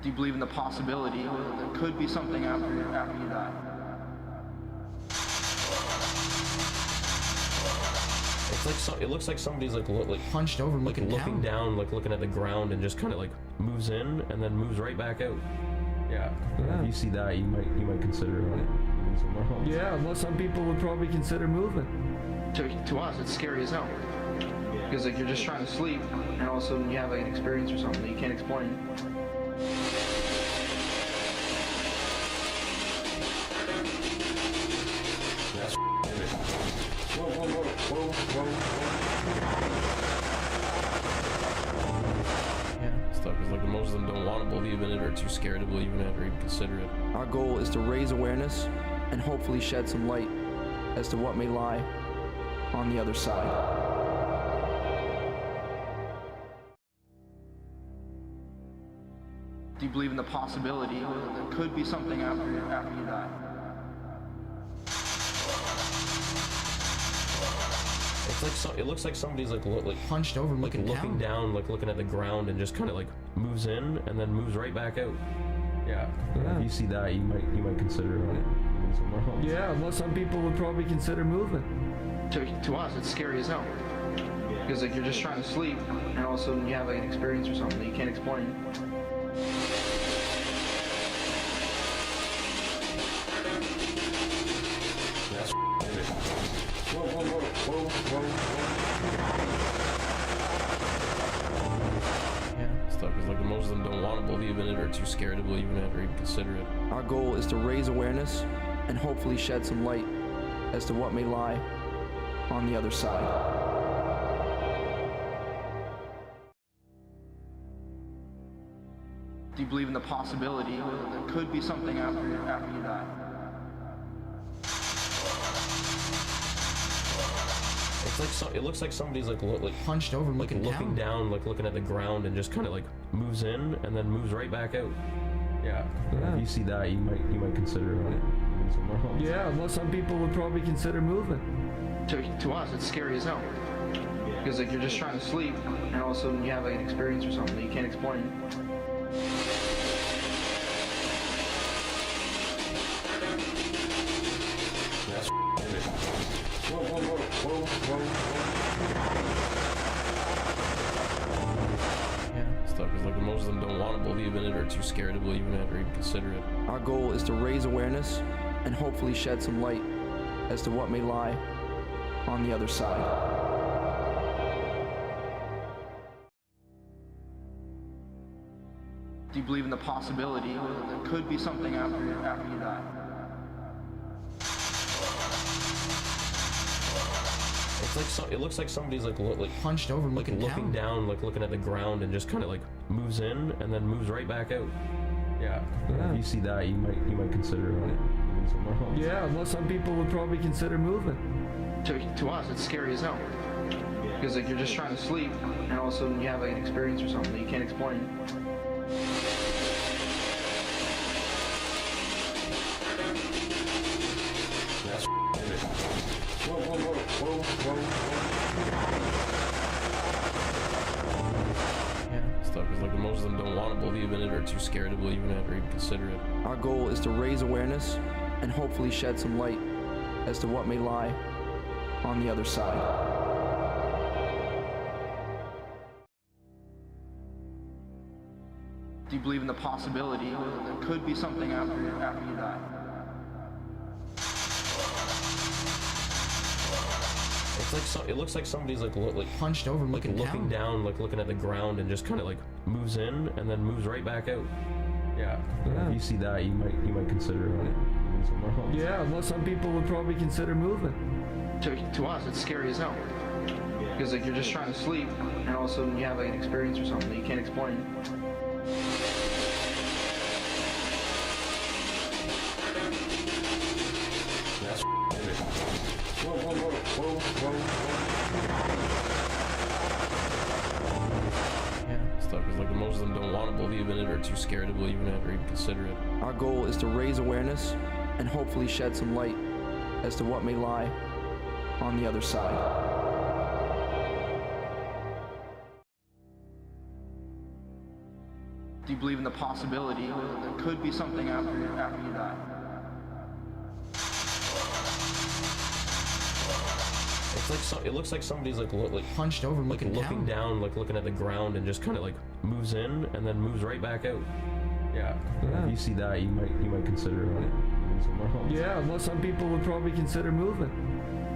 Do you believe in the possibility that there could be something after you die? It's like it looks like somebody's like hunched over, looking down, like looking at the ground, and just kind of like moves in and then moves right back out. Yeah. If you see that, you might consider moving somewhere else. Yeah, well, some people would probably consider moving. To us, it's scary as hell. Because like you're just trying to sleep, and all of a sudden you have like an experience or something that you can't explain. That's whoa. Yeah, stuff is like most of them don't want to believe in it, or too scared to believe in it, or even consider it. Our goal is to raise awareness and hopefully shed some light as to what may lie on the other side. Do you believe in the possibility that there could be something after you die? It's like it looks like somebody's like hunched over, looking down, like looking at the ground, and just kind of like moves in and then moves right back out. Yeah. If you see that, you might consider moving somewhere else. Yeah, well, some people would probably consider moving. To us, it's scary as hell. Because like you're just trying to sleep, and all of a sudden you have like an experience or something that you can't explain. That's whoa. Yeah, stuff is like most of them don't want to believe in it, or too scared to believe in it, or even consider it. Our goal is to raise awareness and hopefully shed some light as to what may lie on the other side. Do you believe in the possibility that there could be something after you die? It's like it looks like somebody's like hunched over, looking down, like looking at the ground, and just kind of like moves in and then moves right back out. Yeah. If you see that, you might consider moving somewhere else. Yeah, well, some people would probably consider moving. To us, it's scary as hell. Because like you're just trying to sleep, and all of a sudden you have like an experience or something that you can't explain. That's whoa. Yeah, stuff is like most of them don't want to believe in it, or too scared to believe in it, or even consider it. Our goal is to raise awareness and hopefully shed some light as to what may lie on the other side. Do you believe in the possibility that there could be something after you die? It's like it looks like somebody's like hunched over, looking down, like looking at the ground, and just kind of like moves in and then moves right back out. Yeah. If you see that, you might consider moving somewhere else. Yeah, well, some people would probably consider moving. To us, it's scary as hell. Because like you're just trying to sleep, and all of a sudden you have like an experience or something that you can't explain. That's whoa. Yeah, stuff is like most of them don't want to believe in it, or too scared to believe in it, or even consider it. Our goal is to raise awareness and hopefully shed some light as to what may lie on the other side. Do you believe in the possibility that there could be something after you die? It's like it looks like somebody's like hunched over, looking down, like looking at the ground, and just kind of like moves in and then moves right back out. Yeah. If you see that, you might consider moving somewhere else. Yeah, well, some people would probably consider moving. To us, it's scary as hell. Because like you're just trying to sleep, and all of a sudden you have like an experience or something that you can't explain. That's whoa. Yeah, stuff is like most of them don't want to believe in it, or too scared to believe in it, or even consider it. Our goal is to raise awareness and hopefully shed some light as to what may lie on the other side. Do you believe in the possibility that there could be something after you die? It's like it looks like somebody's like Hunched over, looking looking down. down, like looking at the ground, and just kind of like moves in and then moves right back out. Yeah. Yeah. If you see that, you might consider moving somewhere else. Yeah, well, some people would probably consider moving.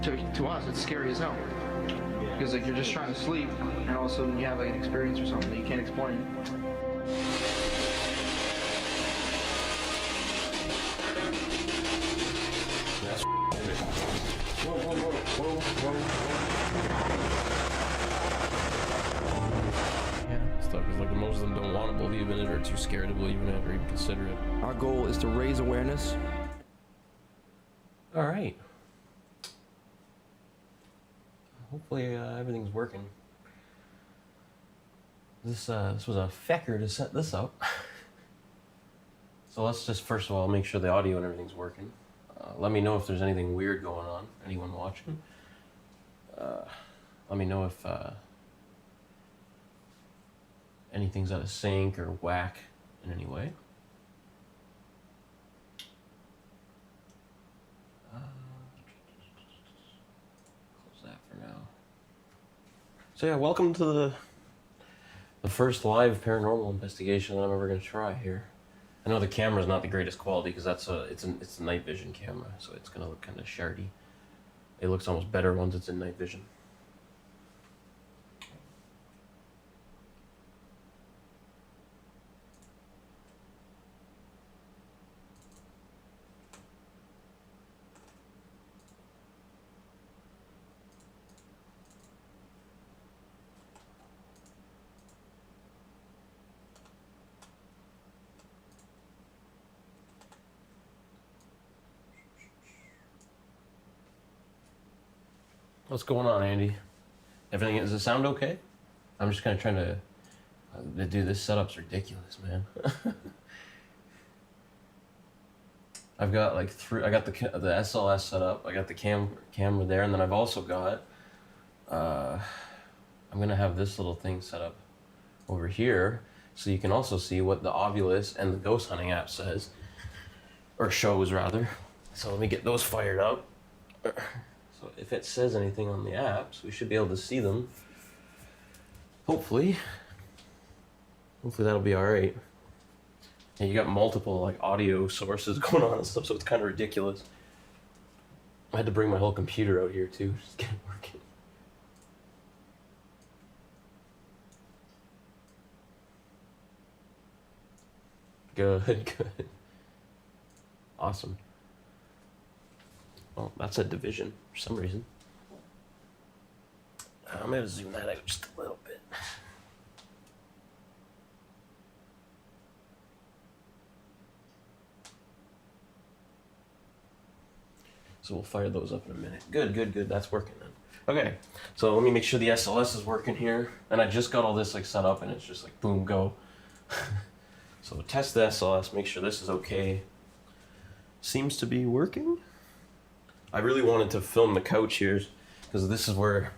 To us, it's scary as hell. Because like you're just trying to sleep, and all of a sudden you have like an experience or something that you can't explain. That's whoa. Yeah. Stuff is like most of them don't want to believe in it, or too scared to believe in it, or even consider it. Our goal is to raise awareness. All right. Hopefully everything's working. This was a fecker to set this up. So let's just first of all make sure the audio and everything's working. Let me know if there's anything weird going on. Anyone watching? Let me know if anything's out of sync or whack in any way. Close that for now. So yeah, welcome to the first live paranormal investigation that I'm ever going to try here. I know the camera's not the greatest quality because it's a night vision camera, so it's going to look kind of shardy. It looks almost better once it's in night vision. What's going on, Andy? Everything, does it sound okay? I'm just kind of trying to, dude, this setup's ridiculous, man. I've got like I got the SLS set up, I got the camera there, and then I've also got, I'm gonna have this little thing set up over here, so you can also see what the Ovilus and the ghost hunting app says, or shows rather. So let me get those fired up. So if it says anything on the apps, we should be able to see them. Hopefully that'll be all right. And you got multiple like audio sources going on and stuff, so it's kind of ridiculous. I had to bring my whole computer out here too, just to get it working. Good. Awesome. Well, that's a division for some reason. I'm going to zoom that out just a little bit. So we'll fire those up in a minute. Good. That's working then. Okay, so let me make sure the SLS is working here. And I just got all this like set up and it's just like boom, go. So test the SLS, make sure this is okay. Seems to be working. I really wanted to film the couch here because this is where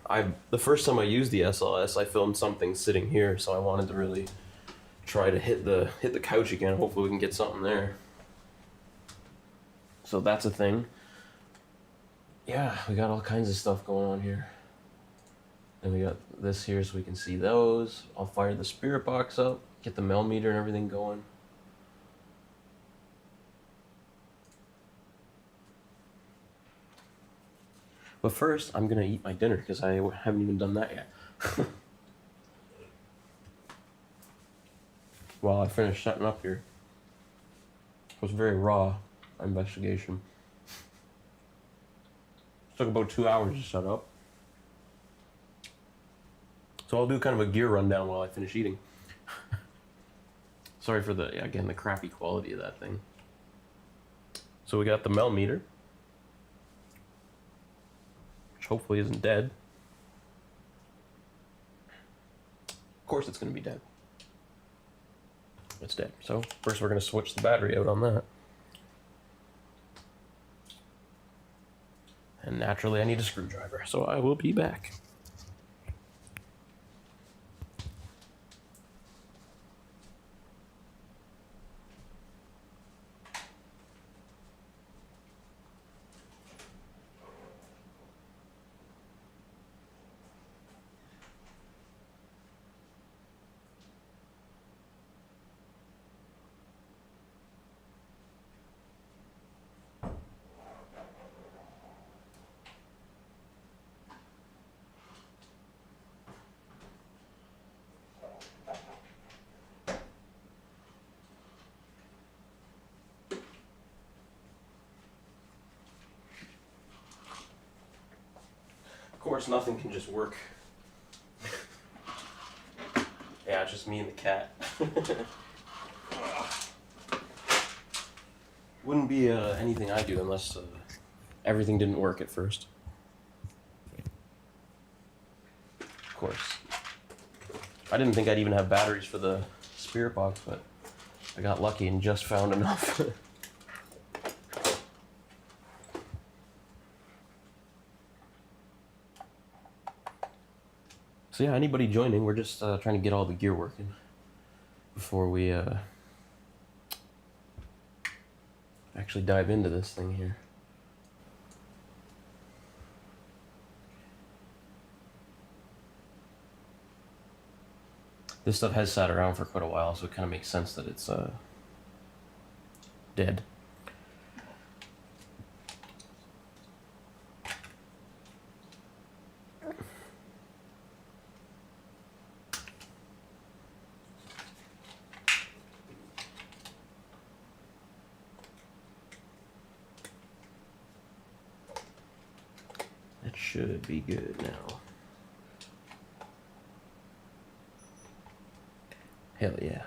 the first time I used the SLS, I filmed something sitting here, so I wanted to really try to hit the couch again. Hopefully we can get something there. So that's a thing. Yeah, we got all kinds of stuff going on here. And we got this here so we can see those. I'll fire the spirit box up, get the mel meter and everything going. But first, I'm gonna eat my dinner because I haven't even done that yet. While I finish setting up here. It was very raw investigation. It took about 2 hours to set up. So I'll do kind of a gear rundown while I finish eating. Sorry for the crappy quality of that thing. So we got the mel meter, which hopefully isn't dead. Of course it's going to be dead. It's dead. So first we're going to switch the battery out on that. And naturally I need a screwdriver, so I will be back. course, nothing can just work. Yeah, it's just me and the cat. Wouldn't be anything I do unless everything didn't work at first. Of course. I didn't think I'd even have batteries for the spirit box, but I got lucky and just found enough. So yeah, anybody joining, we're just trying to get all the gear working before we actually dive into this thing here. This stuff has sat around for quite a while, so it kind of makes sense that it's dead. That should be good now. Hell yeah.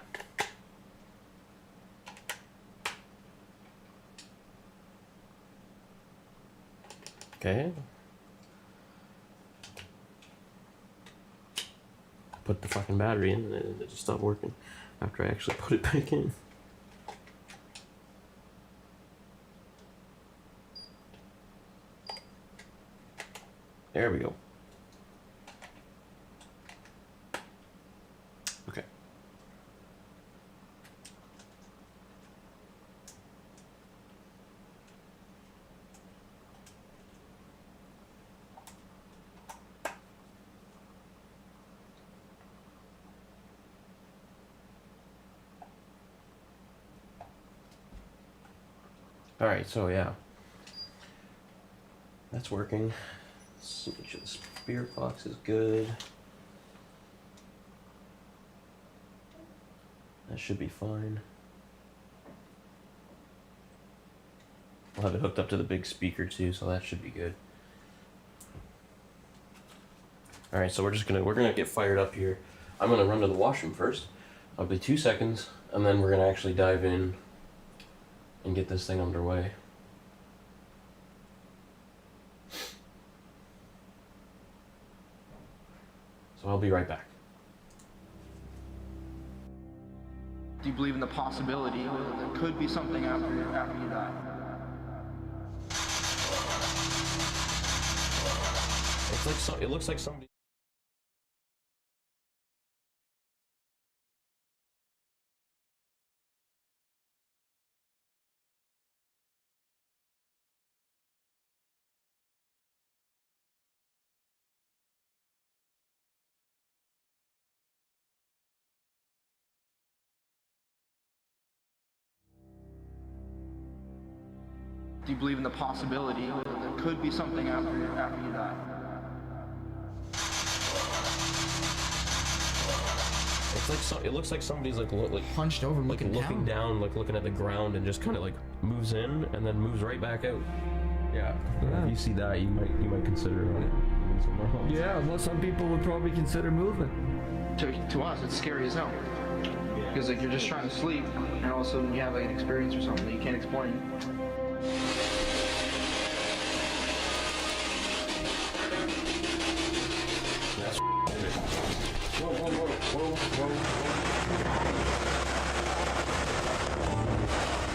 Okay. Put the fucking battery in and it just stopped working after I actually put it back in. There we go. Okay. All right, so yeah, that's working. Let's make sure the spirit box is good. That should be fine. I'll have it hooked up to the big speaker too, so that should be good. All right, so we're gonna get fired up here. I'm gonna run to the washroom first. I'll be 2 seconds, and then we're gonna actually dive in and get this thing underway. So I'll be right back. Do you believe in the possibility that there could be something after you die? It looks like somebody. Do you believe in the possibility that there could be something after you die? It looks like somebody's like Hunched over, looking down, like looking at the ground, and just kind of like moves in and then moves right back out. Yeah. If you see that, you might consider moving somewhere else. Yeah, well, some people would probably consider moving. To us, it's scary as hell. Because like you're just trying to sleep, and all of a sudden you have like an experience or something that you can't explain. That's whoa.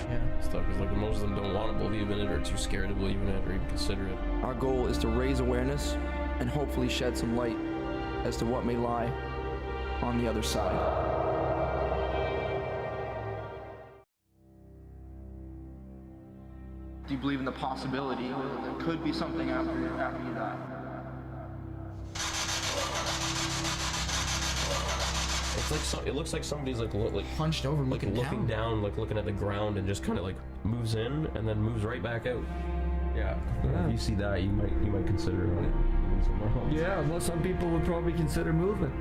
Yeah. Stuff is like most of them don't want to believe in it or too scared to believe in it or even consider it. Our goal is to raise awareness and hopefully shed some light as to what may lie on the other side. Do you believe in the possibility that there could be something after you die? It looks like somebody's like Hunched over, looking down, like looking at the ground, and just kind of like moves in and then moves right back out. Yeah. If you see that, you might consider moving somewhere else. Yeah, well, some people would probably consider moving.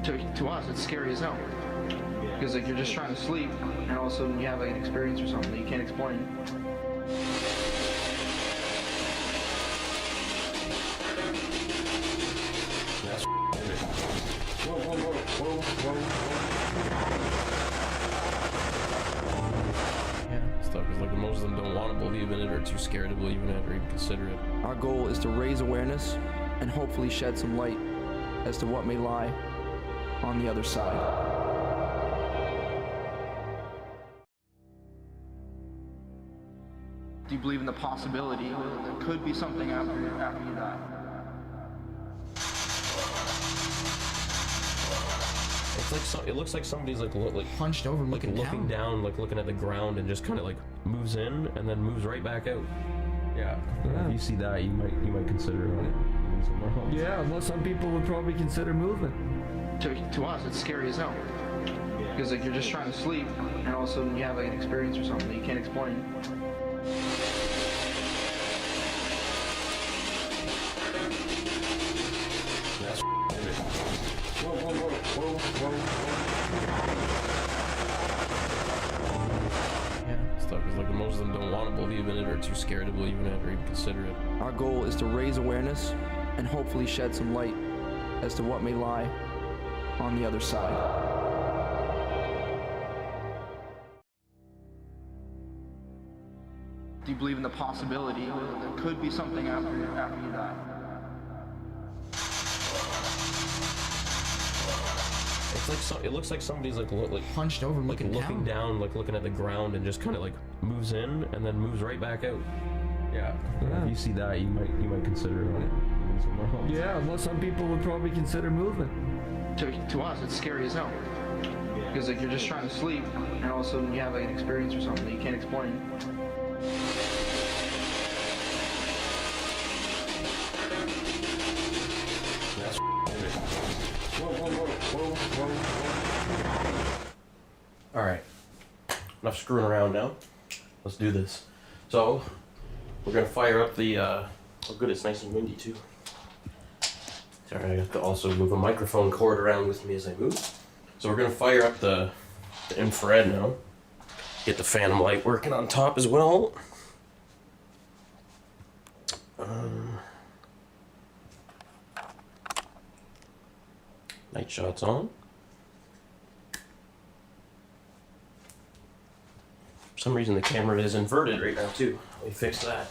To us, it's scary as hell. Because like you're just trying to sleep, and all of a sudden you have like an experience or something that you can't explain. believe in it or too scared to believe in it or even consider it. Our goal is to raise awareness and hopefully shed some light as to what may lie on the other side. Do you believe in the possibility that there could be something after you die? It's like it looks like somebody's like Hunched over looking looking down. down, like looking at the ground, and just kind of like moves in and then moves right back out. Yeah. Yeah. If you see that, you might consider moving somewhere else. Yeah, well, some people would probably consider moving. To us, it's scary as hell. Because like you're just trying to sleep, and all of a sudden you have like an experience or something that you can't explain. That's whoa. Yeah, stuff is like most of them don't want to believe in it or too scared to believe in it or even consider it. Our goal is to raise awareness and hopefully shed some light as to what may lie on the other side. Do you believe in the possibility that there could be something after you die? It's like it looks like somebody's like Hunched over looking down, like looking at the ground, and just kind of like moves in and then moves right back out. Yeah. Yeah. If you see that, you might consider moving somewhere else. Yeah, well, some people would probably consider moving. To us, it's scary as hell. Because like you're just trying to sleep, and all of a sudden you have like an experience or something that you can't explain. That's All right. Enough screwing around now. Let's do this. So we're gonna fire up the. Oh, good. It's nice and windy too. Sorry, I have to also move a microphone cord around with me as I move. So we're gonna fire up the infrared now. Get the phantom light working on top as well. Night shot's on. For some reason the camera is inverted right now too. Let me fix that.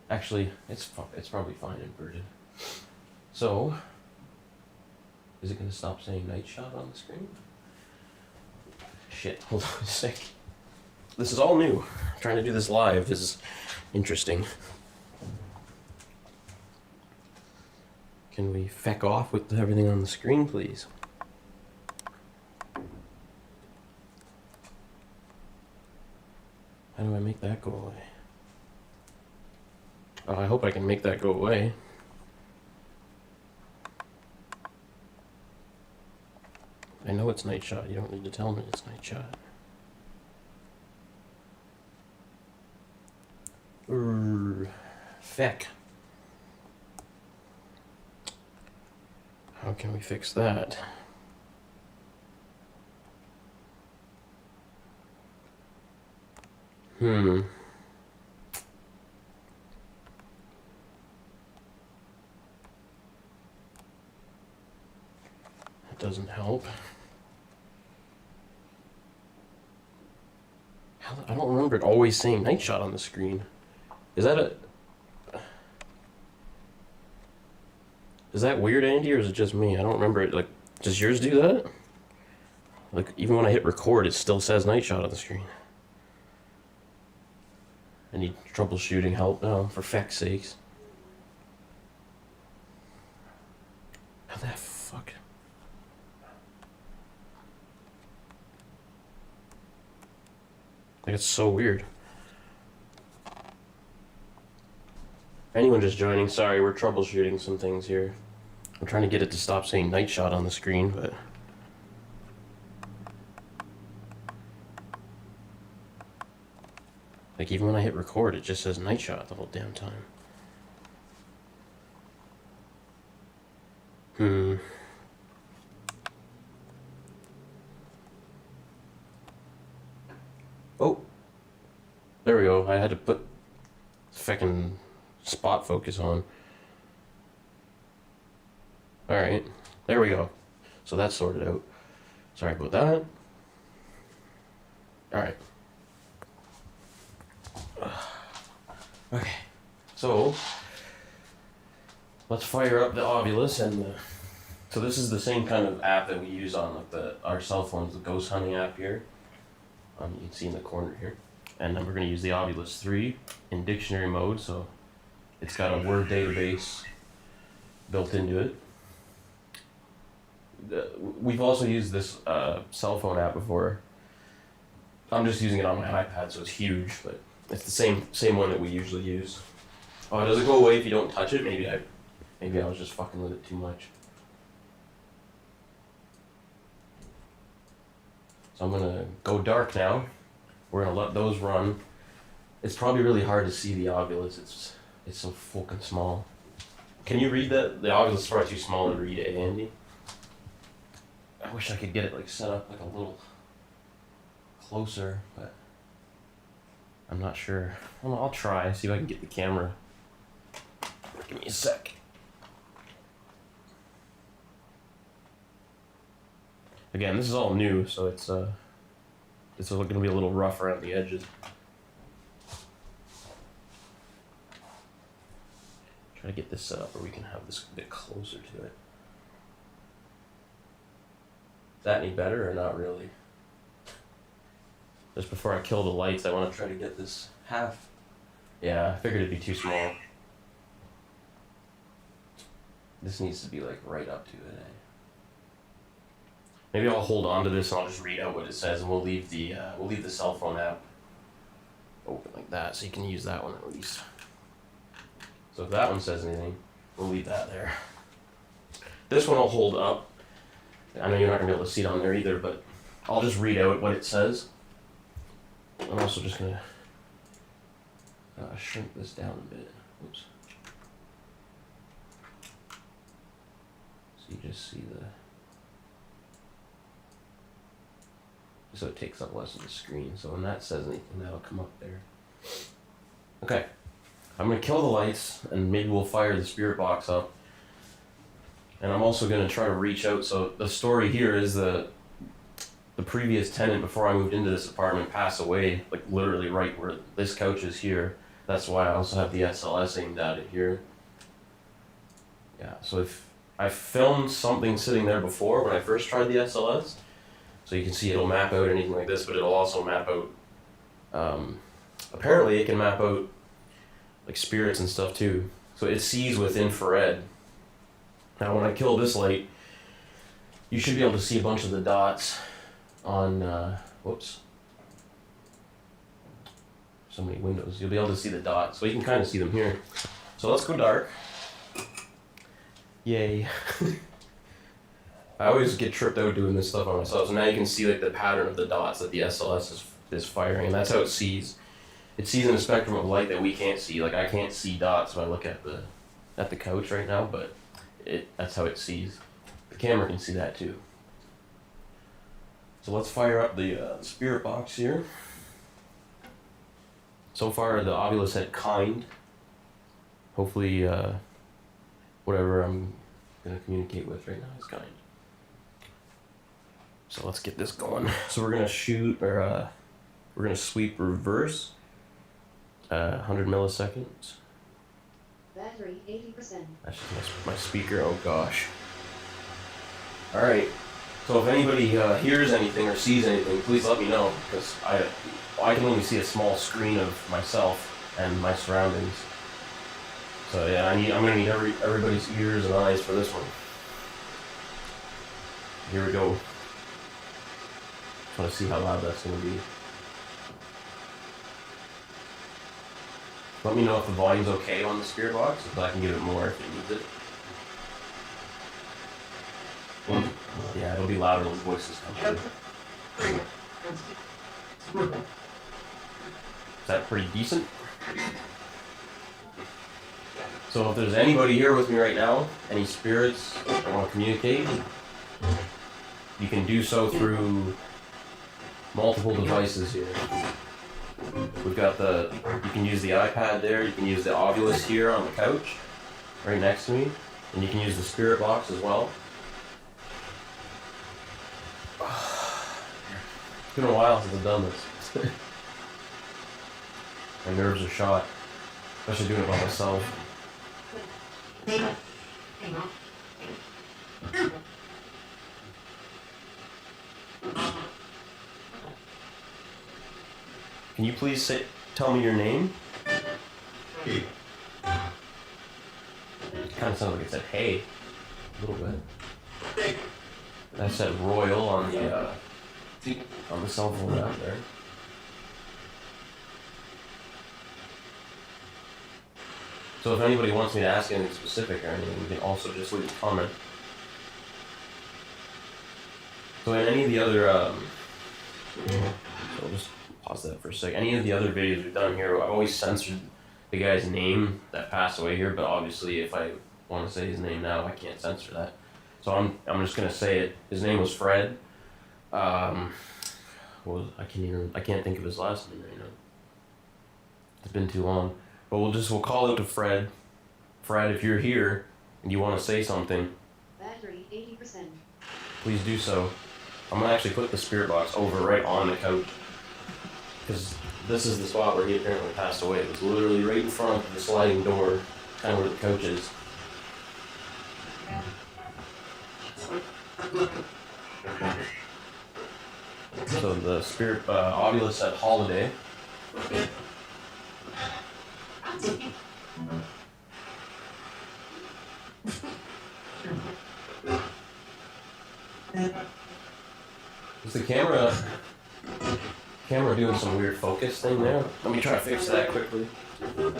Actually, it's probably fine inverted. So, is it gonna stop saying night shot on the screen? Shit, hold on a sec. This is all new. Trying to do this live is interesting. Can we feck off with everything on the screen, please? How do I make that go away? Oh, I hope I can make that go away. I know it's night shot. You don't need to tell me it's night shot. Feck. How can we fix that? It doesn't help. I don't remember it always saying night shot on the screen. Is that weird, Andy, or is it just me? I don't remember it. Like, does yours do that? Like, even when I hit record, it still says night shot on the screen. I need troubleshooting help now, for feck's sakes. How the fuck? Like, it's so weird. Anyone just joining, sorry, we're troubleshooting some things here. I'm trying to get it to stop saying night shot on the screen, but... like, even when I hit record, it just says night shot the whole damn time. Oh! There we go, I had to put feckin' spot focus on. Alright, there we go. So that's sorted out. Sorry about that. Alright. Okay. So, let's fire up the Ovilus and the... So this is the same kind of app that we use on like our cell phones, the ghost hunting app here. You can see in the corner here. And then we're going to use the Ovilus 3 in dictionary mode, so it's got a word database built into it. We've also used this cell phone app before. I'm just using it on my iPad, so it's huge, but it's the same one that we usually use. Oh, does it go away if you don't touch it? Maybe I was just fucking with it too much. So I'm gonna go dark now. We're gonna let those run. It's probably really hard to see the Ovilus. It's so fucking small. Can you read that? The Ovilus is probably too small to read it, Andy. I wish I could get it like set up like a little closer, but I'm not sure. Well, I'll try, see if I can get the camera. Give me a sec. Again, this is all new, so it's going to be a little rough around the edges. Try to get this set up where we can have this a bit closer to it. Is that any better or not really? Just before I kill the lights, I want to try to get this half. Yeah, I figured it'd be too small. This needs to be like right up to it, eh? Maybe I'll hold on to this and I'll just read out what it says, and we'll leave the cell phone app open like that, so you can use that one at least. So if that one says anything, we'll leave that there. This one I'll hold up. I know you're not gonna be able to see it on there either, but I'll just read out what it says. I'm also just gonna shrink this down a bit. Oops. So you just see so it takes up less of the screen. So when that says anything, that'll come up there. Okay. I'm gonna kill the lights and maybe we'll fire the spirit box up. And I'm also gonna try to reach out. So the story here is the previous tenant before I moved into this apartment passed away, like literally right where this couch is here. That's why I also have the SLS aimed at it here. Yeah, so if I filmed something sitting there before when I first tried the SLS, so you can see it'll map out anything like this, but it'll also map out, apparently it can map out like spirits and stuff too. So it sees with infrared. Now when I kill this light, you should be able to see a bunch of the dots on, whoops. So many windows. You'll be able to see the dots, so you can kind of see them here. So let's go dark. Yay. I always get tripped out doing this stuff on myself, so now you can see like the pattern of the dots that the SLS is firing, and that's how it sees. It sees in a spectrum of light that we can't see. Like I can't see dots when I look at the couch right now, but that's how it sees. The camera can see that too. So let's fire up the spirit box here. So far the Ovilus had kind. Hopefully whatever I'm going to communicate with right now is kind. So let's get this going. So we're going to shoot, or we're going to sweep reverse, 100 milliseconds. Battery 80%. That's just my speaker, oh gosh. Alright, so if anybody hears anything or sees anything, please let me know, because I can only see a small screen of myself and my surroundings. So yeah, I'm gonna need everybody's ears and eyes for this one. Here we go. Just want to see how loud that's gonna be. Let me know if the volume's okay on the spirit box, so I can give it more if it needs it. Yeah, it'll be louder when the voices come through. Is that pretty decent? So if there's anybody here with me right now, any spirits that want to communicate, you can do so through multiple devices here. We've got you can use the iPad there, you can use the Ovilus here on the couch, right next to me, and you can use the spirit box as well. It's been a while since I've done this. My nerves are shot, especially doing it by myself. Can you please tell me your name? It kind of sounds like it said hey, a little bit. That said Royal on the cell phone out there. So if anybody wants me to ask anything specific or anything, you can also just leave a comment. So in any of the other, so I'll just pause that for a sec. Any of the other videos we've done here, I've always censored the guy's name that passed away here, but obviously if I want to say his name now, I can't censor that. So I'm just gonna say it. His name was Fred. I can't think of his last name right now. It's been too long. But we'll call it to Fred. Fred, if you're here and you want to say something, Battery 80%. please do so. I'm gonna actually put the spirit box over right on the couch, because this is the spot where he apparently passed away. It was literally right in front of the sliding door, kind of where the couch is. So the spirit Ovilus said holiday. Is the camera doing some weird focus thing there? Let me try to fix that quickly. I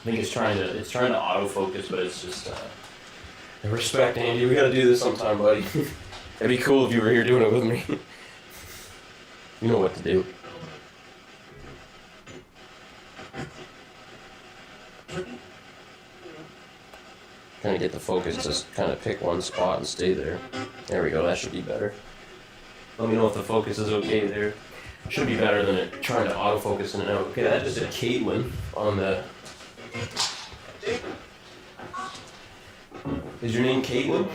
think it's trying to autofocus, but it's just respect, Andy. We gotta do this sometime, buddy. It'd be cool if you were here doing it with me. You know what to do. Trying to get the focus to kind of pick one spot and stay there. There we go, that should be better. Let me know if the focus is okay there. Should be better than it trying to autofocus in and out. Okay, that just did Caitlin on the... Is your name Caitlin?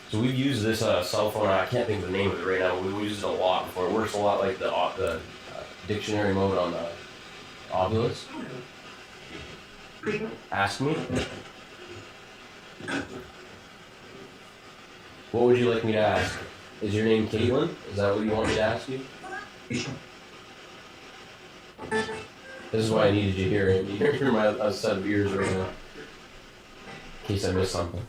So we've used this cell phone, I can't think of the name of it right now, we've used it a lot before. It works a lot like the dictionary mode on the Ovilus. Ask me. What would you like me to ask? Is your name Caitlin? Is that what you want me to ask you? This is why I needed you here, Andy. You're my set of ears right now. In case I missed something.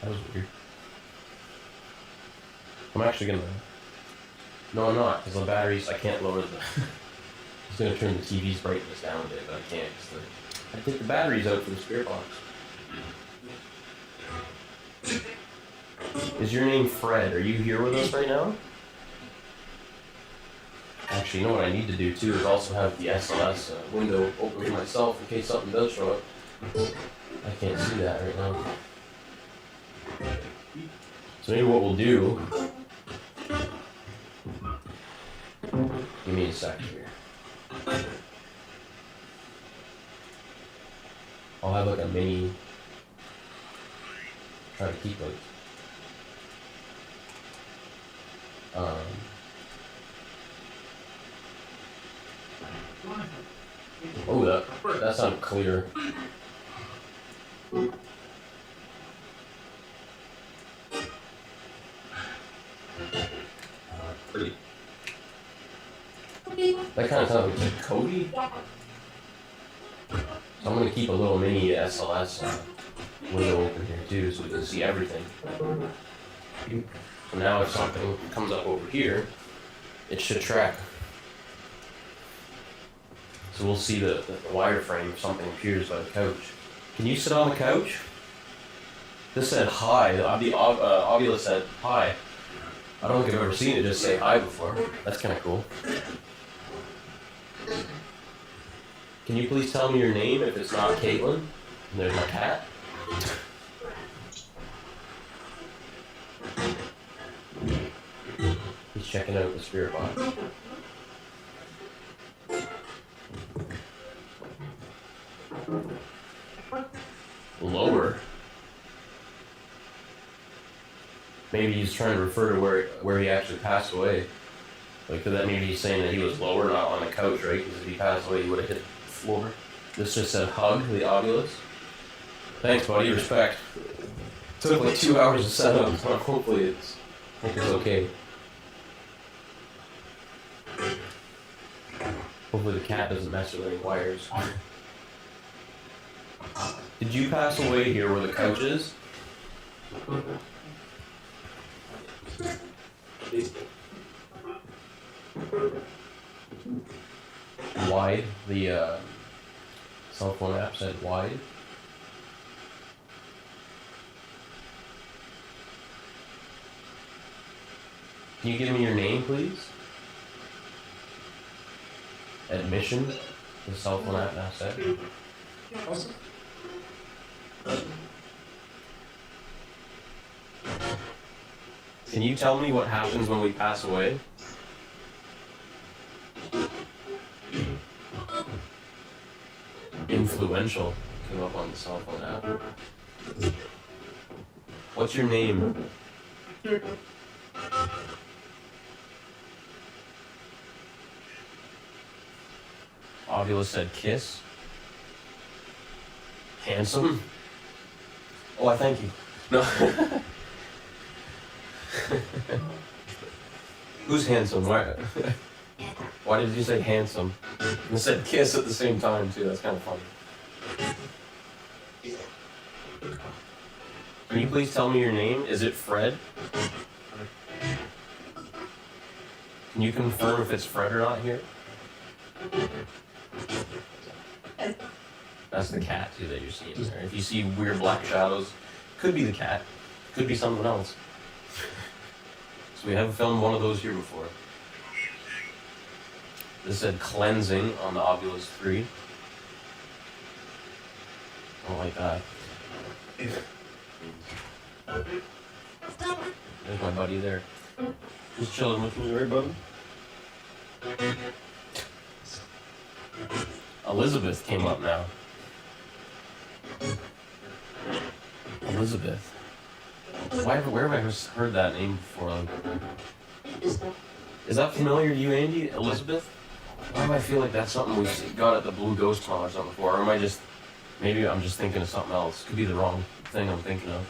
That was weird. I'm actually gonna... No, I'm not, because the batteries, I can't lower the... I was gonna turn the TV's brightness down a bit, but I can't, because I take the batteries out for the spirit box. Is your name Fred? Are you here with us right now? Actually, you know what I need to do too is also have the SLS window open for myself in case something does show up. I can't see that right now. So maybe what we'll do... Give me a sec here. I'll have like a mini... Try to keep like... Oh, that sounded clear. Pretty. That kind of sounds like Cody. So I'm gonna keep a little mini SLS window open here too, so we can see everything. So now if something comes up over here, it should track. So we'll see the wireframe if something appears by the couch. Can you sit on the couch? This said hi. The Ovilus said hi. I don't think I've ever seen it just say hi before. That's kind of cool. Can you please tell me your name if it's not Caitlin? And there's my cat. He's checking out the spirit box. Lower. Maybe he's trying to refer to where he actually passed away. Like, that maybe he's saying that he was lower, not on the couch, right? Because if he passed away, he would have hit the floor. This just said hug the Oculus. Thanks, buddy. Respect. Took like 2 hours to set up, so hopefully it's okay. Hopefully the cat doesn't mess with any wires. Did you pass away here where the couch is? Wide. The cell phone app said wide. Can you give me your name, please? Admission. The cell phone app now said. Can you tell me what happens when we pass away? Influential came up on the cell phone app. What's your name? Oculus said kiss. Handsome? Oh, I thank you. No. Who's handsome? Why did you say handsome? And said kiss at the same time too. That's kind of funny. Can you please tell me your name? Is it Fred? Can you confirm if it's Fred or not here? That's the cat too that you're seeing there. If you see weird black shadows, could be the cat, could be something else. So we haven't filmed one of those here before. This said cleansing on the Oculus 3. I don't like that. There's my buddy there. Just chilling with me, right, buddy? Elizabeth came up now. Elizabeth. Where have I heard that name before? Is that familiar to you, Andy? Elizabeth? Why do I feel like that's something we got at the Blue Ghost Con or something before? Or am I just... Maybe I'm just thinking of something else. Could be the wrong thing I'm thinking of.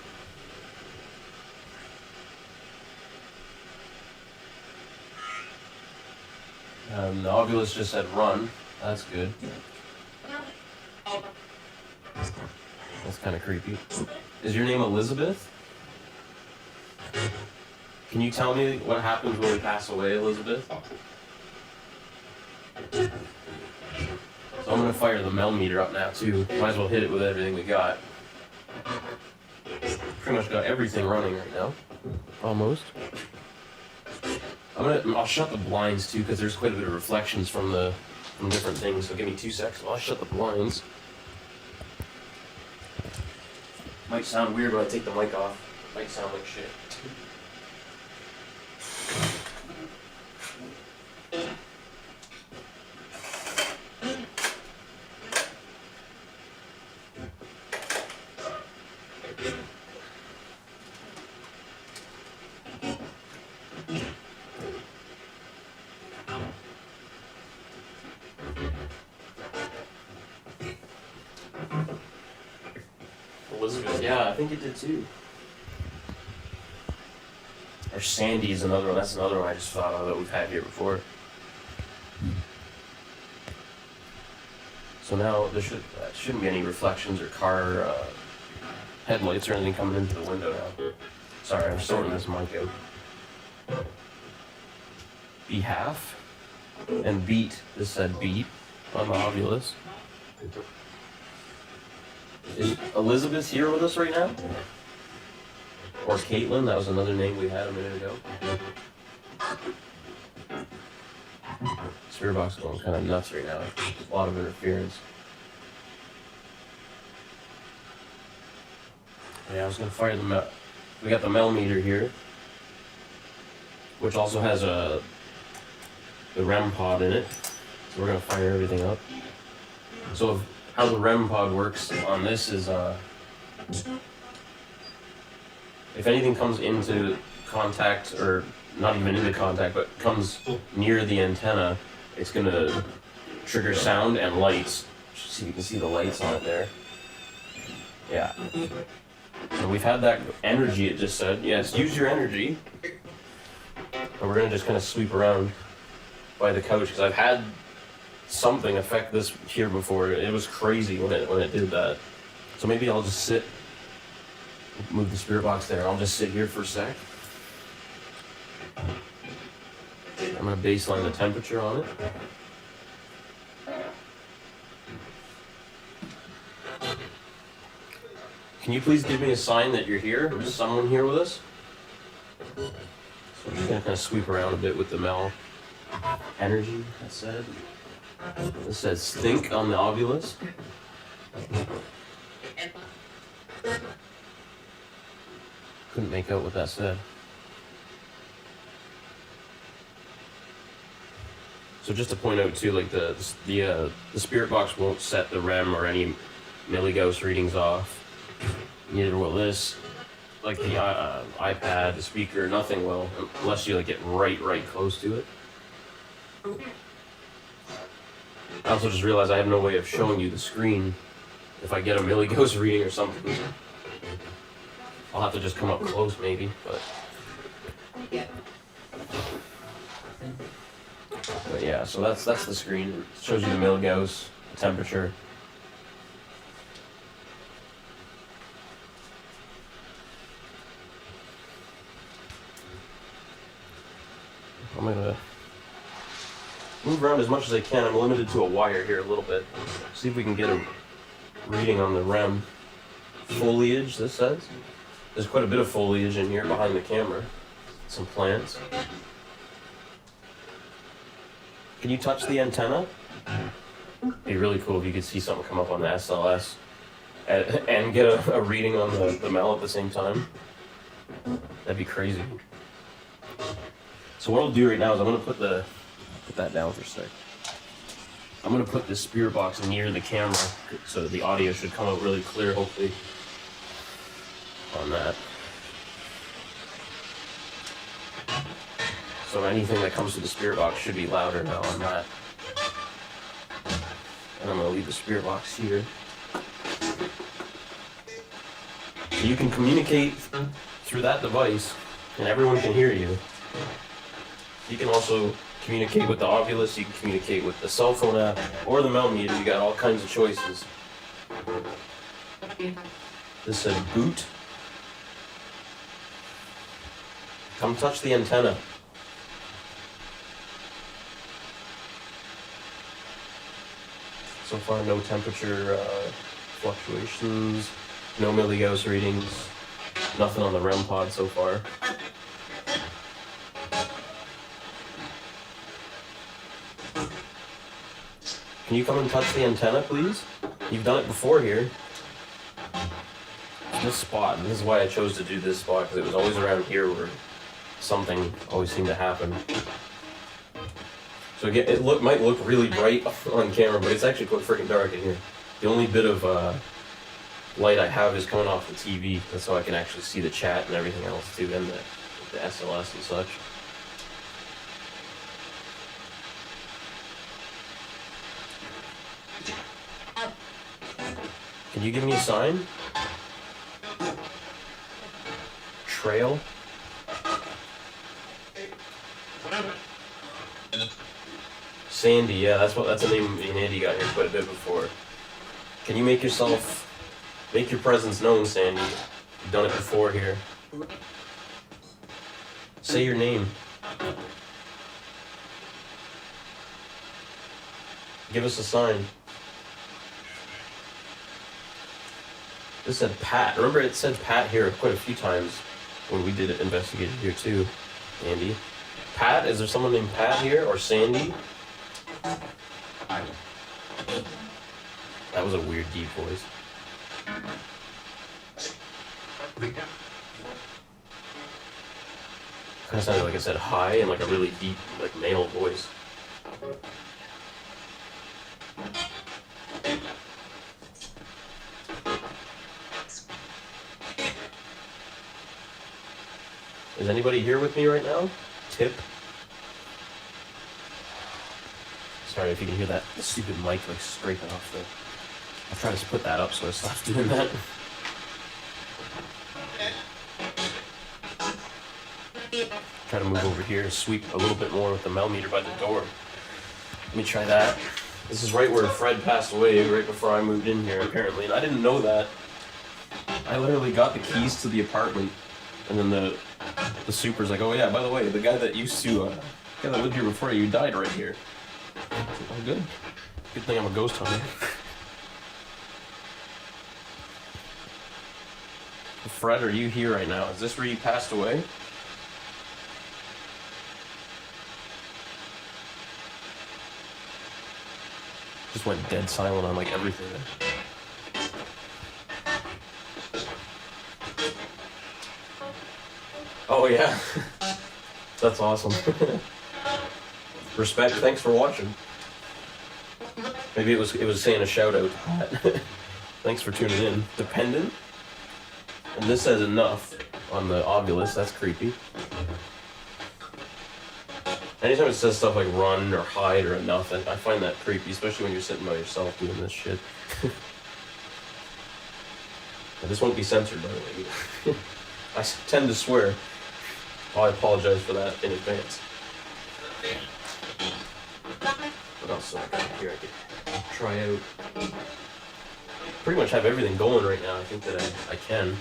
The Oculus just said run. That's good. That's kind of creepy. Is your name Elizabeth? Can you tell me what happens when we pass away, Elizabeth? So I'm gonna fire the Mel meter up now too. Might as well hit it with everything we got. Pretty much got everything running right now. Almost. I'll shut the blinds too because there's quite a bit of reflections from different things. So give me 2 seconds. I'll shut the blinds. Might sound weird when I take the mic off. Might sound like shit. Elizabeth, yeah, I think it did too. Or Sandy's another one. That's another one I just thought of that we've had here before. So now there shouldn't be any reflections or car headlights or anything coming into the window now. Sorry, I'm sorting this mic out. Behalf and beat. This said beat on the Oculus. Is Elizabeth here with us right now? Or Caitlin, that was another name we had a minute ago. Spirit box is going kind of nuts right now. A lot of interference. Yeah, I was gonna fire the Mel. We got the Mel meter here. which also has the REM pod in it. So we're gonna fire everything up. So how the REM pod works on this is if anything comes into contact, or not even into contact, but comes near the antenna, it's gonna trigger sound and lights. So you can see the lights on it there. Yeah. So we've had that energy, it just said. Yes, use your energy. And we're gonna just kind of sweep around by the couch, because I've had something affect this here before. It was crazy when it did that. So maybe I'll just sit, move the spirit box there. I'll just sit here for a sec. I'm gonna baseline the temperature on it. Can you please give me a sign that you're here? Is someone here with us? So I'm just gonna kind of sweep around a bit with the Mel energy, that said. This says think on the ovulus. Couldn't make out what that said. So just to point out too, like the spirit box won't set the REM or any milligauss readings off. Neither will this. Like the iPad, the speaker, nothing will, unless you like get right close to it. I also just realized I have no way of showing you the screen. If I get a milligauss reading or something, I'll have to just come up close maybe, but yeah, so that's the screen. It shows you the milligauss, the temperature. I'm gonna move around as much as I can. I'm limited to a wire here a little bit. See if we can get a reading on the REM. Foliage, this says. There's quite a bit of foliage in here behind the camera. Some plants. Can you touch the antenna? It'd be really cool if you could see something come up on the SLS and get a reading on the Mel at the same time. That'd be crazy. So what I'll do right now is I'm gonna put that down for a sec. I'm gonna put this spirit box near the camera so the audio should come out really clear, hopefully, on that. So anything that comes to the spirit box should be louder now on that. And I'm gonna leave the spirit box here. So you can communicate through that device and everyone can hear you. You can also communicate with the Oculus, you can communicate with the cell phone app, or the Mel meter. You got all kinds of choices. This said boot. Come touch the antenna. So far, no temperature fluctuations, no milligauss readings, nothing on the REM pod so far. Can you come and touch the antenna, please? You've done it before here. This spot, and this is why I chose to do this spot, because it was always around here where something always seemed to happen. So again, it might look really bright on camera, but it's actually quite freaking dark in here. The only bit of light I have is coming off the TV. That's how I can actually see the chat and everything else too, and the SLS and such. Can you give me a sign? Trail? Sandy, yeah, that's a name me and Andy got here quite a bit before. Can you make your presence known, Sandy? You've done it before here. Say your name. Give us a sign. This said Pat. Remember it said Pat here quite a few times when we did it, investigated here too, Andy. Pat, is there someone named Pat here, or Sandy? That was a weird deep voice. Kind of sounded like I said hi in like a really deep, like male voice. Is anybody here with me right now? Tip. Sorry if you can hear that stupid mic like scraping off the... I'll try to put that up so it stops doing that. Try to move over here and sweep a little bit more with the millimeter by the door. Let me try that. This is right where Fred passed away, right before I moved in here, apparently, and I didn't know that. I literally got the keys to the apartment, and then the super's like, oh yeah, by the way, the guy that used to, the guy that lived here before you died right here. Oh, good. Good thing I'm a ghost hunter. Fred, are you here right now? Is this where you passed away? Just went dead silent on like everything. Oh yeah, that's awesome. Respect. Thanks for watching. Maybe it was saying a shout out. Thanks for tuning in. Dependent. And this says enough on the Ovilus. That's creepy. Anytime it says stuff like run or hide or enough, I find that creepy, especially when you're sitting by yourself doing this shit. This won't be censored, by the way. I tend to swear. Oh, I apologize for that in advance. What else do I got here? I could try out. Pretty much have everything going right now. I think that I can.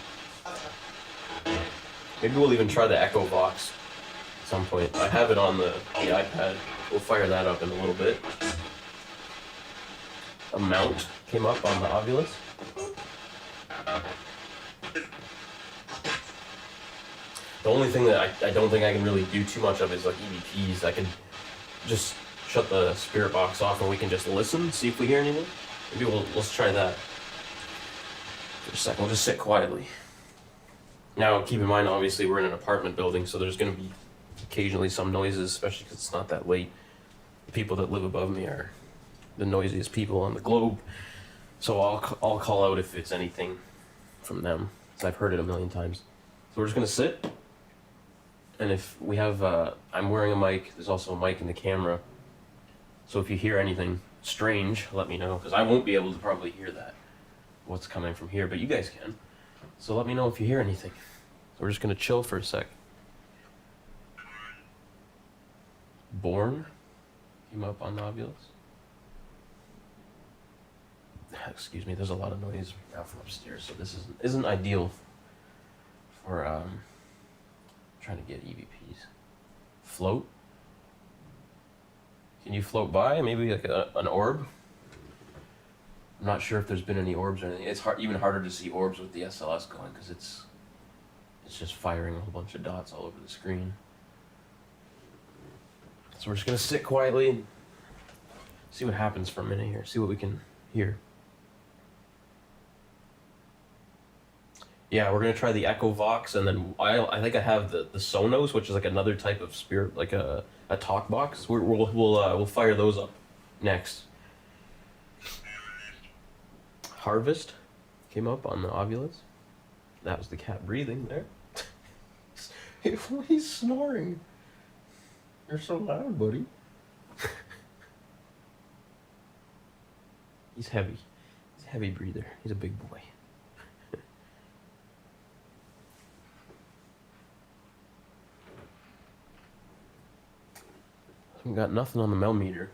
Maybe we'll even try the Echo Box at some point. I have it on the iPad. We'll fire that up in a little bit. A mount came up on the Ovilus. The only thing that I don't think I can really do too much of is like EVPs. I can just shut the spirit box off and we can just listen, see if we hear anything. Maybe let's try that. For a second, we'll just sit quietly. Now, keep in mind, obviously, we're in an apartment building, so there's going to be occasionally some noises, especially because it's not that late. The people that live above me are the noisiest people on the globe. So I'll call out if it's anything from them, because I've heard it a million times. So we're just going to sit. And if we have, I'm wearing a mic, there's also a mic in the camera. So if you hear anything strange, let me know, because I won't be able to probably hear that, what's coming from here, but you guys can. So let me know if you hear anything. So we're just going to chill for a sec. Born came up on the Ovilus. Excuse me, there's a lot of noise now from upstairs, so this isn't ideal for trying to get EVPs. Float? Can you float by? Maybe like an orb? I'm not sure if there's been any orbs or anything. It's even harder to see orbs with the SLS going because it's just firing a whole bunch of dots all over the screen. So we're just gonna sit quietly and see what happens for a minute here. See what we can hear. Yeah, we're gonna try the Echo Vox, and then I think I have the Sonos, which is like another type of spirit, like a talk box. We'll fire those up next. Harvest came up on the Ovilus. That was the cat breathing there. He's snoring. You're so loud, buddy. He's heavy. He's a heavy breather. He's a big boy. We got nothing on the millimeter.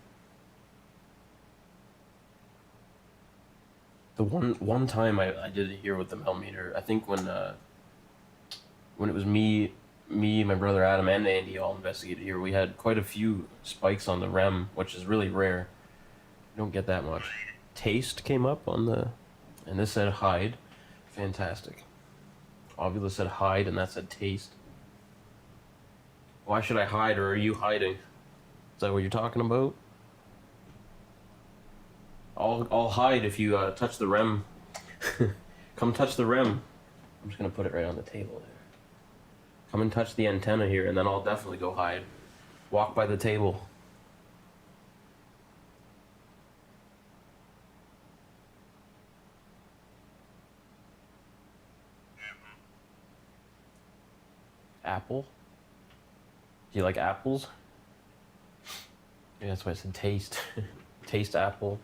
The one time I did it here with the millimeter, I think when it was me, my brother Adam, and Andy all investigated here, we had quite a few spikes on the REM, which is really rare. You don't get that much. Taste came up on the, and this said hide. Fantastic. Ovula said hide, and that said taste. Why should I hide, or are you hiding? Is that what you're talking about? I'll hide if you touch the REM. Come touch the REM. I'm just gonna put it right on the table there. Come and touch the antenna here, and then I'll definitely go hide. Walk by the table. Apple? Do you like apples? Yeah, that's why I said taste. Taste apple.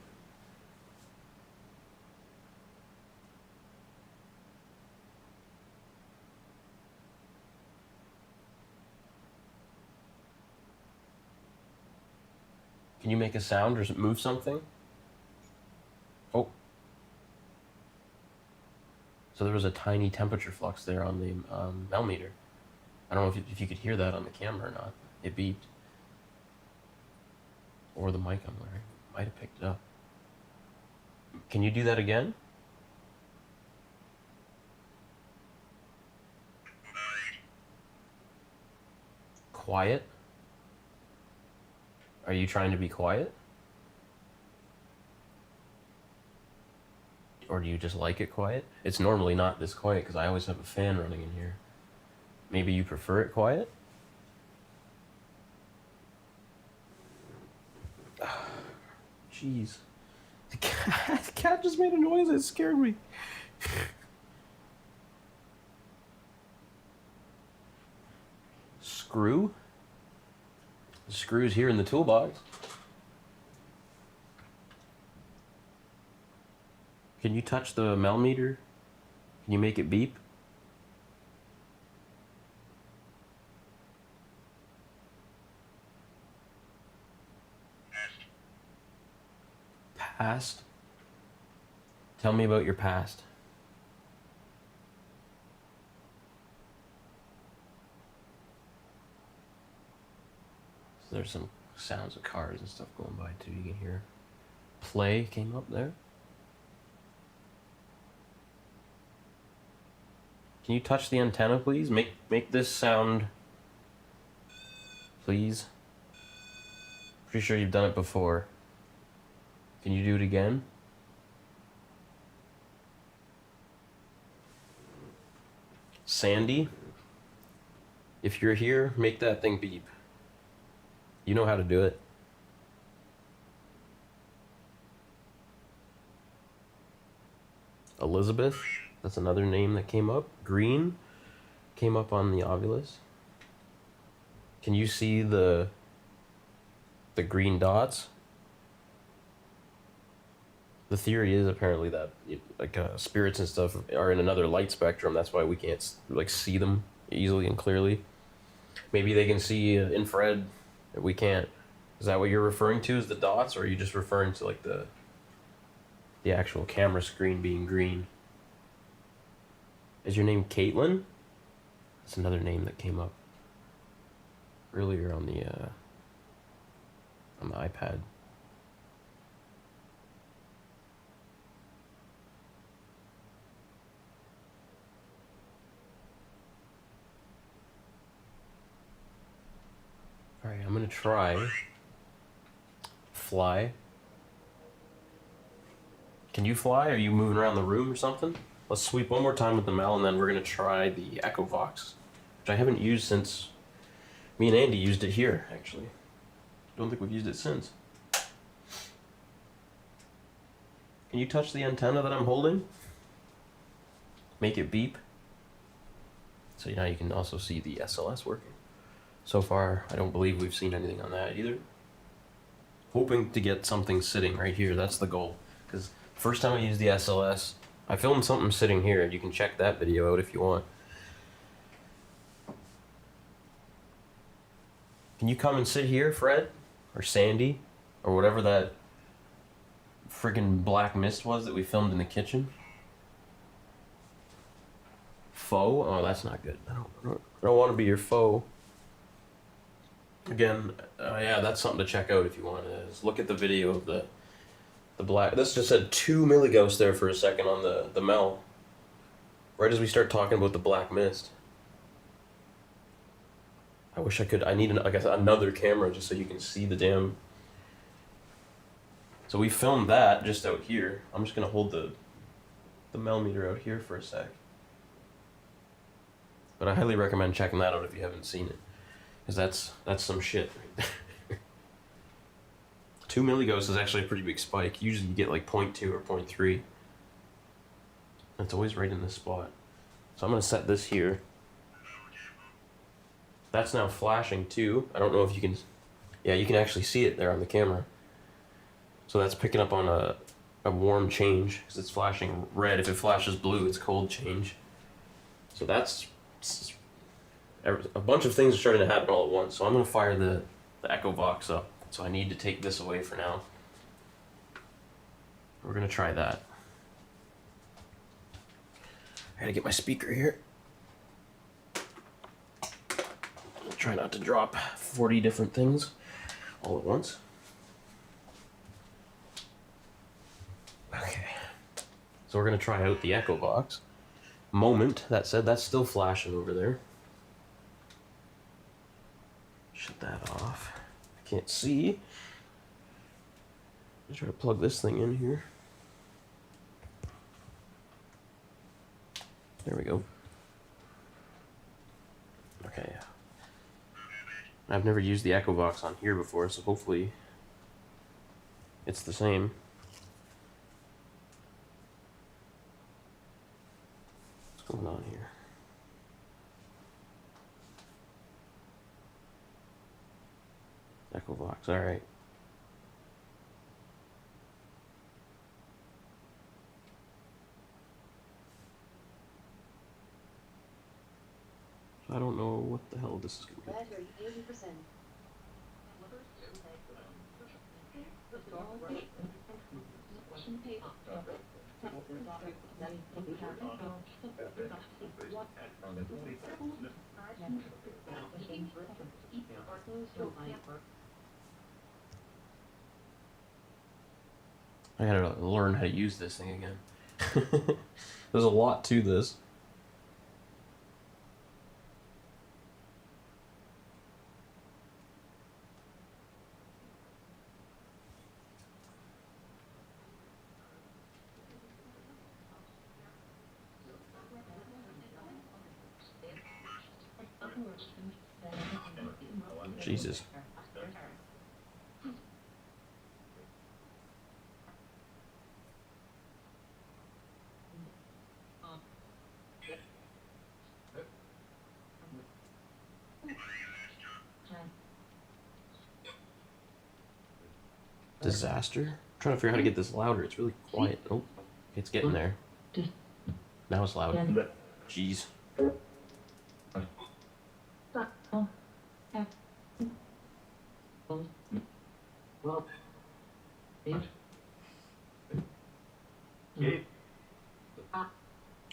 Can you make a sound or move something? Oh. So there was a tiny temperature flux there on the millimeter. I don't know if you could hear that on the camera or not. It beeped. Or the mic I'm wearing. Might have picked it up. Can you do that again? Quiet? Are you trying to be quiet? Or do you just like it quiet? It's normally not this quiet because I always have a fan running in here. Maybe you prefer it quiet? Jeez. The cat just made a noise that scared me. Screw? The screw's here in the toolbox. Can you touch the millimeter? Can you make it beep? Past? Tell me about your past. So there's some sounds of cars and stuff going by too, you can hear. Play came up there. Can you touch the antenna, please? Make this sound, please. Pretty sure you've done it before. Can you do it again? Sandy, if you're here, make that thing beep. You know how to do it. Elizabeth, that's another name that came up. Green came up on the Ovilus. Can you see the green dots? The theory is apparently that spirits and stuff are in another light spectrum. That's why we can't see them easily and clearly. Maybe they can see infrared. We can't. Is that what you're referring to? Is the dots, or are you just referring to the actual camera screen being green? Is your name Caitlin? That's another name that came up earlier on the iPad. Alright, I'm gonna try fly. Can you fly? Are you moving around the room or something? Let's sweep one more time with the Mel, and then we're gonna try the Echo Vox, which I haven't used since me and Andy used it here, actually. Don't think we've used it since. Can you touch the antenna that I'm holding? Make it beep. So now you can also see the SLS working. So far, I don't believe we've seen anything on that either. Hoping to get something sitting right here, that's the goal. Because first time I used the SLS, I filmed something sitting here. You can check that video out if you want. Can you come and sit here, Fred? Or Sandy? Or whatever that friggin' black mist was that we filmed in the kitchen? Foe? Oh, that's not good. I don't want to be your foe. Again, yeah, that's something to check out if you want to. Is look at the video of the black. This just said 2 millighosts there for a second on the Mel. Right as we start talking about the black mist. I wish I could. I need another camera just so you can see the damn. So we filmed that just out here. I'm just gonna hold the millimeter out here for a sec. But I highly recommend checking that out if you haven't seen it, because that's some shit right there. 2 milligauss is actually a pretty big spike. Usually you get like 0.2 or 0.3. It's always right in this spot. So I'm gonna set this here. That's now flashing too. I don't know if you can, yeah, you can actually see it there on the camera. So that's picking up on a warm change because it's flashing red. If it flashes blue, it's cold change. So that's a bunch of things are starting to happen all at once. So I'm gonna fire the Echo Box up. So I need to take this away for now. We're gonna try that. I gotta get my speaker here. I'll try not to drop 40 different things all at once. Okay. So we're gonna try out the Echo Box. Moment, that said, that's still flashing over there. Shut that off. I can't see. Let's try to plug this thing in here. There we go. Okay. I've never used the Echo Box on here before, so hopefully it's the same. What's going on here? Echo Box, alright. I don't know what the hell this is going to be. Battery 80%. I gotta learn how to use this thing again. There's a lot to this. Jesus. Disaster? I'm trying to figure out how to get this louder. It's really quiet. Oh, it's getting there. Now it's loud. Jeez.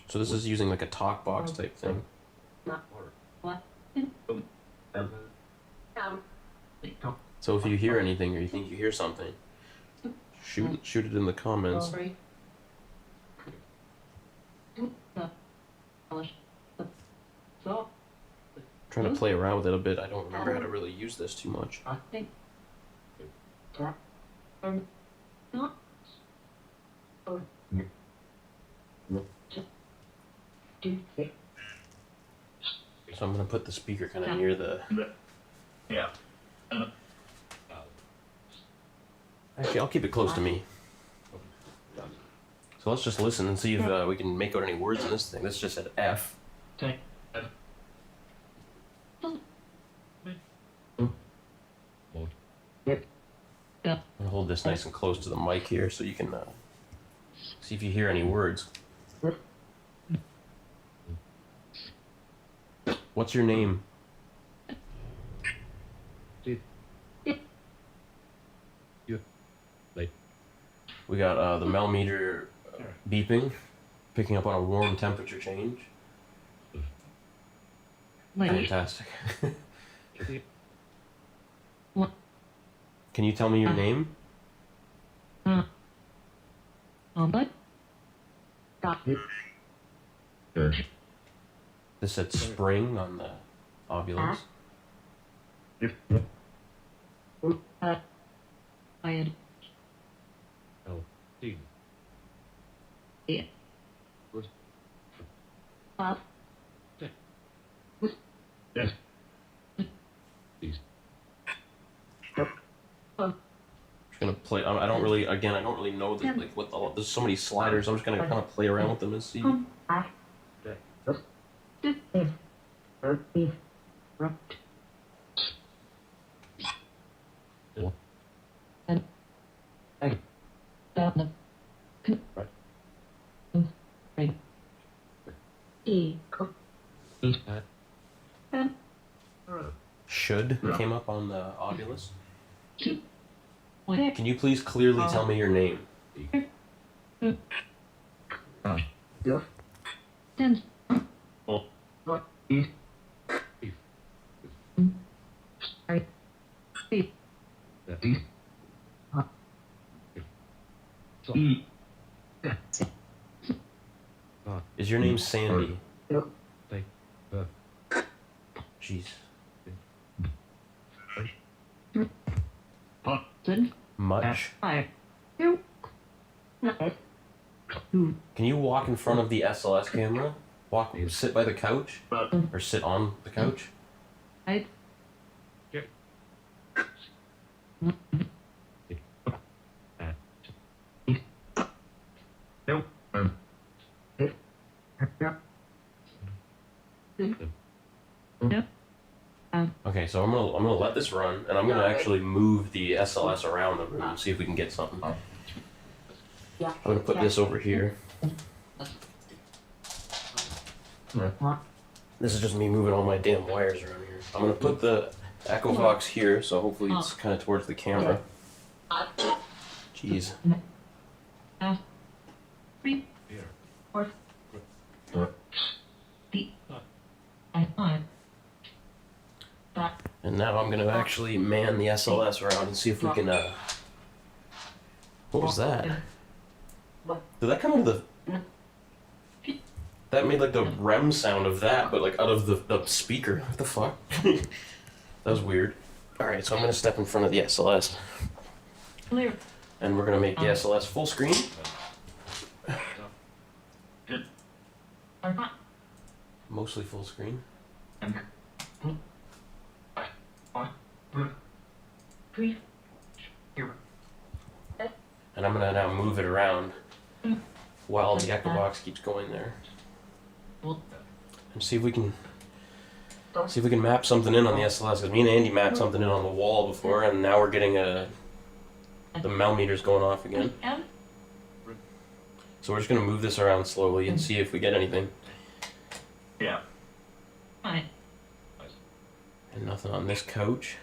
So this is using like a talk box type thing. So if you hear anything or you think you hear something, shoot it in the comments. Trying to play around with it a bit. I don't remember how to really use this too much. So I'm gonna put the speaker kind of near the. Yeah. Actually, I'll keep it close to me. So let's just listen and see if we can make out any words in this thing. This just said F. Okay. I'm gonna hold this nice and close to the mic here so you can see if you hear any words. What's your name? We got the millimeter beeping, picking up on a warm temperature change. Fantastic. Can you tell me your name? This said spring on the ovulus. Just gonna play. I don't really. Again, I don't really know that, like what the. There's so many sliders. I'm just gonna kind of play around with them and see. Should came up on the Oculus. Can you please clearly tell me your name? Is your name Sandy? Jeez. Much? Can you walk in front of the SLS camera? Sit by the couch? Or sit on the couch? Okay, so I'm gonna let this run, and I'm gonna actually move the SLS around the room and see if we can get something. I'm gonna put this over here. This is just me moving all my damn wires around here. I'm gonna put the Echo Box here, so hopefully it's kind of towards the camera. Jeez. And now I'm gonna actually man the SLS around and see if we can, what was that? Did that come out of the... That made like the REM sound of that, but like out of the speaker. What the fuck? That was weird. Alright, so I'm gonna step in front of the SLS. And we're gonna make the SLS full screen. Mostly full screen. And I'm gonna now move it around while the Echo Box keeps going there. And see if we can map something in on the SLS, because me and Andy mapped something in on the wall before, and now we're getting the millimeters going off again. So we're just gonna move this around slowly and see if we get anything. Yeah. And nothing on this couch.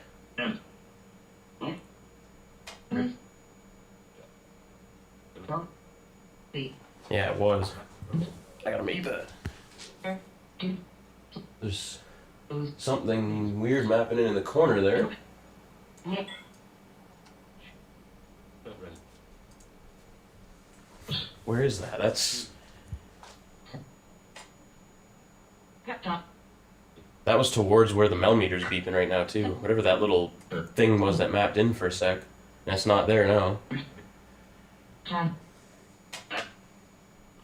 Yeah, it was. I gotta make that. There's something weird mapping in the corner there. Where is that? That was towards where the millimeter's beeping right now too. Whatever that little thing was that mapped in for a sec. And it's not there now.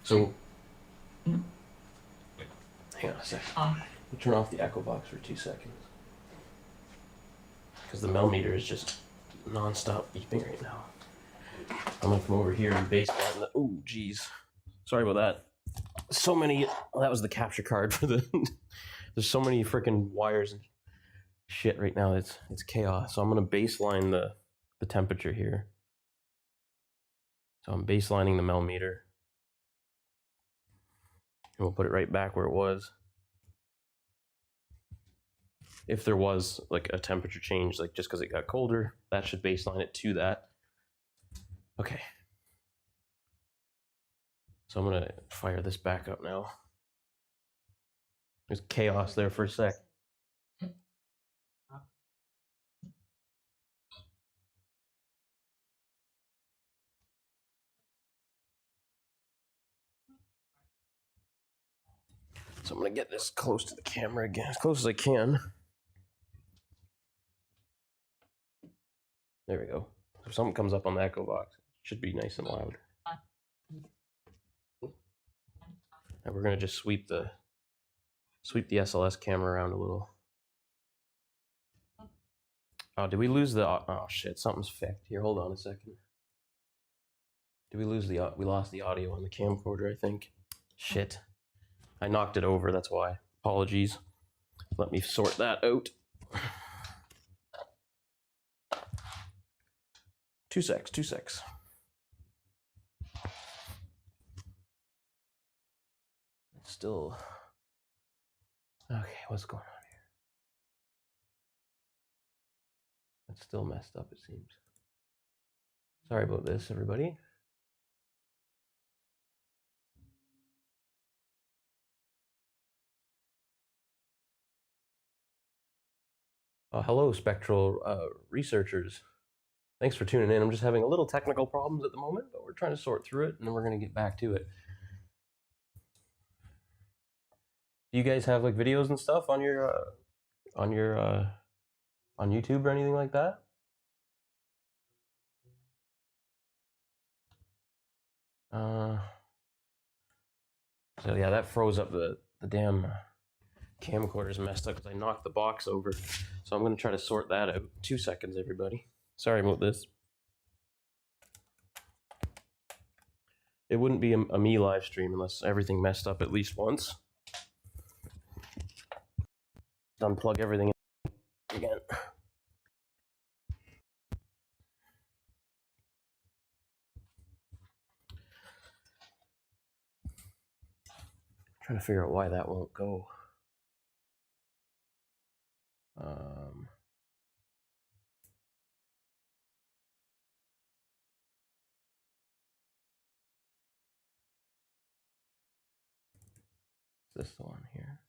So, hang on a second. We'll turn off the Echo Box for 2 seconds. Because the millimeter is just non-stop beeping right now. I'm gonna come over here and baseline the... Oh, jeez. Sorry about that. So many... Well, that was the capture card for the... There's so many freaking wires and shit right now. It's chaos. So I'm gonna baseline the temperature here. So I'm baselining the millimeter. And we'll put it right back where it was. If there was like a temperature change, like just because it got colder, that should baseline it to that. Okay. So I'm gonna fire this back up now. There's chaos there for a sec. So I'm gonna get this close to the camera again, as close as I can. There we go. If something comes up on the Echo Box, it should be nice and loud. And we're gonna just sweep the SLS camera around a little. Oh, did we lose the... Oh, shit. Something's fecked. Here, hold on a second. Did we lose the... We lost the audio on the camcorder, I think. Shit. I knocked it over, that's why. Apologies. Let me sort that out. 2 secs, 2 secs. It's still... Okay, what's going on here? It's still messed up, it seems. Sorry about this, everybody. Hello, spectral researchers. Thanks for tuning in. I'm just having a little technical problems at the moment, but we're trying to sort through it, and then we're going to get back to it. Do you guys have like videos and stuff on your on YouTube or anything like that? So yeah, that froze up the damn camcorder's messed up because I knocked the box over. So I'm going to try to sort that out. 2 seconds, everybody. Sorry about this. It wouldn't be a me live stream unless everything messed up at least once. Unplug everything again. Trying to figure out why that won't go. Is this the one here?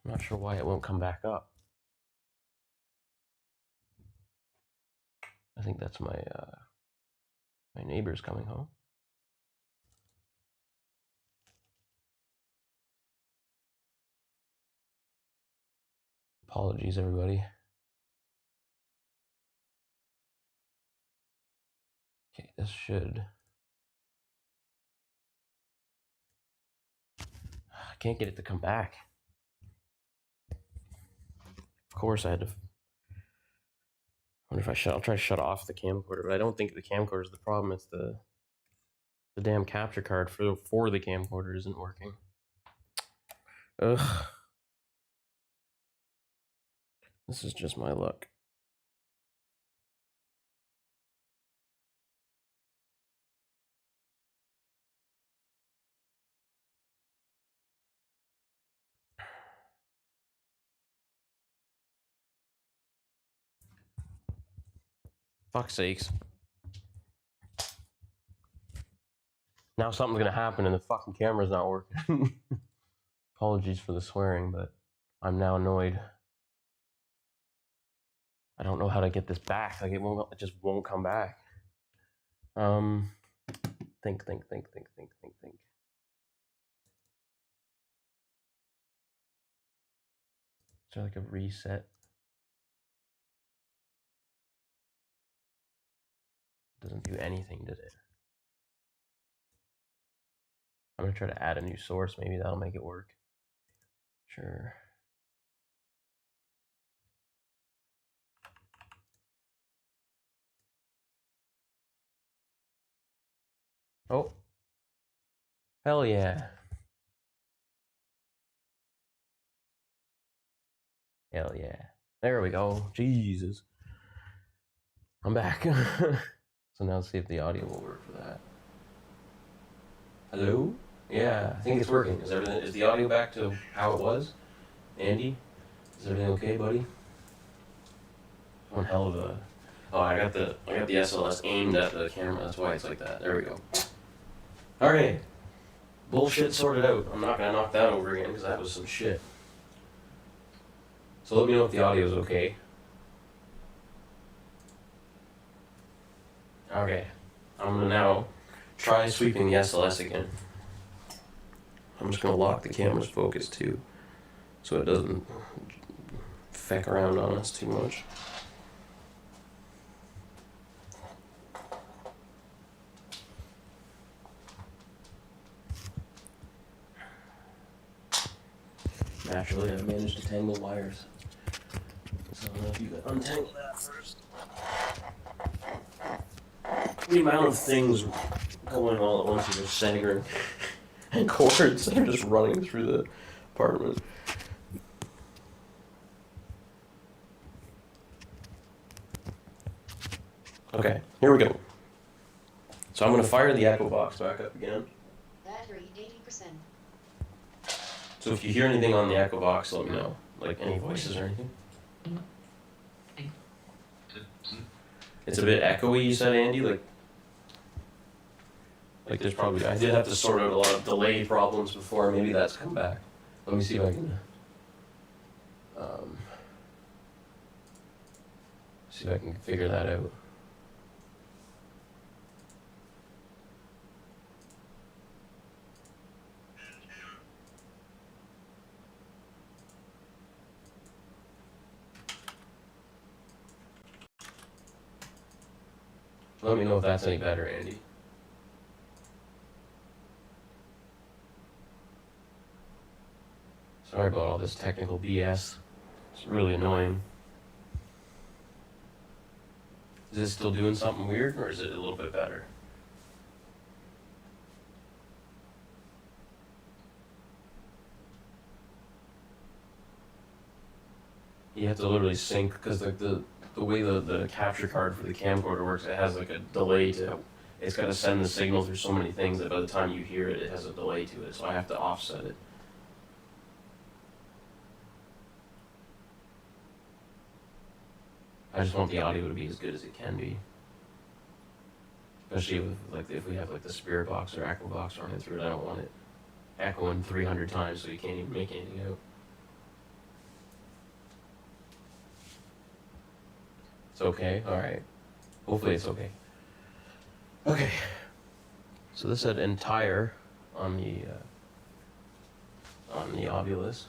I'm not sure why it won't come back up. I think that's my my neighbor's coming home. Apologies, everybody. Okay, this should... I can't get it to come back. Of course I had to... I wonder if I'll try to shut off the camcorder, but I don't think the camcorder is the problem. It's the damn capture card for the camcorder isn't working. Ugh. This is just my luck. Fuck's sakes. Now something's gonna happen and the fucking camera's not working. Apologies for the swearing, but I'm now annoyed. I don't know how to get this back. Like it just won't come back. Think. Is there like a reset? Doesn't do anything, does it? I'm gonna try to add a new source. Maybe that'll make it work. Sure. Oh. Hell yeah. Hell yeah. There we go. Jesus. I'm back. So now let's see if the audio will work for that. Hello? Yeah, I think it's working. Is the audio back to how it was? Andy? Is everything okay, buddy? One hell of a... Oh, I got the SLS aimed at the camera. That's why it's like that. There we go. Okay. Bullshit sorted out. I'm not gonna knock that over again because that was some shit. So let me know if the audio is okay. Okay. I'm gonna now try sweeping the SLS again. I'm just gonna lock the camera's focus too, so it doesn't feck around on us too much. Naturally, I managed to tangle wires. So I don't know if you could untangle that first. The amount of things going all at once is just staggering. And cords that are just running through the apartment. Okay, here we go. So I'm going to fire the echo box back up again. Battery 80%. So if you hear anything on the echo box, let me know. Like any voices or anything. It's a bit echoey, you said, Andy? Like there's probably, I did have to sort out a lot of delay problems before, maybe that's come back. Let me see if I can, see if I can figure that out. Let me know if that's any better, Andy. Sorry about all this technical BS. It's really annoying. Is it still doing something weird, or is it a little bit better? You have to literally sync, because like the way the capture card for the camcorder works, it has like a delay to, it's got to send the signal through so many things that by the time you hear it, it has a delay to it, so I have to offset it. I just want the audio to be as good as it can be. Especially with, like, if we have like the spirit box or echo box running through it, I don't want it echoing 300 times so you can't even make anything out. It's okay? Alright. Hopefully it's okay. Okay. So this said entire on the Ovilus.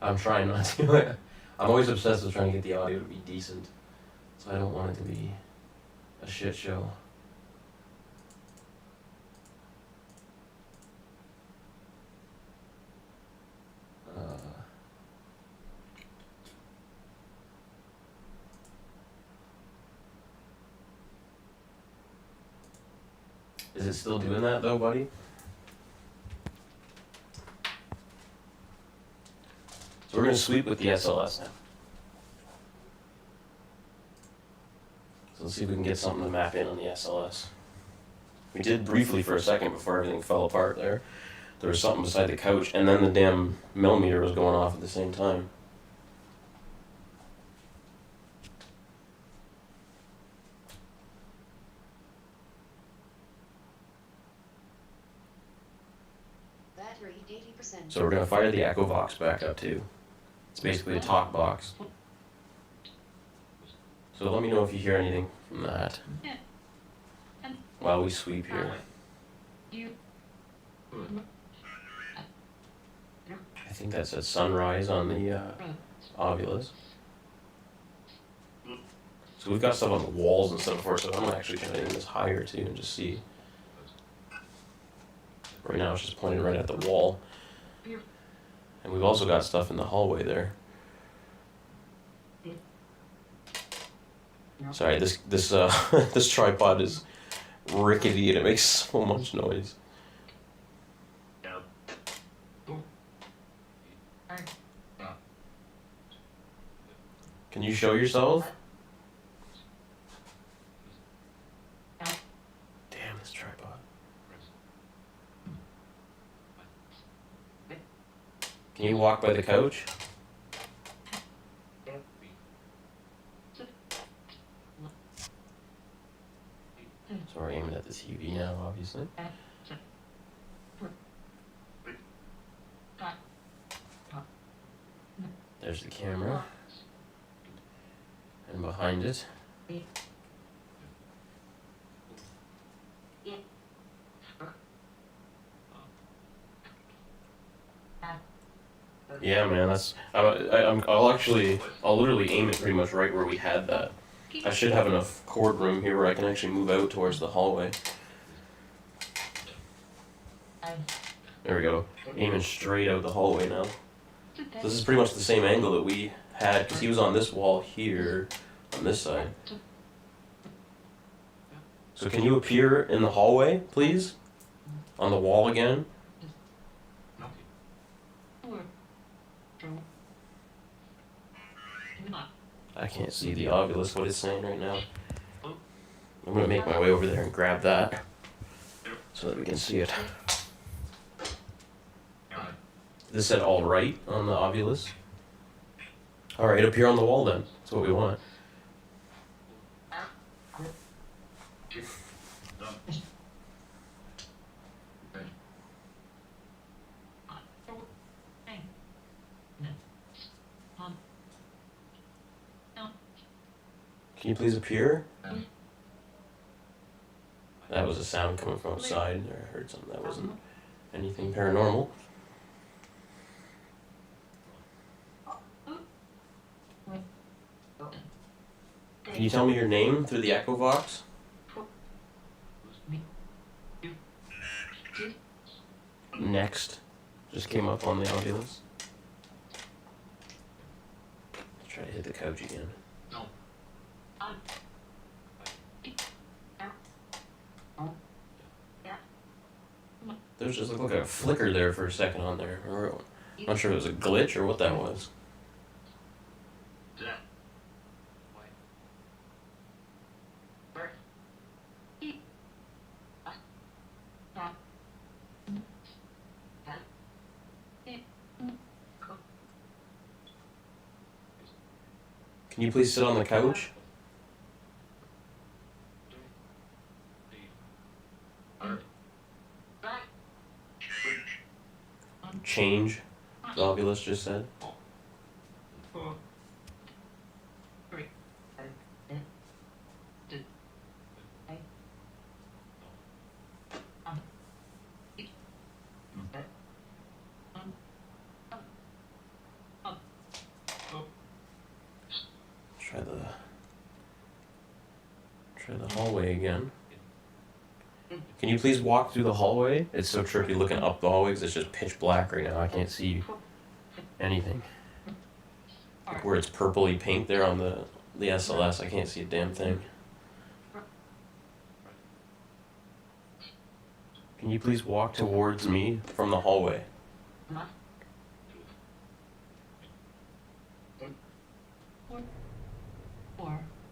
I'm trying not to. I'm always obsessed with trying to get the audio to be decent. So I don't want it to be a shit show. Is it still doing that though, buddy? So we're going to sweep with the SLS now. So let's see if we can get something to map in on the SLS. We did briefly for a second before everything fell apart there. There was something beside the couch, and then the damn millimeter was going off at the same time. Battery 80%. So we're going to fire the echo box back up too. It's basically a talk box. So let me know if you hear anything from that while we sweep here. I think that says sunrise on the Ovilus. So we've got stuff on the walls and stuff for, so I'm actually trying to aim this higher too and just see. Right now it's just pointing right at the wall. And we've also got stuff in the hallway there. Sorry, this this tripod is rickety and it makes so much noise. Can you show yourself? Damn, this tripod. Can you walk by the couch? So we're aiming at the TV now, obviously. There's the camera. And behind it. Yeah, man, that's. I'll literally aim it pretty much right where we had that. I should have enough cord room here where I can actually move out towards the hallway. There we go. Aiming straight out the hallway now. So this is pretty much the same angle that we had, because he was on this wall here, on this side. So can you appear in the hallway, please? On the wall again? I can't see the Ovilus, what it's saying right now. I'm gonna make my way over there and grab that so that we can see it. This said all right on the Ovilus. All right, appear on the wall then. That's what we want. Can you please appear? That was a sound coming from outside. I heard something that wasn't anything paranormal. Can you tell me your name through the Echo Vox? Next. Just came up on the Ovilus. Try to hit the couch again. There's just looked like a flicker there for a second on there. I'm not sure if it was a glitch or what that was. Can you please sit on the couch? Change, the Ovilus just said. Try the hallway again. Can you please walk through the hallway? It's so tricky looking up the hallway because it's just pitch black right now. I can't see anything. Like where it's purpley pink there on the SLS, I can't see a damn thing. Can you please walk towards me from the hallway?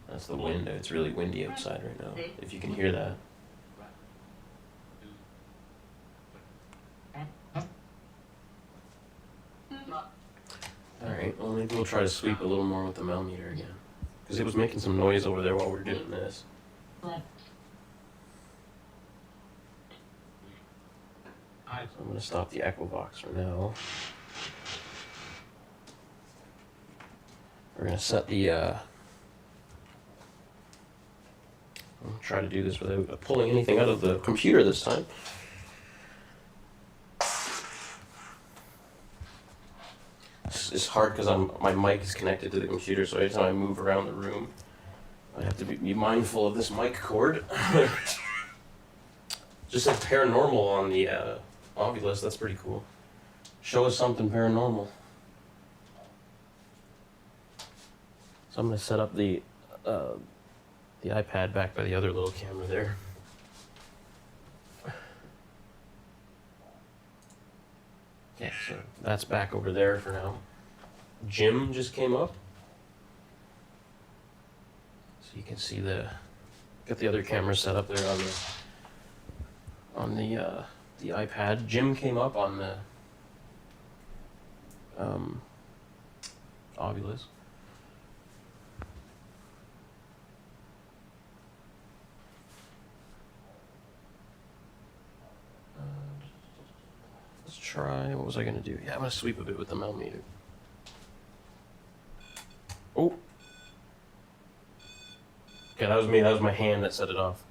That's the wind. It's really windy outside right now, if you can hear that. Alright, well maybe we'll try to sweep a little more with the millimeter again. Because it was making some noise over there while we were doing this. So I'm going to stop the Echo Vox for now. We're going to set the... I'll try to do this without pulling anything out of the computer this time. It's hard because my mic is connected to the computer, so every time I move around the room, I have to be mindful of this mic cord. Just said paranormal on the Ovilus. That's pretty cool. Show us something paranormal. So I'm going to set up the iPad back by the other little camera there. Okay, so that's back over there for now. Jim just came up. So you can see got the other camera set up there on the iPad. Jim came up on the Ovilus. Let's try, what was I gonna do? Yeah, I'm gonna sweep a bit with the millimeter. Oh! Okay, that was me, that was my hand that set it off.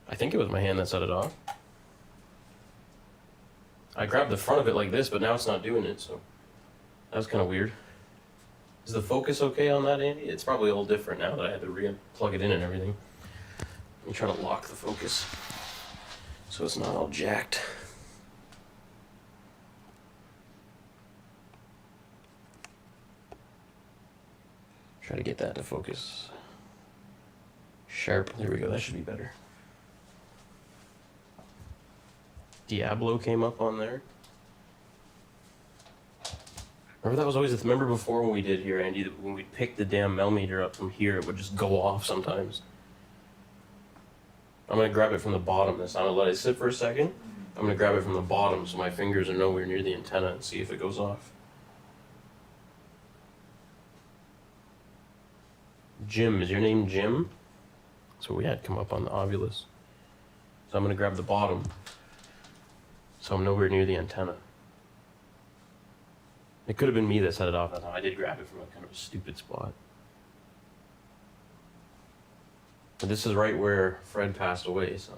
I think it was my hand that set it off. I grabbed the front of it like this, but now it's not doing it, so that was kind of weird. Is the focus okay on that, Andy? It's probably a little different now that I had to plug it in and everything. Let me try to lock the focus so it's not all jacked. Try to get that to focus. Sharp. There we go. That should be better. Diablo came up on there. Remember that was always the... Remember before when we did here, Andy, that when we'd pick the damn millimeter up from here, it would just go off sometimes. I'm going to grab it from the bottom this time. I'm going to let it sit for a second. I'm going to grab it from the bottom so my fingers are nowhere near the antenna and see if it goes off. Jim. Is your name Jim? That's what we had come up on the Ovilus. So I'm going to grab the bottom so I'm nowhere near the antenna. It could have been me that set it off that time. I did grab it from a kind of a stupid spot. But this is right where Fred passed away, so.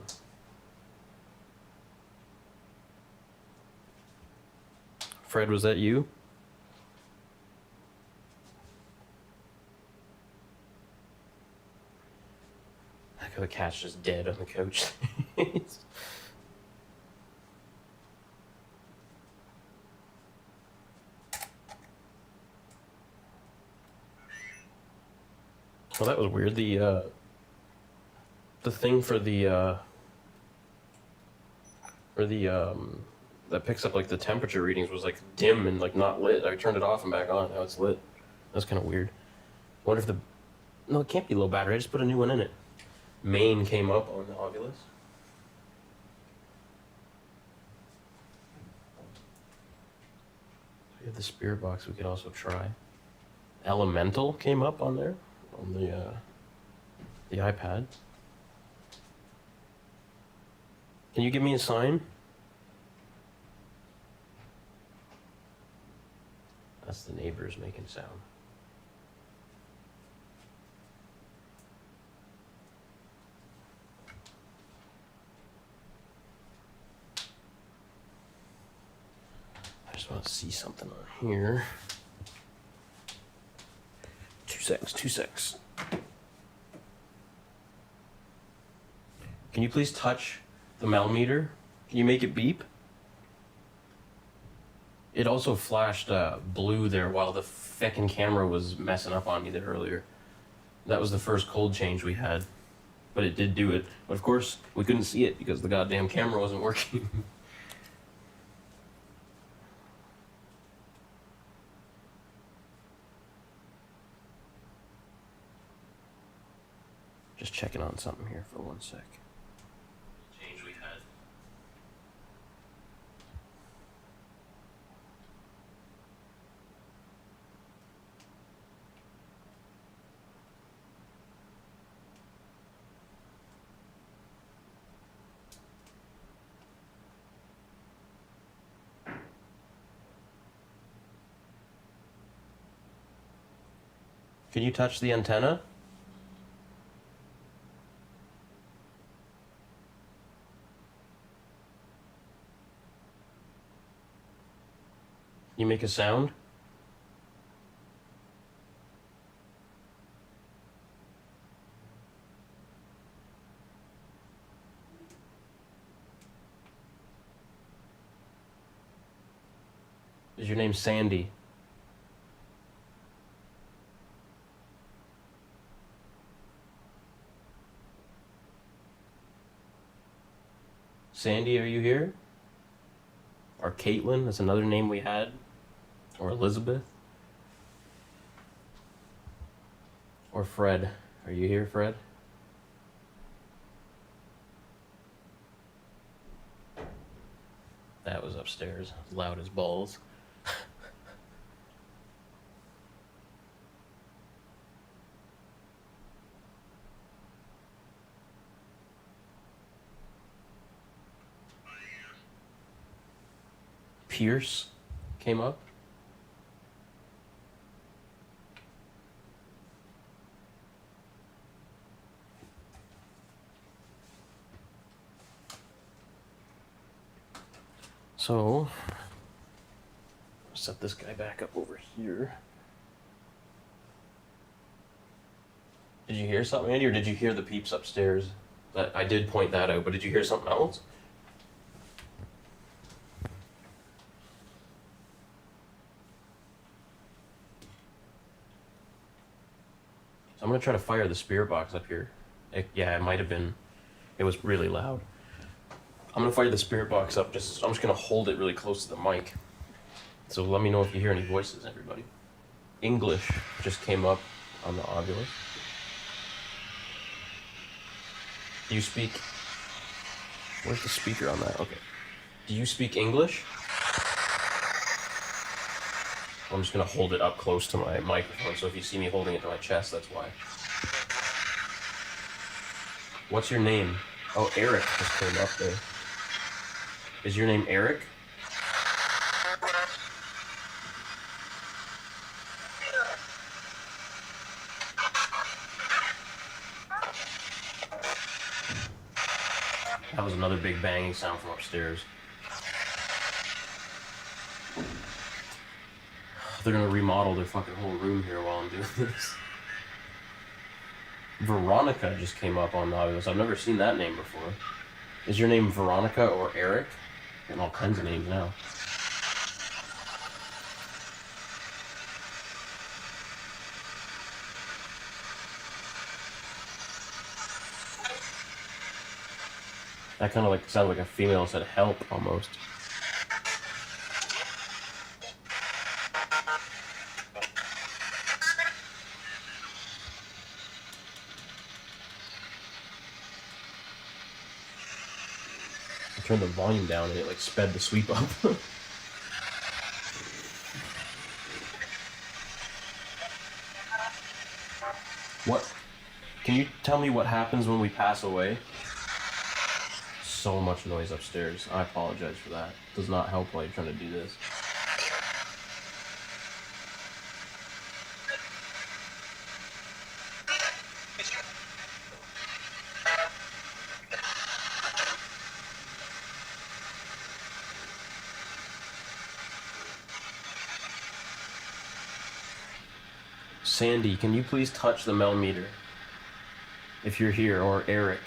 Fred, was that you? The cat's just dead on the couch. Well, that was weird. The thing for the that picks up like the temperature readings was like dim and like not lit. I turned it off and back on. Now it's lit. That's kind of weird. I wonder if the... No, it can't be low battery. I just put a new one in it. Main came up on the Ovilus. We have the spirit box we could also try. Elemental came up on there, on the iPad. Can you give me a sign? That's the neighbors making sound. I just want to see something on here. 2 seconds, 2 seconds. Can you please touch the millimeter? Can you make it beep? It also flashed blue there while the feckin' camera was messing up on me there earlier. That was the first cold change we had. But it did do it. But of course, we couldn't see it because the goddamn camera wasn't working. Just checking on something here for 1 sec. Change we had. Can you touch the antenna? You make a sound? Is your name Sandy? Sandy, are you here? Or Caitlin, that's another name we had. Or Elizabeth. Or Fred. Are you here, Fred? That was upstairs, loud as balls. Pierce came up. So, set this guy back up over here. Did you hear something, Andy, or did you hear the peeps upstairs? That I did point that out, but did you hear something else? try to fire the spirit box up here. Yeah, it might have been. It was really loud. I'm gonna fire the spirit box up. I'm just gonna hold it really close to the mic. So let me know if you hear any voices, everybody. English just came up on the Oculus. Do you speak? Where's the speaker on that? Okay. Do you speak English? I'm just gonna hold it up close to my microphone, so if you see me holding it to my chest, that's why. What's your name? Oh, Eric just came up there. Is your name Eric? That was another big banging sound from upstairs. They're gonna remodel their fucking whole room here while I'm doing this. Veronica just came up on the Oculus. I've never seen that name before. Is your name Veronica or Eric? Getting all kinds of names now. That kind of like sounded like a female said help almost. I turned the volume down and it like sped the sweep up. What? Can you tell me what happens when we pass away? So much noise upstairs. I apologize for that. Does not help while you're trying to do this. Sandy, can you please touch the millimeter? If you're here, or Eric,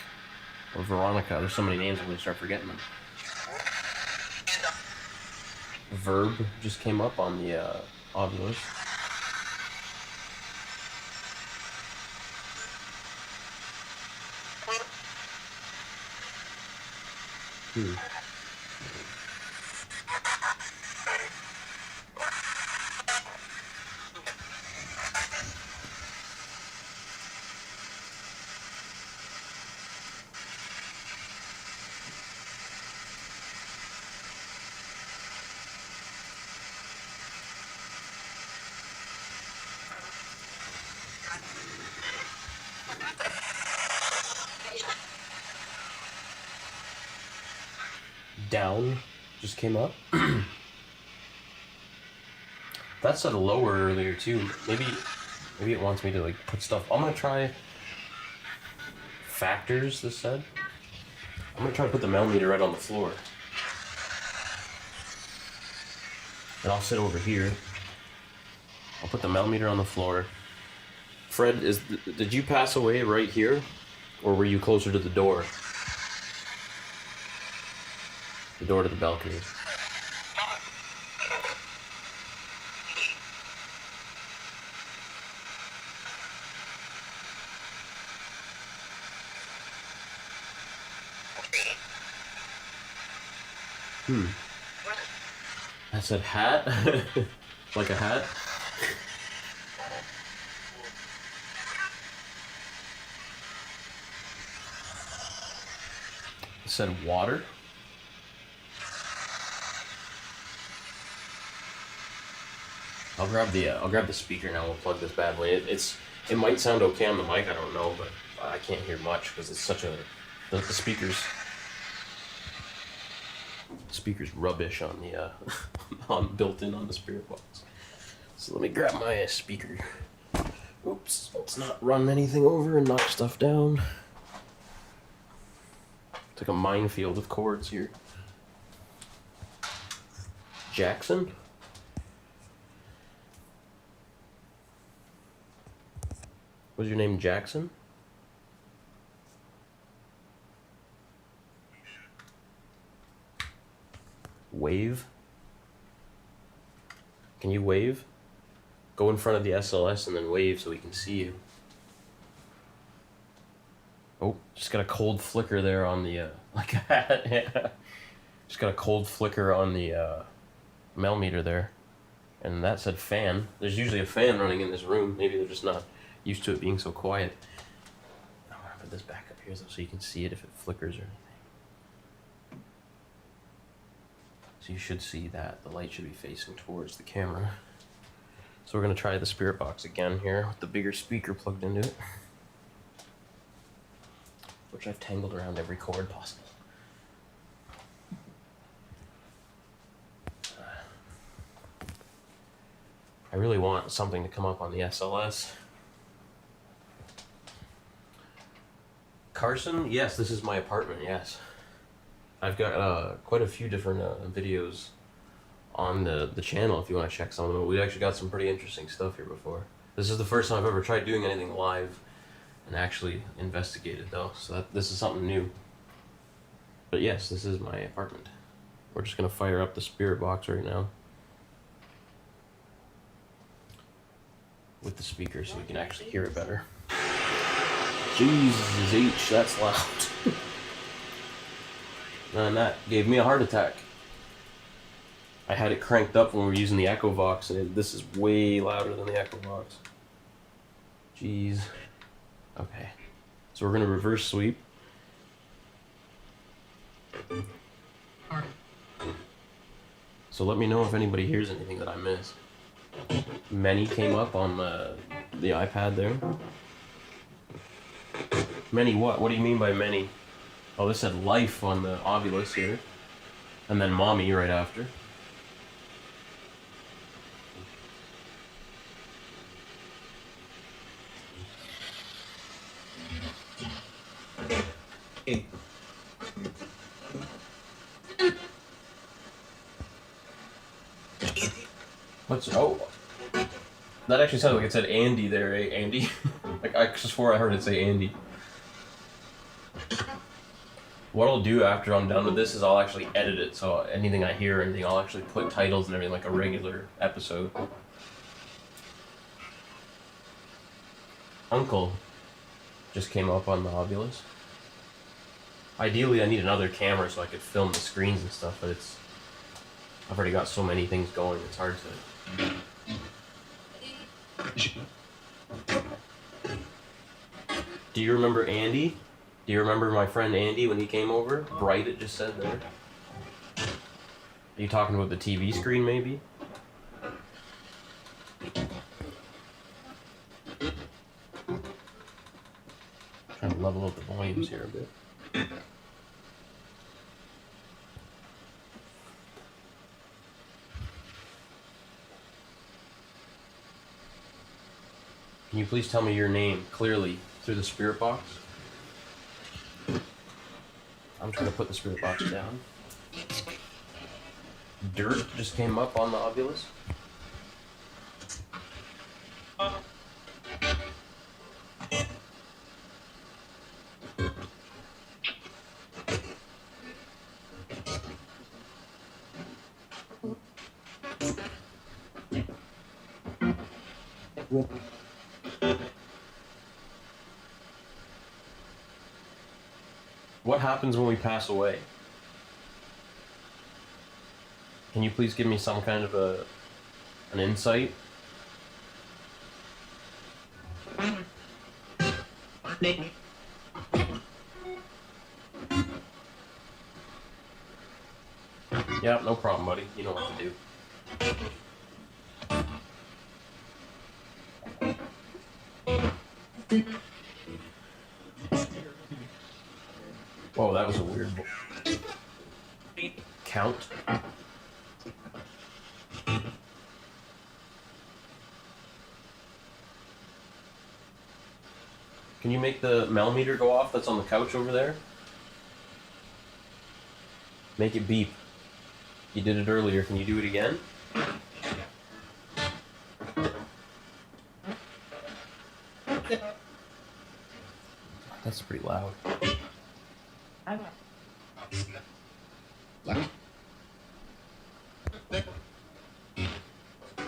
or Veronica. There's so many names I'm gonna start forgetting them. Verb just came up on the Oculus. Down just came up. That said lower earlier too. Maybe it wants me to like put stuff. I'm gonna try factors. This said. I'm gonna try to put the millimeter right on the floor, and I'll sit over here. I'll put the millimeter on the floor. Fred, did you pass away right here, or were you closer to the door? The door to the balcony. I said hat? Like a hat? It said water? I'll grab the speaker now. We'll plug this bad boy. It might sound okay on the mic. I don't know, but I can't hear much because it's such a the speaker's rubbish on the on built in on the spirit box. So let me grab my speaker. Oops, let's not run anything over and knock stuff down. It's like a minefield of cords here. Jackson? Was your name Jackson? Wave? Can you wave? Go in front of the SLS and then wave so we can see you. Oh, just got a cold flicker there on the, like a hat, yeah. Just got a cold flicker on the, mel meter there. And that said fan. There's usually a fan running in this room. Maybe they're just not used to it being so quiet. I'm gonna put this back up here so you can see it if it flickers or anything. So you should see that. The light should be facing towards the camera. So we're gonna try the spirit box again here with the bigger speaker plugged into it. Which I've tangled around every cord possible. I really want something to come up on the SLS. Carson, yes, this is my apartment, yes. I've got quite a few different videos on the channel if you want to check some of them. We actually got some pretty interesting stuff here before. This is the first time I've ever tried doing anything live and actually investigated though, so this is something new. But yes, this is my apartment. We're just gonna fire up the spirit box right now with the speaker so we can actually hear it better. Jesus H, that's loud. And that gave me a heart attack. I had it cranked up when we were using the Echo Vox, and this is way louder than the Echo Vox. Jeez. Okay. So we're gonna reverse sweep. So let me know if anybody hears anything that I missed. Many came up on the iPad there. Many what? What do you mean by many? Oh, this said life on the Ovilus here. And then mommy right after. What's, oh, that actually sounded like it said Andy there, eh, Andy? Like, I swore I heard it say Andy. What I'll do after I'm done with this is I'll actually edit it, so anything I hear or anything, I'll actually put titles and everything like a regular episode. Uncle just came up on the Ovilus. Ideally, I need another camera so I could film the screens and stuff, but I've already got so many things going, it's hard to... Do you remember Andy? Do you remember my friend Andy when he came over? Bright, it just said there. Are you talking about the TV screen, maybe? Trying to level up the volumes here a bit. Can you please tell me your name clearly through the spirit box? I'm trying to put the spirit box down. Dirt just came up on the Ovilus. What happens when we pass away? Can you please give me some kind of an insight? Yeah, no problem, buddy. You know what to do. Whoa, that was a weird count. Can you make the mel meter go off that's on the couch over there? Make it beep. You did it earlier. Can you do it again? That's pretty loud.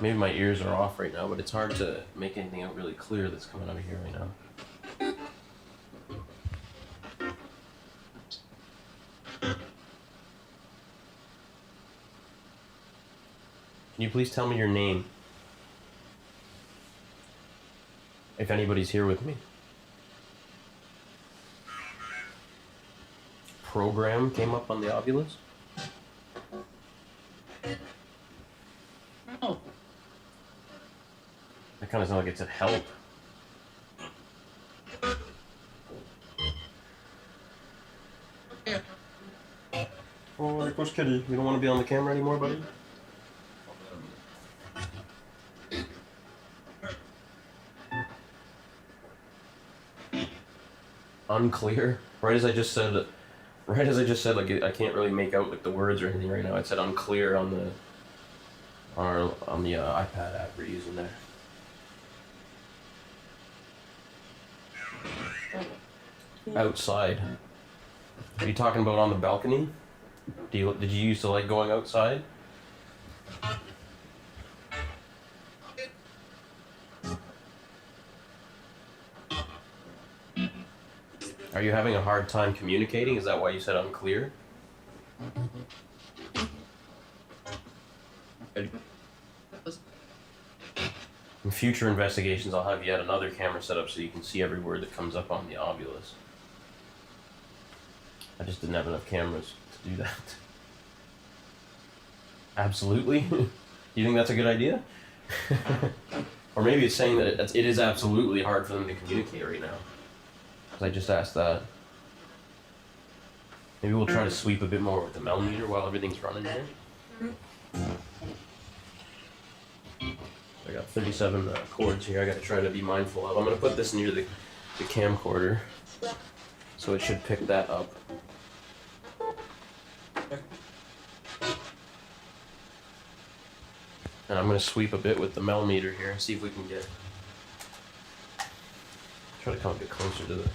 Maybe my ears are off right now, but it's hard to make anything out really clear that's coming out of here right now. Can you please tell me your name? If anybody's here with me. Program came up on the Ovilus? Oh. That kind of sounds like it said help. Oh, there goes Kitty. You don't want to be on the camera anymore, buddy? Unclear. Right as I just said, like I can't really make out like the words or anything right now. It said unclear on the iPad app we're using there. Outside. Are you talking about on the balcony? Did you used to like going outside? Are you having a hard time communicating? Is that why you said unclear? In future investigations, I'll have yet another camera set up so you can see every word that comes up on the Ovilus. I just didn't have enough cameras to do that. Absolutely? You think that's a good idea? Or maybe it's saying that it is absolutely hard for them to communicate right now. Because I just asked that. Maybe we'll try to sweep a bit more with the millimeter while everything's running here. I got 37 cords here I gotta try to be mindful of. I'm gonna put this near the camcorder, so it should pick that up. And I'm gonna sweep a bit with the millimeter here and see if we can get... Try to come a bit closer to the...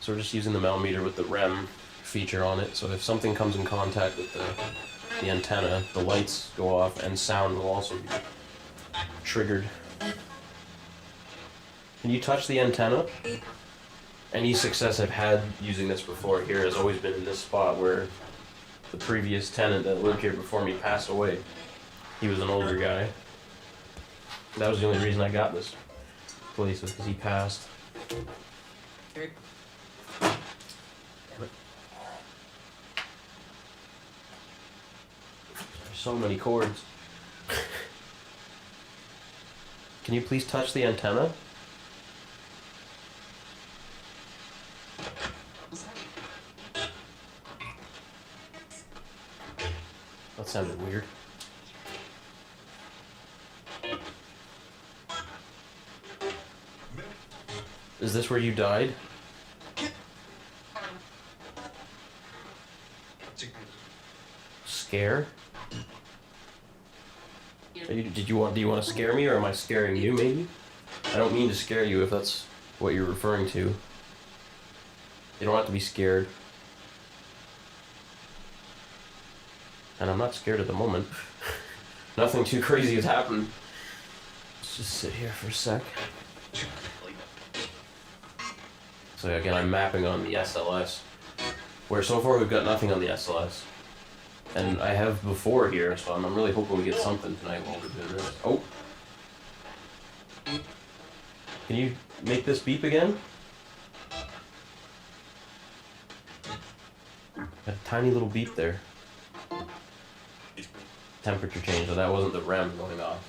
So we're just using the millimeter with the REM feature on it, so if something comes in contact with the antenna, the lights go off and sound will also be triggered. Can you touch the antenna? Any success I've had using this before here has always been in this spot where the previous tenant that lived here before me passed away. He was an older guy. That was the only reason I got this place, was because he passed. Damn it. There's so many cords. Can you please touch the antenna? That sounded weird. Is this where you died? Scare? Do you want to scare me, or am I scaring you, maybe? I don't mean to scare you if that's what you're referring to. You don't have to be scared. And I'm not scared at the moment. Nothing too crazy has happened. Let's just sit here for a sec. So again, I'm mapping on the SLS, where so far we've got nothing on the SLS. And I have before here, so I'm really hoping we get something tonight while we're doing this. Oh! Can you make this beep again? Got a tiny little beep there. Temperature change, so that wasn't the REM going off.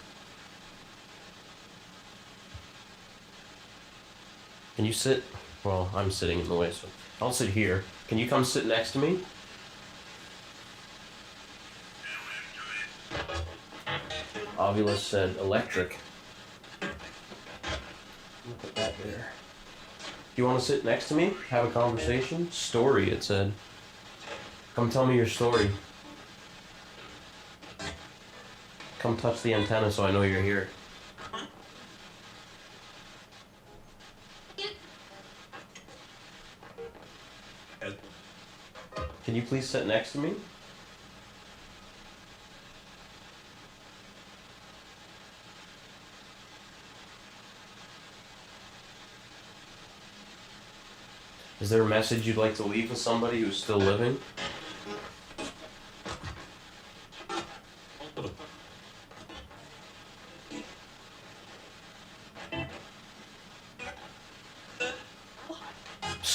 Can you sit? Well, I'm sitting in the way, so I'll sit here. Can you come sit next to me? Ovilus said electric. Put that there. Do you want to sit next to me? Have a conversation? Story, it said. Come tell me your story. Come touch the antenna so I know you're here. Can you please sit next to me? Is there a message you'd like to leave with somebody who's still living?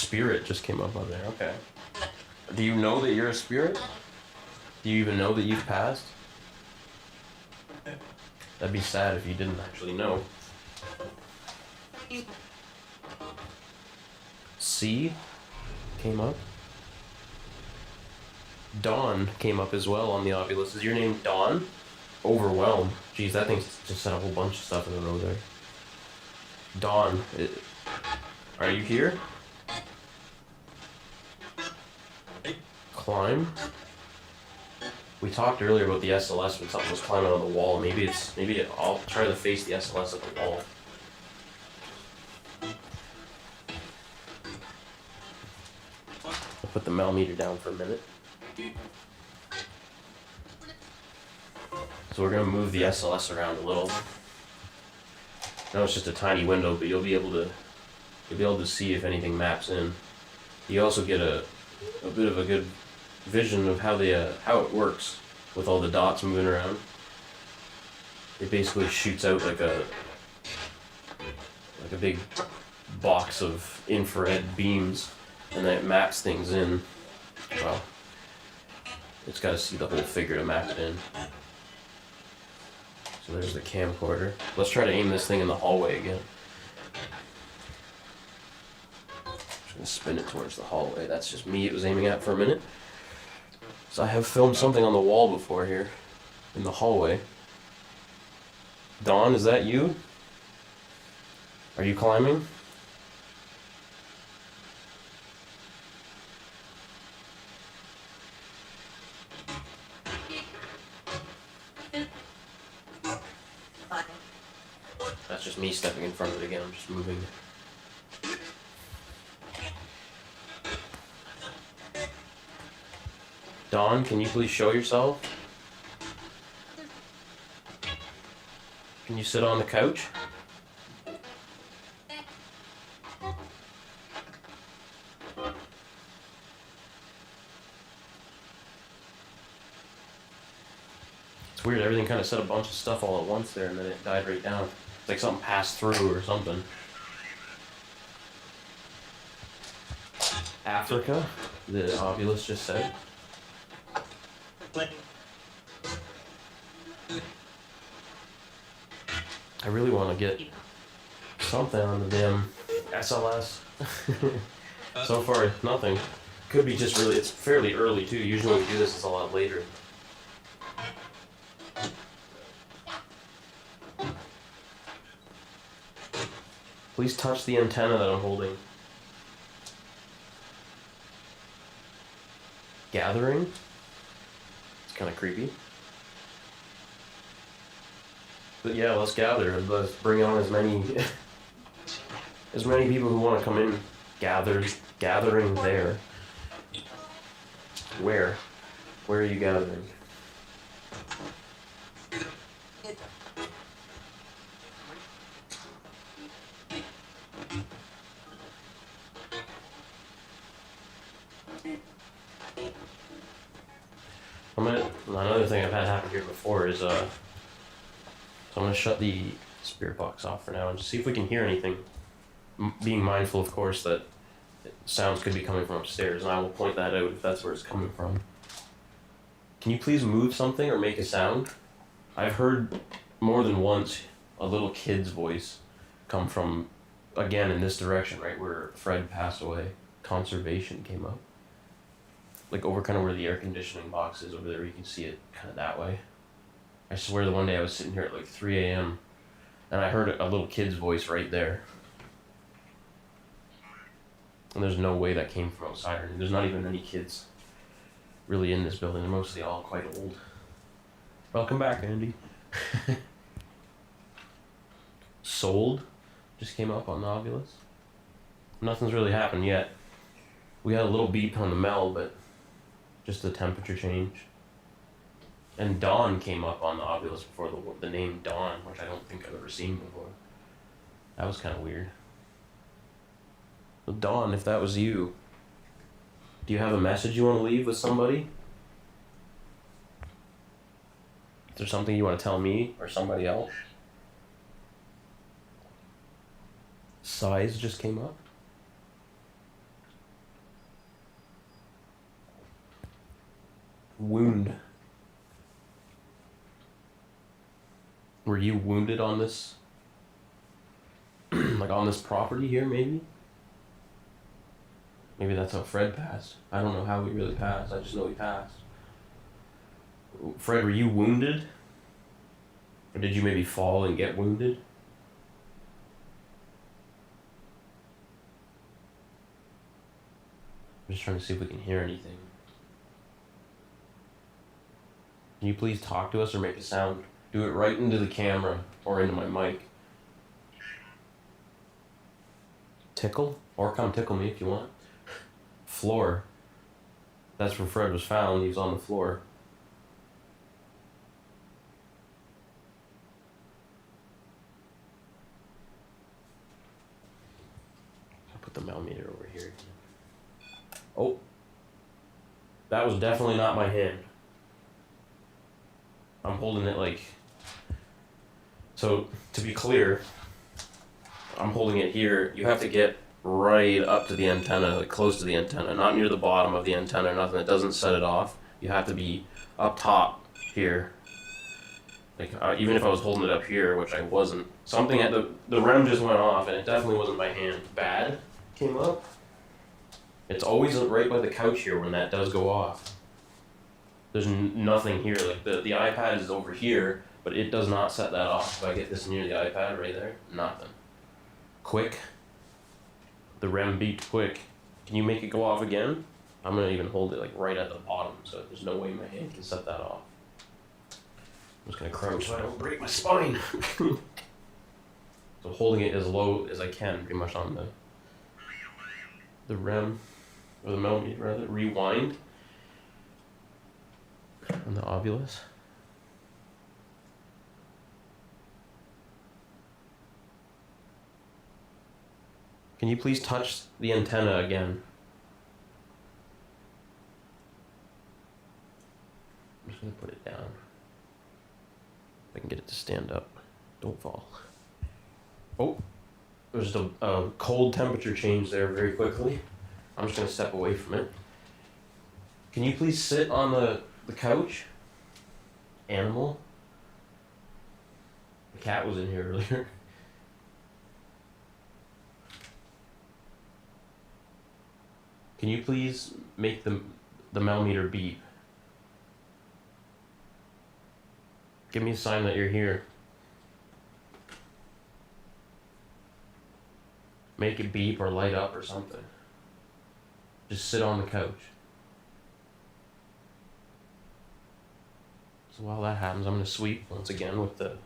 Spirit just came up on there. Okay. Do you know that you're a spirit? Do you even know that you've passed? That'd be sad if you didn't actually know. C came up. Dawn came up as well on the Ovilus. Is your name Dawn? Overwhelmed. Jeez, that thing's just sent a whole bunch of stuff in a row there. Dawn, are you here? Climb? We talked earlier about the SLS when something was climbing on the wall. Maybe I'll try to face the SLS at the wall. I'll put the millimeter down for a minute. So we're gonna move the SLS around a little. I know it's just a tiny window, but you'll be able to see if anything maps in. You also get a bit of a good vision of how it works with all the dots moving around. It basically shoots out like a big box of infrared beams, and then it maps things in. Well, it's got to see the whole figure to map it in. So there's the camcorder. Let's try to aim this thing in the hallway again. Just gonna spin it towards the hallway. That's just me it was aiming at for a minute. So I have filmed something on the wall before here, in the hallway. Dawn, is that you? Are you climbing? That's just me stepping in front of it again. I'm just moving. Dawn, can you please show yourself? Can you sit on the couch? It's weird, everything kind of said a bunch of stuff all at once there and then it died right down. It's like something passed through or something. Africa, the Ovilus just said. I really want to get something on the damn SLS. So far, nothing. Could be just really, it's fairly early too. Usually when we do this, it's a lot later. Please touch the antenna that I'm holding. Gathering? It's kind of creepy. But yeah, let's gather. Let's bring on as many people who want to come in. Gathering there. Where? Where are you gathering? Another thing I've had happen here before is, so I'm gonna shut the spirit box off for now and just see if we can hear anything. Being mindful, of course, that sounds could be coming from upstairs, and I will point that out if that's where it's coming from. Can you please move something or make a sound? I've heard more than once a little kid's voice come from, again, in this direction, right where Fred passed away. Conservation came up. Like over kind of where the air conditioning box is over there, you can see it kind of that way. I swear the one day I was sitting here at like 3 a.m. and I heard a little kid's voice right there. And there's no way that came from outside. There's not even any kids really in this building. They're mostly all quite old. Welcome back, Andy. Sold just came up on the Ovilus. Nothing's really happened yet. We had a little beep on the Mel, but just the temperature change. And Dawn came up on the Ovilus before, the name Dawn, which I don't think I've ever seen before. That was kind of weird. So Dawn, if that was you, do you have a message you want to leave with somebody? Is there something you want to tell me or somebody else? Size just came up. wound. Were you wounded on this? Like on this property here, maybe? Maybe that's how Fred passed. I don't know how he really passed. I just know he passed. Fred, were you wounded? Or did you maybe fall and get wounded? I'm just trying to see if we can hear anything. Can you please talk to us or make a sound? Do it right into the camera or into my mic. Tickle? Or come tickle me if you want. Floor. That's where Fred was found. He was on the floor. I'll put the millimeter over here. Oh. That was definitely not my hand. I'm holding it like... So, to be clear, I'm holding it here. You have to get right up to the antenna, like close to the antenna, not near the bottom of the antenna or nothing. It doesn't set it off. You have to be up top here. Like, even if I was holding it up here, which I wasn't, something at the REM just went off, and it definitely wasn't my hand. Bad came up. It's always right by the couch here when that does go off. There's nothing here. Like the iPad is over here, but it does not set that off. If I get this near the iPad right there, nothing. Quick. The REM beeped quick. Can you make it go off again? I'm gonna even hold it like right at the bottom, so there's no way my hand can set that off. I'm just gonna crouch so I don't break my spine. So holding it as low as I can, pretty much on the REM, or the millimeter rather, rewind on the ovulus. Can you please touch the antenna again? I'm just gonna put it down. If I can get it to stand up. Don't fall. Oh, there's a cold temperature change there very quickly. I'm just gonna step away from it. Can you please sit on the couch? Animal? The cat was in here earlier. Can you please make the millimeter beep? Give me a sign that you're here. Make it beep or light up or something. Just sit on the couch. So while that happens, I'm going to sweep once again with the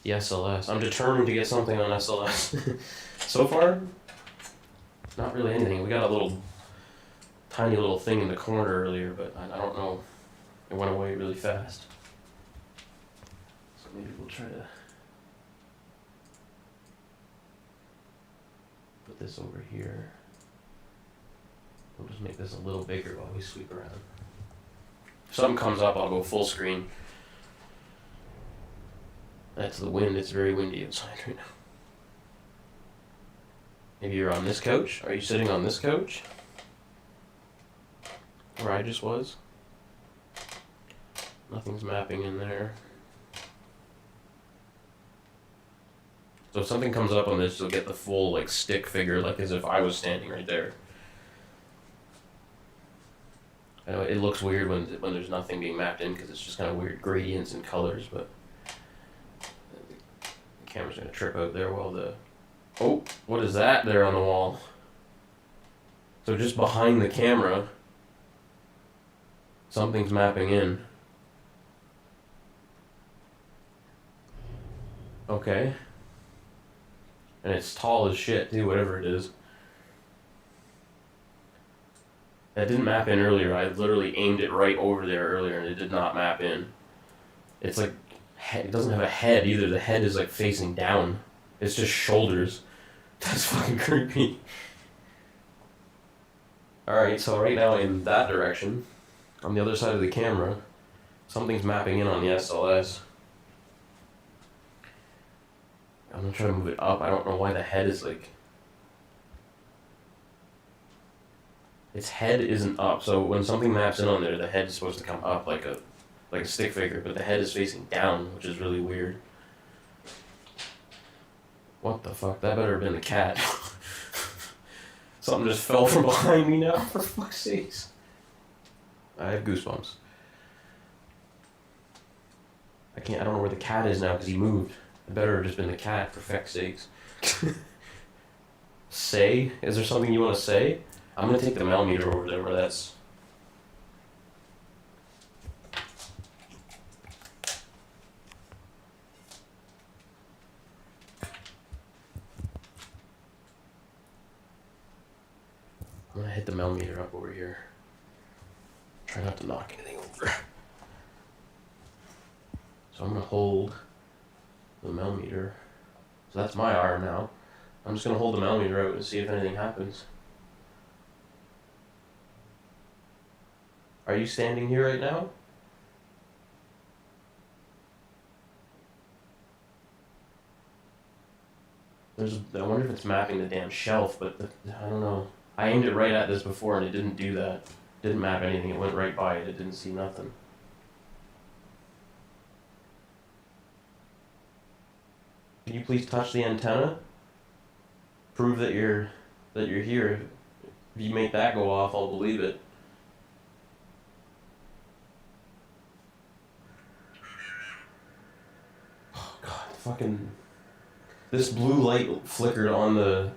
SLS. I'm determined to get something on SLS. So far, not really anything. We got a little tiny little thing in the corner earlier, but I don't know. It went away really fast. So maybe we'll try to put this over here. We'll just make this a little bigger while we sweep around. If something comes up, I'll go full screen. That's the wind. It's very windy outside right now. Maybe you're on this couch. Are you sitting on this couch? Where I just was? Nothing's mapping in there. So if something comes up on this, you'll get the full like stick figure, like as if I was standing right there. I know it looks weird when there's nothing being mapped in because it's just kind of weird gradients and colors, but the camera's gonna trip out there while the... Oh, what is that there on the wall? So just behind the camera, something's mapping in. Okay. And it's tall as shit too, whatever it is. That didn't map in earlier. I literally aimed it right over there earlier and it did not map in. It's like, it doesn't have a head either. The head is like facing down. It's just shoulders. That's fucking creepy. Alright, so right now in that direction, on the other side of the camera, something's mapping in on the SLS. I'm gonna try to move it up. I don't know why the head is like... its head isn't up. So when something maps in on there, the head is supposed to come up like a stick figure, but the head is facing down, which is really weird. What the fuck? That better have been the cat. Something just fell from behind me now, for fuck's sakes. I have goosebumps. I don't know where the cat is now because he moved. It better have just been the cat, for feck's sakes. Say? Is there something you want to say? I'm gonna take the mail meter over there where that's... I'm gonna hit the mail meter up over here. Try not to knock anything over. So I'm gonna hold the mail meter. So that's my arm now. I'm just gonna hold the mail meter out and see if anything happens. Are you standing here right now? I wonder if it's mapping the damn shelf, but I don't know. I aimed it right at this before and it didn't do that. Didn't map anything, it went right by it, it didn't see nothing. Can you please touch the antenna? Prove that you're here. If you make that go off, I'll believe it. Oh god, fucking... This blue light flickered on the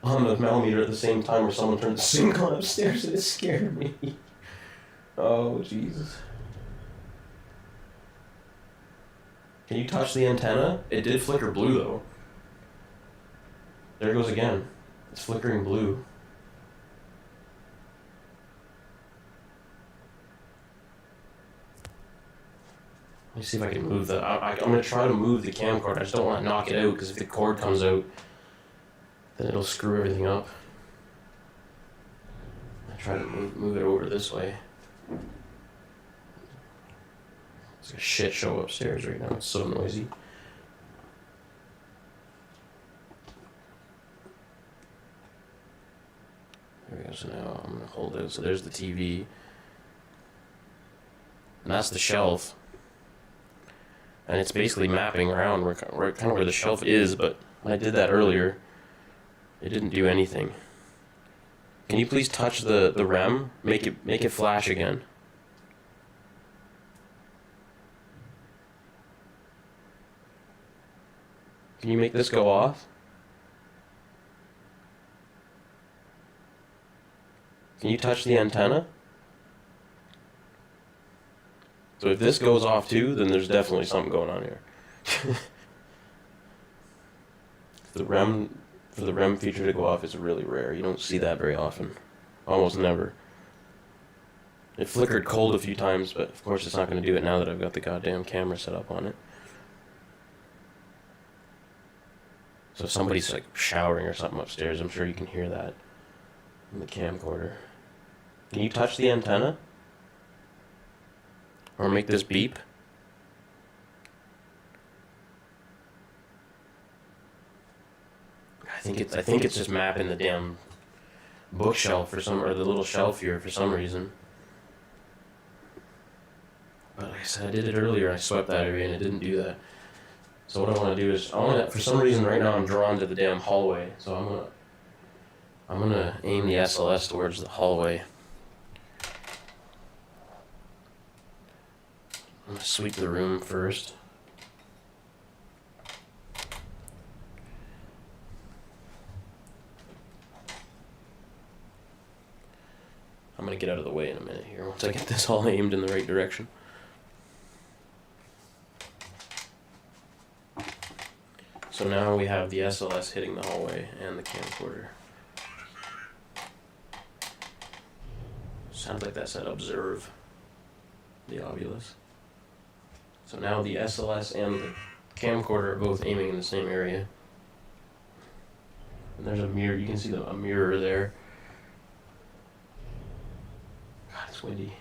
millimeter at the same time where someone turned the sink on upstairs and it scared me. Oh, Jesus. Can you touch the antenna? It did flicker blue though. There it goes again. It's flickering blue. Let me see if I can move the... I'm going to try to move the camcorder. I just don't want to knock it out, because if the cord comes out, then it'll screw everything up. I try to move it over this way. It's like a shit show upstairs right now. It's so noisy. There we go. So now I'm going to hold it. So there's the TV. And that's the shelf. And it's basically mapping around where kind of where the shelf is, but when I did that earlier, it didn't do anything. Can you please touch the REM? Make it flash again. Can you make this go off? Can you touch the antenna? So if this goes off too, then there's definitely something going on here. For the REM feature to go off is really rare. You don't see that very often. Almost never. It flickered cold a few times, but of course it's not going to do it now that I've got the goddamn camera set up on it. So if somebody's like showering or something upstairs, I'm sure you can hear that in the camcorder. Can you touch the antenna? Or make this beep? I think it's just mapping the damn bookshelf or the little shelf here for some reason. But like I said, I did it earlier. I swept that area and it didn't do that. So what I want to do is for some reason right now I'm drawn to the damn hallway. So I'm gonna aim the SLS towards the hallway. I'm gonna sweep the room first. I'm gonna get out of the way in a minute here once I get this all aimed in the right direction. So now we have the SLS hitting the hallway and the camcorder. Sounds like that said observe the ovulus. So now the SLS and the camcorder are both aiming in the same area. And there's a mirror, you can see a mirror there. God, it's windy.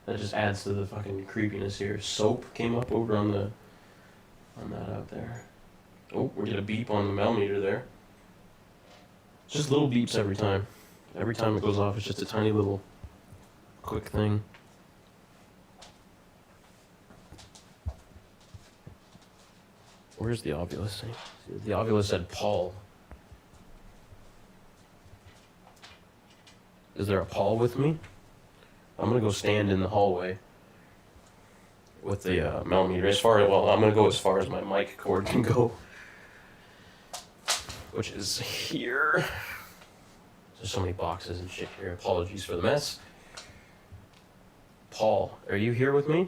That just adds to the fucking creepiness here. Soap came up over on that out there. Oh, we get a beep on the millimeter there. Just little beeps every time. Every time it goes off, it's just a tiny little quick thing. Where's the Ovilus thing? The Ovilus said Paul. Is there a Paul with me? I'm gonna go stand in the hallway with the millimeter. I'm gonna go as far as my mic cord can go, which is here. There's so many boxes and shit here. Apologies for the mess. Paul, are you here with me?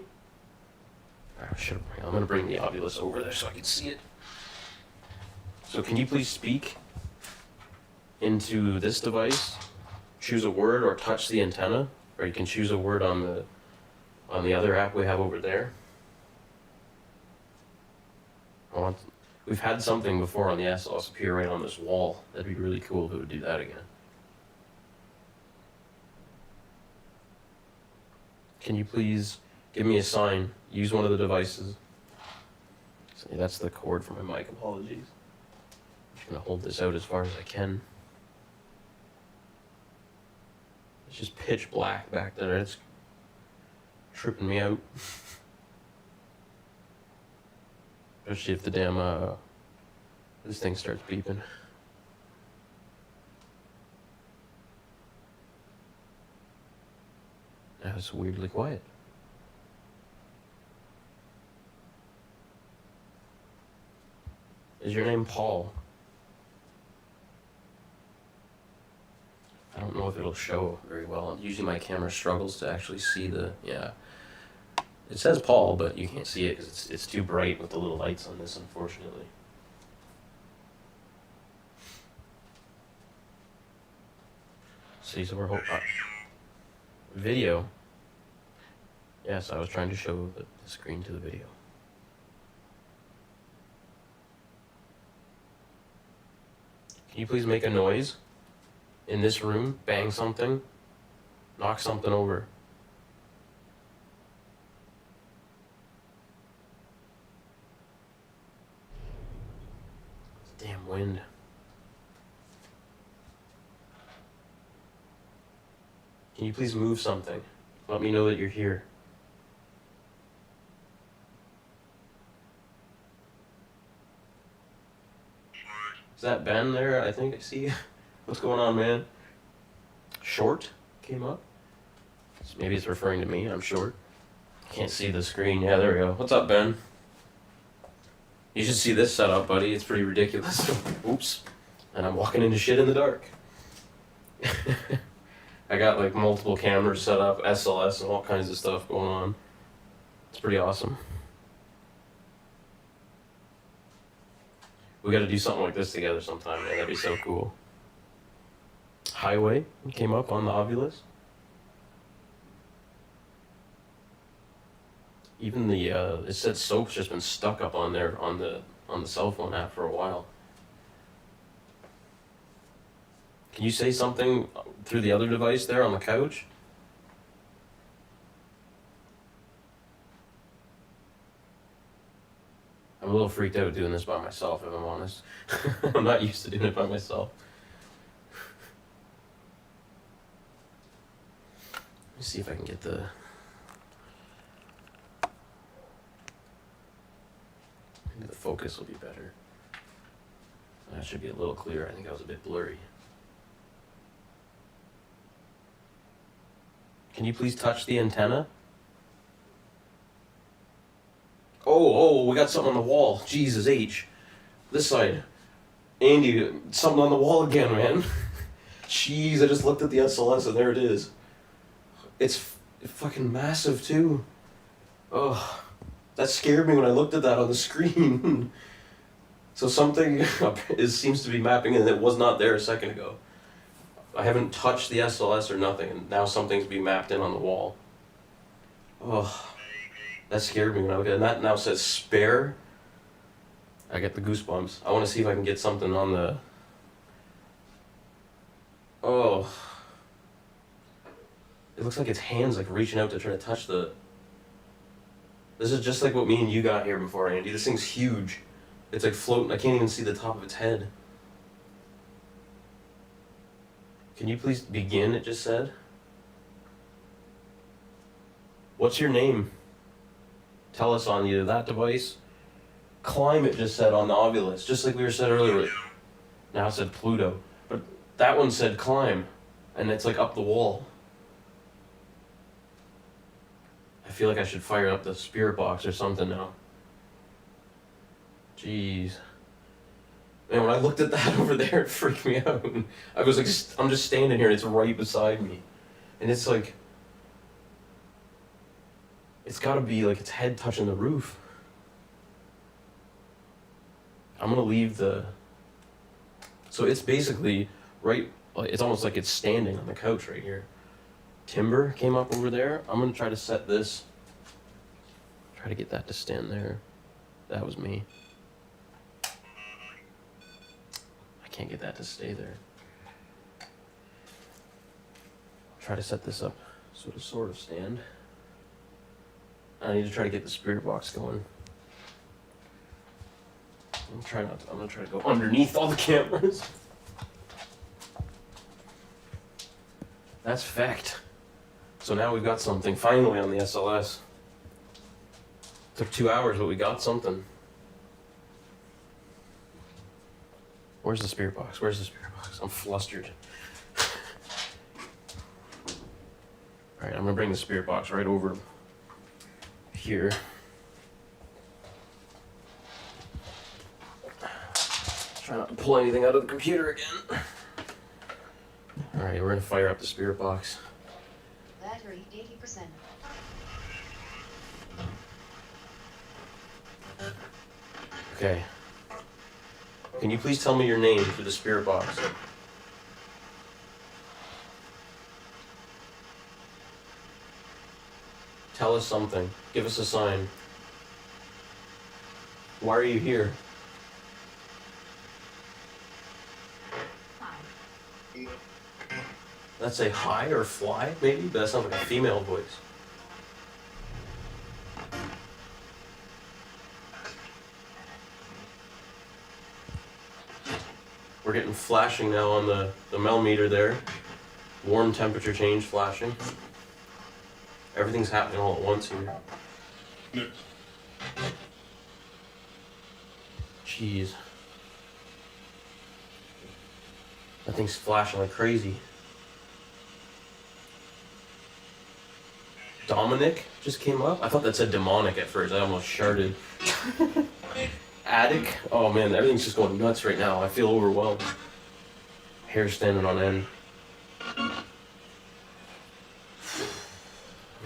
I'm gonna bring the Ovilus over there so I can see it. So can you please speak into this device? Choose a word or touch the antenna, or you can choose a word on the other app we have over there. We've had something before on the SLS appear right on this wall. That'd be really cool if it would do that again. Can you please give me a sign? Use one of the devices. So that's the cord for my mic. Apologies. I'm just gonna hold this out as far as I can. It's just pitch black back there. It's tripping me out. Especially if the damn this thing starts beeping. Now it's weirdly quiet. Is your name Paul? I don't know if it'll show very well. Usually my camera struggles to actually see the, yeah. It says Paul, but you can't see it because it's too bright with the little lights on this, unfortunately. See, so we're video. Yes, I was trying to show the screen to the video. Can you please make a noise in this room? Bang something. Knock something over. Damn wind. Can you please move something? Let me know that you're here. Is that Ben there? I think I see. What's going on, man? Short came up. So maybe it's referring to me. I'm short. Can't see the screen. Yeah, there we go. What's up, Ben? You should see this setup, buddy. It's pretty ridiculous. Oops. And I'm walking into shit in the dark. I got like multiple cameras set up, SLS, and all kinds of stuff going on. It's pretty awesome. We gotta do something like this together sometime, man. That'd be so cool. Highway came up on the Ovilus. Even the it said soap's just been stuck up on there on the cell phone app for a while. Can you say something through the other device there on the couch? I'm a little freaked out doing this by myself, if I'm honest. I'm not used to doing it by myself. Let me see if I can get the... Maybe the focus will be better. That should be a little clearer. I think I was a bit blurry. Can you please touch the antenna? Oh, we got something on the wall. Jesus H. This side. Andy, something on the wall again, man. Jeez, I just looked at the SLS and there it is. It's fucking massive too. Oh, that scared me when I looked at that on the screen. So something seems to be mapping and it was not there a second ago. I haven't touched the SLS or nothing, and now something's being mapped in on the wall. Oh, that scared me when I looked at it. And that now says spare. I get the goosebumps. I want to see if I can get something on the... Oh. It looks like its hands like reaching out to try to touch the... This is just like what me and you got here before, Andy. This thing's huge. It's like floating. I can't even see the top of its head. Can you please begin? It just said. What's your name? Tell us on either that device. Climb, it just said on the Ovilus, just like we were said earlier. Now it said Pluto. But that one said climb. And it's like up the wall. I feel like I should fire up the spirit box or something now. Jeez. Man, when I looked at that over there, it freaked me out. I was like, I'm just standing here and it's right beside me. And it's like, it's gotta be like its head touching the roof. I'm gonna leave the, so it's basically right, it's almost like it's standing on the couch right here. Timber came up over there. I'm gonna try to set this, try to get that to stand there. That was me. I can't get that to stay there. Try to set this up so it'll sort of stand. I need to try to get the spirit box going. I'm gonna try to go underneath all the cameras. That's fact. So now we've got something finally on the SLS. Took 2 hours, but we got something. Where's the spirit box? Where's the spirit box? I'm flustered. Alright, I'm gonna bring the spirit box right over here. Try not to pull anything out of the computer again. Alright, we're gonna fire up the spirit box. Battery 80%. Okay. Can you please tell me your name through the spirit box? Tell us something. Give us a sign. Why are you here? Let's say hi or fly, maybe? But that sounds like a female voice. We're getting flashing now on the millimeter there. Warm temperature change flashing. Everything's happening all at once here. Jeez. That thing's flashing like crazy. Dominic just came up? I thought that said demonic at first. I almost sharded. Attic? Oh man, everything's just going nuts right now. I feel overwhelmed. Hair standing on end. I'm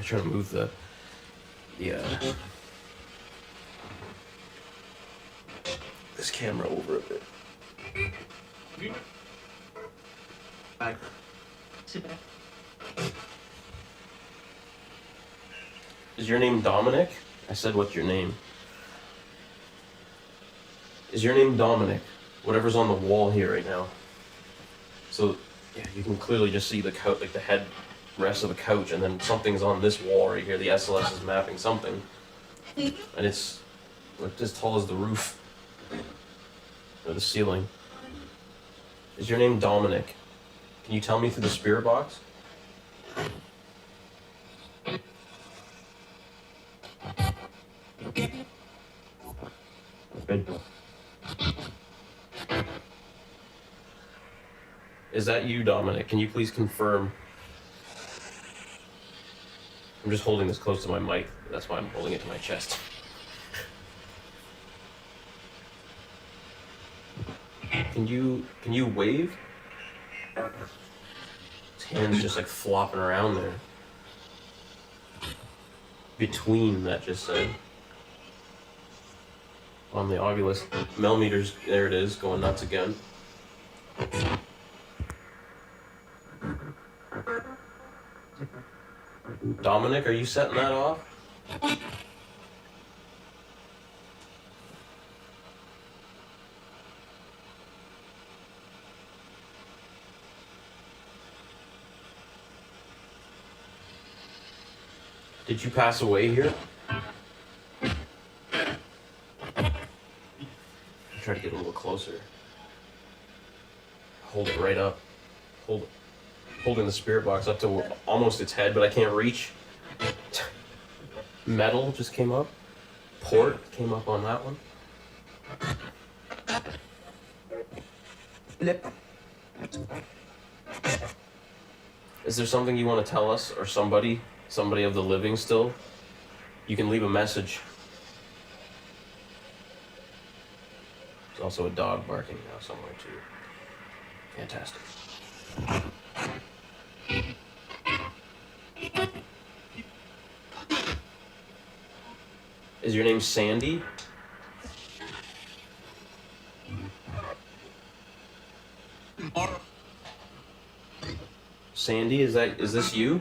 trying to move this camera over a bit. Back. Sit back. Is your name Dominic? I said, what's your name? Is your name Dominic? Whatever's on the wall here right now. So, yeah, you can clearly just see the couch, like the head rest of the couch, and then something's on this wall right here. The SLS is mapping something. And it's like as tall as the roof. Or the ceiling. Is your name Dominic? Can you tell me through the spirit box? Is that you, Dominic? Can you please confirm? I'm just holding this close to my mic. That's why I'm holding it to my chest. Can you wave? His hand's just like flopping around there. Between, that just said. On the Ovilus millimeters, there it is, going nuts again. Dominic, are you setting that off? Did you pass away here? Try to get a little closer. Hold it right up. Hold it. holding the spirit box up to almost its head, but I can't reach. Metal just came up. Port came up on that one. Lip. Is there something you want to tell us, or somebody of the living still? You can leave a message. There's also a dog barking now somewhere too. Fantastic. Is your name Sandy? Sandy, is this you?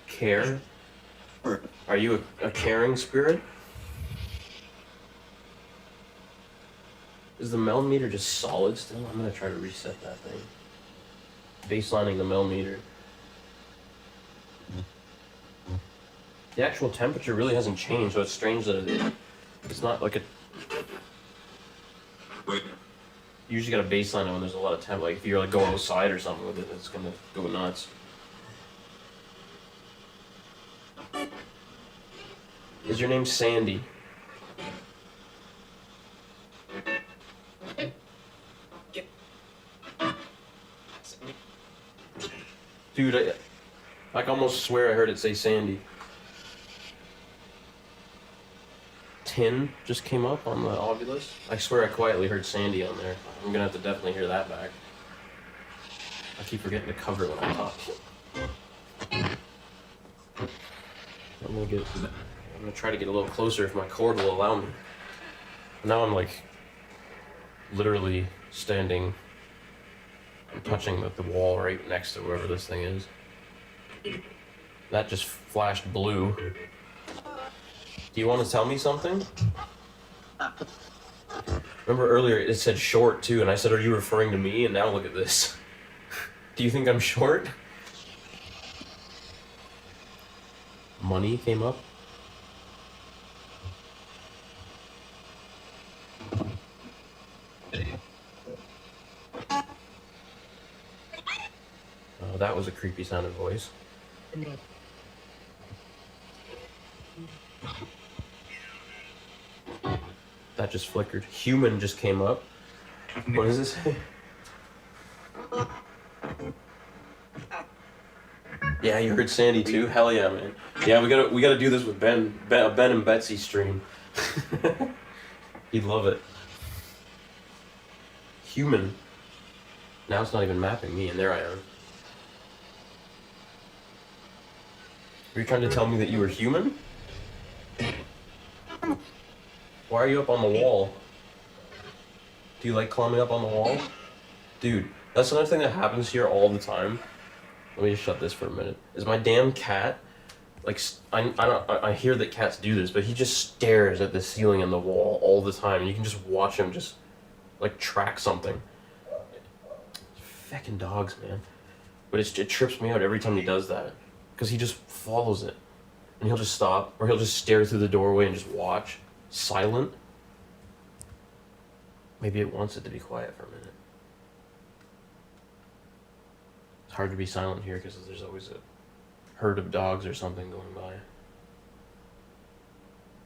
Care? Are you a caring spirit? Is the mel meter just solid still? I'm gonna try to reset that thing. Baselining the mel meter. The actual temperature really hasn't changed, so it's strange that it's not like a... You usually got a baseline when there's a lot of temp. Like if you're like going outside or something with it, it's gonna go nuts. Is your name Sandy? Dude, I can almost swear I heard it say Sandy. Tin just came up on the Ovilus. I swear I quietly heard Sandy on there. I'm gonna have to definitely hear that back. I keep forgetting to cover it when I talk. I'm gonna try to get a little closer if my cord will allow me. Now I'm like literally standing and touching the wall right next to wherever this thing is. That just flashed blue. Do you want to tell me something? Remember earlier it said short too, and I said, are you referring to me? And now look at this. Do you think I'm short? Money came up. Oh, that was a creepy sounding voice. That just flickered. Human just came up. What does this say? Yeah, you heard Sandy too? Hell yeah, man. Yeah, we gotta do this with Ben and Betsy stream. He'd love it. Human. Now it's not even mapping me, and there I am. Were you trying to tell me that you were human? Why are you up on the wall? Do you like climbing up on the wall? Dude, that's another thing that happens here all the time. Let me just shut this for a minute. Is my damn cat, like, I hear that cats do this, but he just stares at the ceiling and the wall all the time. And you can just watch him just, like, track something. Feckin' dogs, man. But it trips me out every time he does that. Because he just follows it. And he'll just stop, or he'll just stare through the doorway and just watch. Silent. Maybe it wants it to be quiet for a minute. It's hard to be silent here because there's always a herd of dogs or something going by.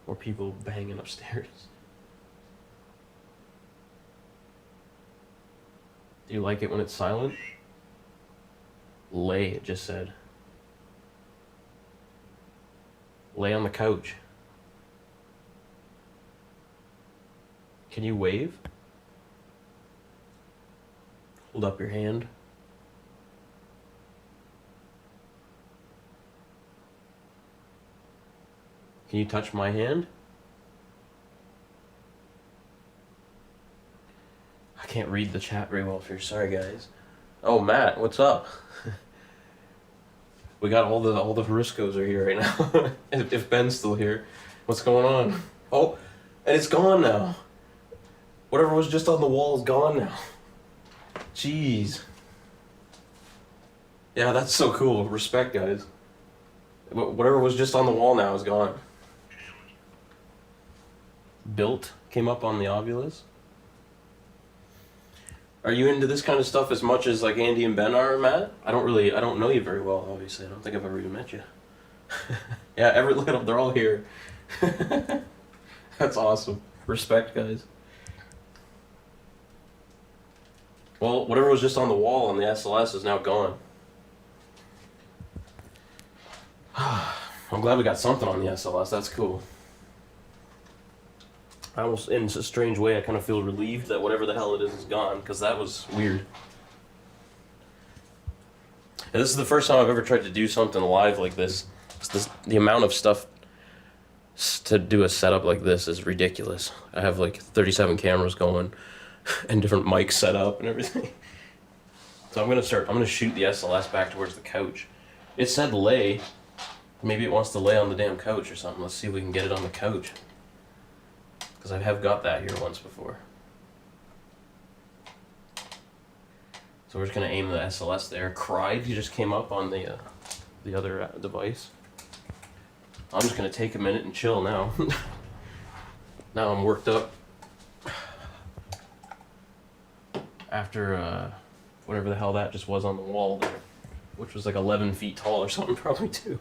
Or people banging upstairs. Do you like it when it's silent? Lay, it just said. Lay on the couch. Can you wave? Hold up your hand. Can you touch my hand? I can't read the chat very well here. Sorry, guys. Oh, Matt, what's up? We got all the Hariscos are here right now. if Ben's still here, what's going on? Oh, and it's gone now. Whatever was just on the wall is gone now. Jeez. Yeah, that's so cool. Respect, guys. Whatever was just on the wall now is gone. Built came up on the Ovilus. Are you into this kind of stuff as much as like Andy and Ben are, Matt? I don't know you very well, obviously. I don't think I've ever even met you. Yeah, look at them, they're all here. That's awesome. Respect, guys. Well, whatever was just on the wall on the SLS is now gone. I'm glad we got something on the SLS, that's cool. I almost, in a strange way, I kind of feel relieved that whatever the hell it is gone, because that was weird. And this is the first time I've ever tried to do something live like this. The amount of stuff to do a setup like this is ridiculous. I have like 37 cameras going and different mics set up and everything. So I'm gonna shoot the SLS back towards the couch. It said lay. Maybe it wants to lay on the damn couch or something. Let's see if we can get it on the couch. Because I have got that here once before. So we're just going to aim the SLS there. Cried, you just came up on the other device. I'm just going to take a minute and chill now. Now I'm worked up. After whatever the hell that just was on the wall there. Which was like 11 feet tall or something probably too.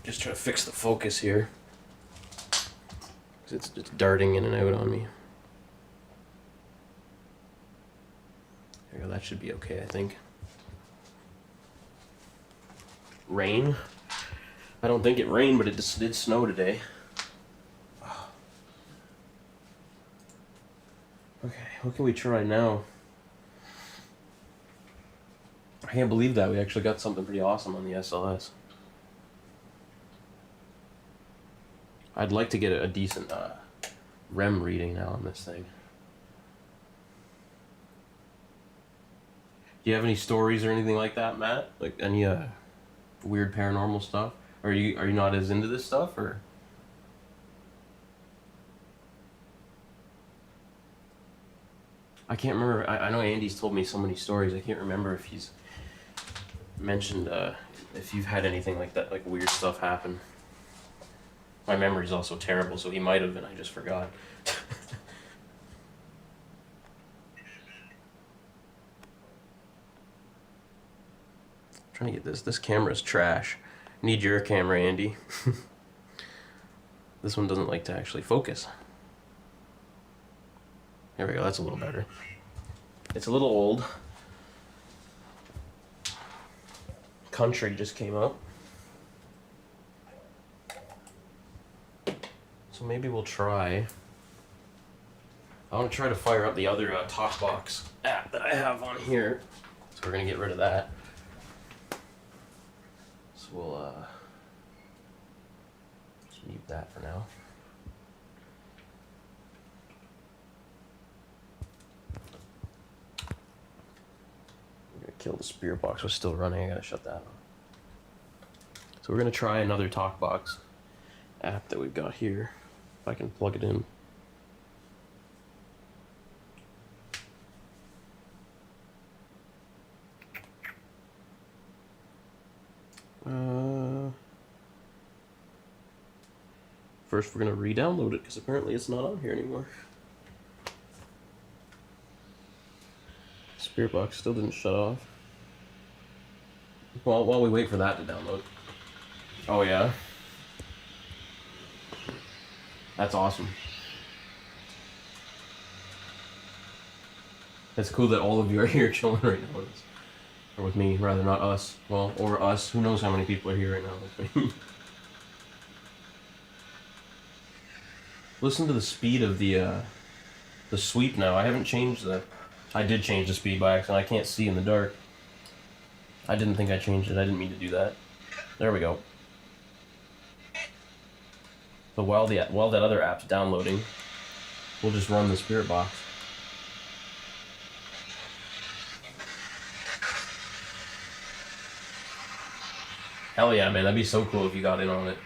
Just trying to fix the focus here. It's darting in and out on me. There we go, that should be okay, I think. Rain? I don't think it rained, but it just did snow today. Okay, what can we try now? I can't believe that we actually got something pretty awesome on the SLS. I'd like to get a decent REM reading now on this thing. Do you have any stories or anything like that, Matt? Like any weird paranormal stuff? Are you not as into this stuff, or? I can't remember. I know Andy's told me so many stories. I can't remember if he's mentioned if you've had anything like that, like weird stuff happen. My memory's also terrible, so he might have, and I just forgot. Trying to get this. This camera's trash. Need your camera, Andy. This one doesn't like to actually focus. There we go, that's a little better. It's a little old. Country just came up. So maybe we'll try. I want to try to fire up the other TalkBox app that I have on here. So we're going to get rid of that. So we'll just mute that for now. I'm going to kill the spirit box. Was still running. I got to shut that off. So we're going to try another TalkBox app that we've got here. If I can plug it in. First, we're going to re-download it because apparently it's not on here anymore. Spirit box still didn't shut off. While we wait for that to download. Oh yeah. That's awesome. It's cool that all of you are here chilling right now. Or with me, rather, not us. Well, or us. Who knows how many people are here right now with me. Listen to the speed of the sweep now. I haven't changed the... I did change the speed by accident. I can't see in the dark. I didn't think I changed it. I didn't mean to do that. There we go. So while that other app's downloading, we'll just run the spirit box. Hell yeah, man! That'd be so cool if you got in on it.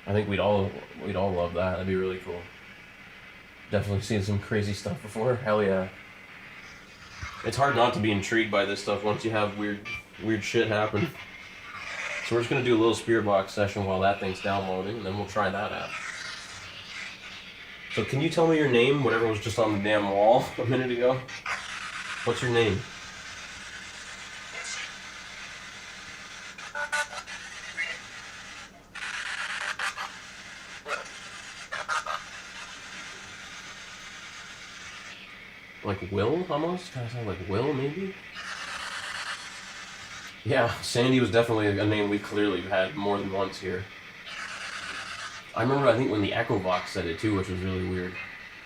I think we'd all love that. That'd be really cool. Definitely seen some crazy stuff before. Hell yeah! It's hard not to be intrigued by this stuff once you have weird shit happen. So we're just gonna do a little spirit box session while that thing's downloading, and then we'll try that out. So can you tell me your name, whatever was just on the damn wall a minute ago? What's your name? Like Will, almost? Kind of sound like Will, maybe? Yeah, Sandy was definitely a name we clearly had more than once here. I remember, I think, when the Echo Box said it too, which was really weird.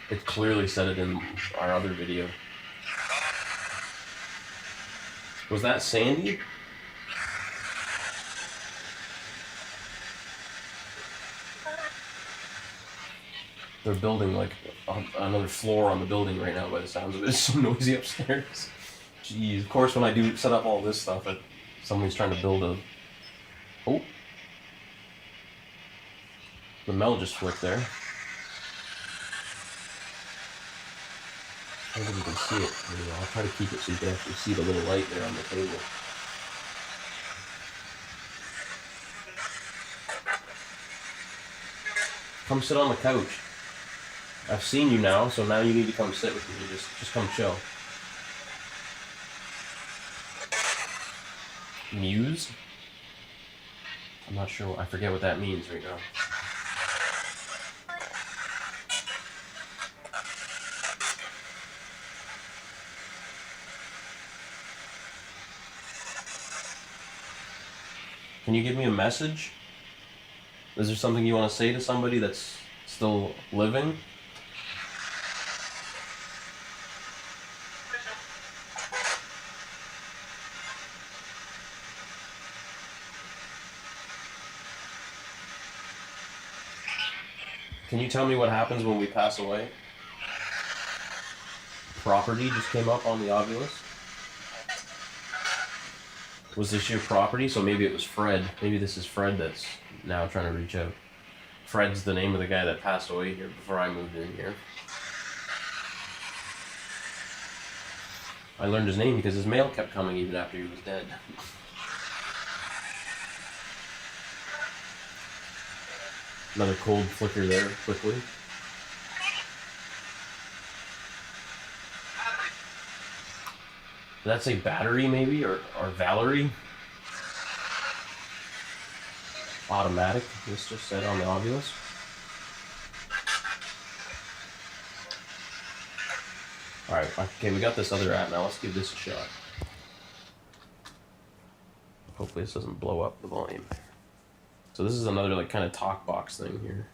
It clearly said it in our other video. Was that Sandy? They're building like another floor on the building right now by the sounds of it. It's so noisy upstairs. Jeez, of course when I do set up all this stuff, somebody's trying to build a... Oh! The Mel just flicked there. I don't think you can see it. Maybe I'll try to keep it so you can actually see the little light there on the table. Come sit on the couch. I've seen you now, so now you need to come sit with me. Just come chill. Muse? I'm not sure. I forget what that means right now. Can you give me a message? Is there something you want to say to somebody that's still living? Can you tell me what happens when we pass away? Property just came up on the Ovilus. Was this your property? So maybe it was Fred. Maybe this is Fred that's now trying to reach out. Fred's the name of the guy that passed away here before I moved in here. I learned his name because his mail kept coming even after he was dead. Another cold flicker there, quickly. Did that say battery, maybe? Or Valerie? Automatic, this just said on the Ovilus. Alright, okay, we got this other app now. Let's give this a shot. Hopefully this doesn't blow up the volume. So this is another like kind of talk box thing here.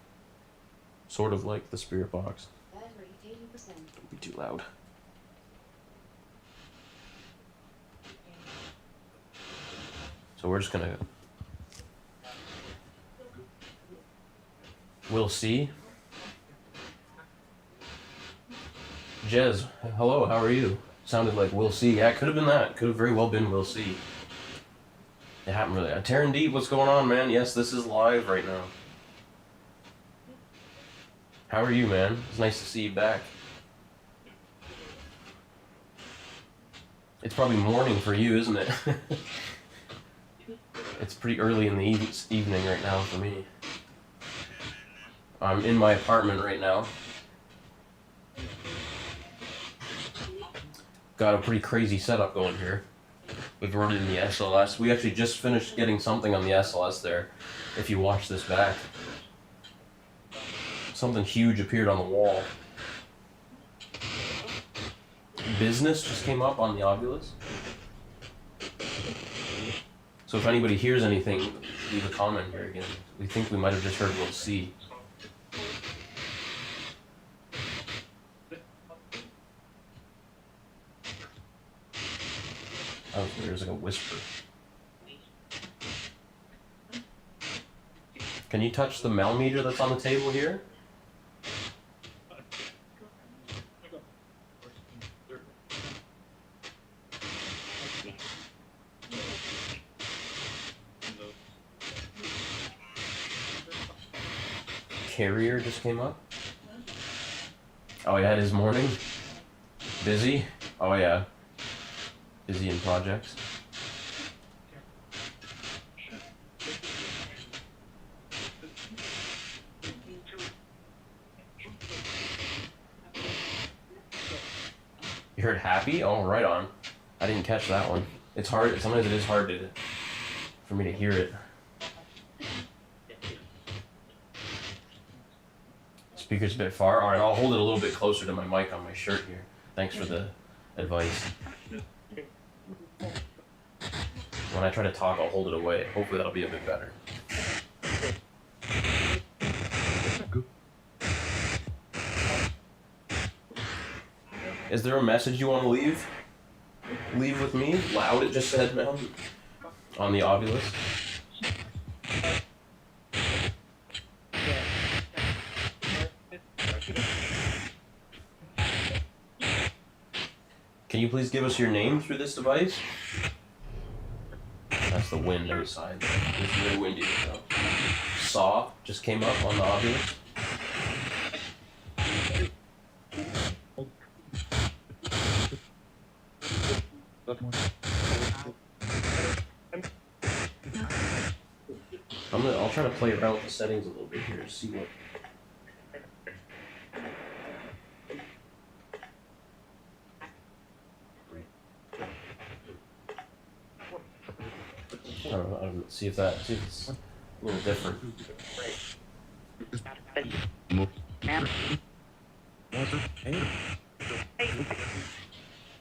Sort of like the spirit box. Battery 80%. Be too loud. So we're just gonna... We'll see. Jez, hello, how are you? Sounded like we'll see. Yeah, it could have been that. Could have very well been we'll see. It happened really. Terran Deep, what's going on, man? Yes, this is live right now. How are you, man? It's nice to see you back. It's probably morning for you, isn't it? It's pretty early in the evening right now for me. I'm in my apartment right now. Got a pretty crazy setup going here. We've run it in the SLS. We actually just finished getting something on the SLS there. If you watch this back. Something huge appeared on the wall. Business just came up on the Ovilus. So if anybody hears anything, leave a comment here again. We think we might have just heard we'll see. Oh, there's like a whisper. Can you touch the Mel meter that's on the table here? Carrier just came up. Oh, yeah, it is morning. Busy? Oh, yeah. Busy in projects. heard happy? Oh, right on. I didn't catch that one. It's hard. Sometimes it is hard for me to hear it. Speaker's a bit far. All right, I'll hold it a little bit closer to my mic on my shirt here. Thanks for the advice. When I try to talk, I'll hold it away. Hopefully that'll be a bit better. Is there a message you want to leave? Leave with me? Loud, it just said, man. On the Ovilus. Can you please give us your name through this device? That's the wind outside. It's very windy. So. Saw just came up on the Ovilus. I'll try to play around with the settings a little bit here to see what. I don't know, see if it's a little different.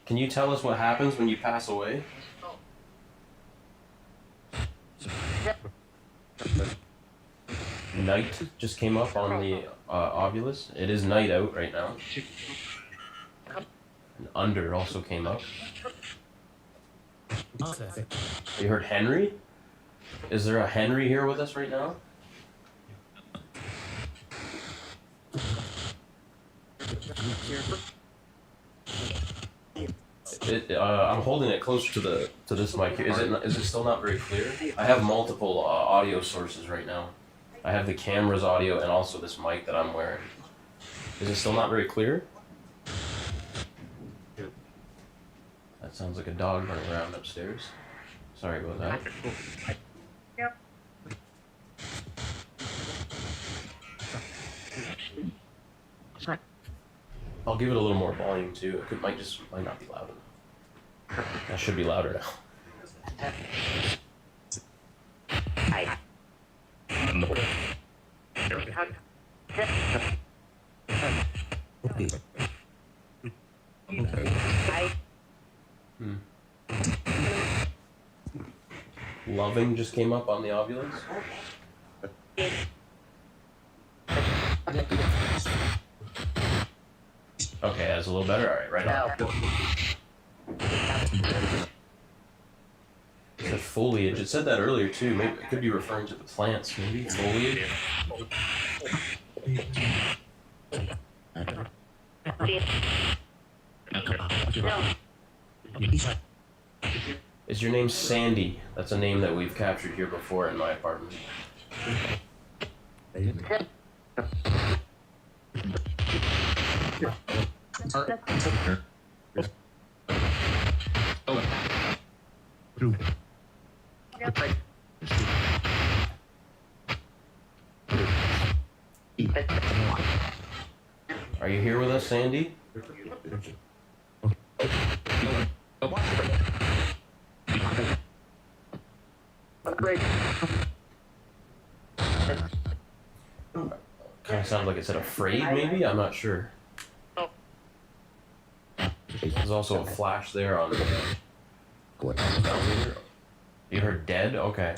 Can you tell us what happens when you pass away? Night just came up on the Ovilus. It is night out right now. And under also came up. You heard Henry? Is there a Henry here with us right now? I'm holding it closer to this mic. Is it still not very clear? I have multiple audio sources right now. I have the camera's audio and also this mic that I'm wearing. Is it still not very clear? That sounds like a dog running around upstairs. Sorry about that. I'll give it a little more volume too. It might not be loud enough. That should be louder now. Loving just came up on the Ovilus. Okay, that's a little better. All right, right on. It said foliage. It said that earlier too. Maybe it could be referring to the plants. Maybe foliage. Is your name Sandy? That's a name that we've captured here before in my apartment. Are you here with us, Sandy? Kind of sounds like it said afraid, maybe? I'm not sure. There's also a flash there on the... You heard dead? Okay.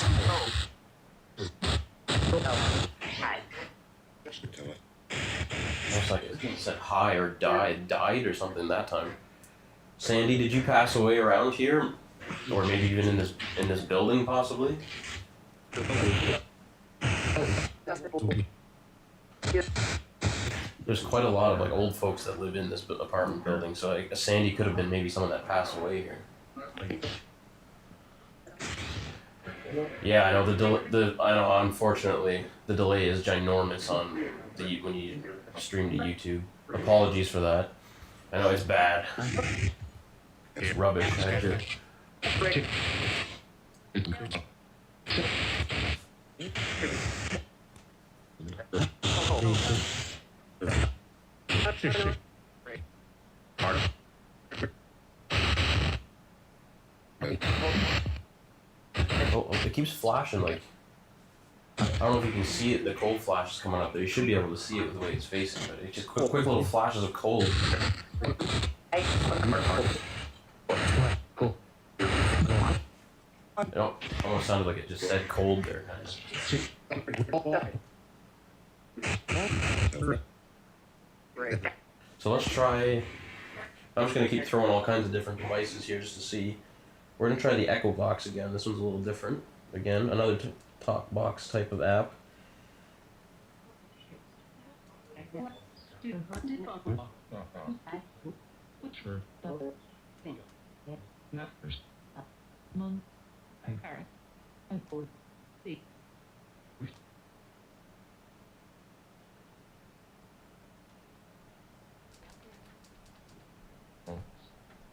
Looks like it said hi or died or something that time. Sandy, did you pass away around here? Or maybe even in this building, possibly? There's quite a lot of like old folks that live in this apartment building, so like, Sandy could have been maybe someone that passed away here. Yeah, I know I know. Unfortunately, the delay is ginormous on when you stream to YouTube. Apologies for that. I know it's bad. It's rubbish, actually. keeps flashing like. I don't know if you can see it. The cold flash is coming up there. You should be able to see it with the way it's facing, but it's just quick little flashes of cold. It almost sounded like it just said cold there. So let's try. I'm just gonna keep throwing all kinds of different devices here just to see. We're gonna try the Echo Box again. This one's a little different. Again, another talk box type of app.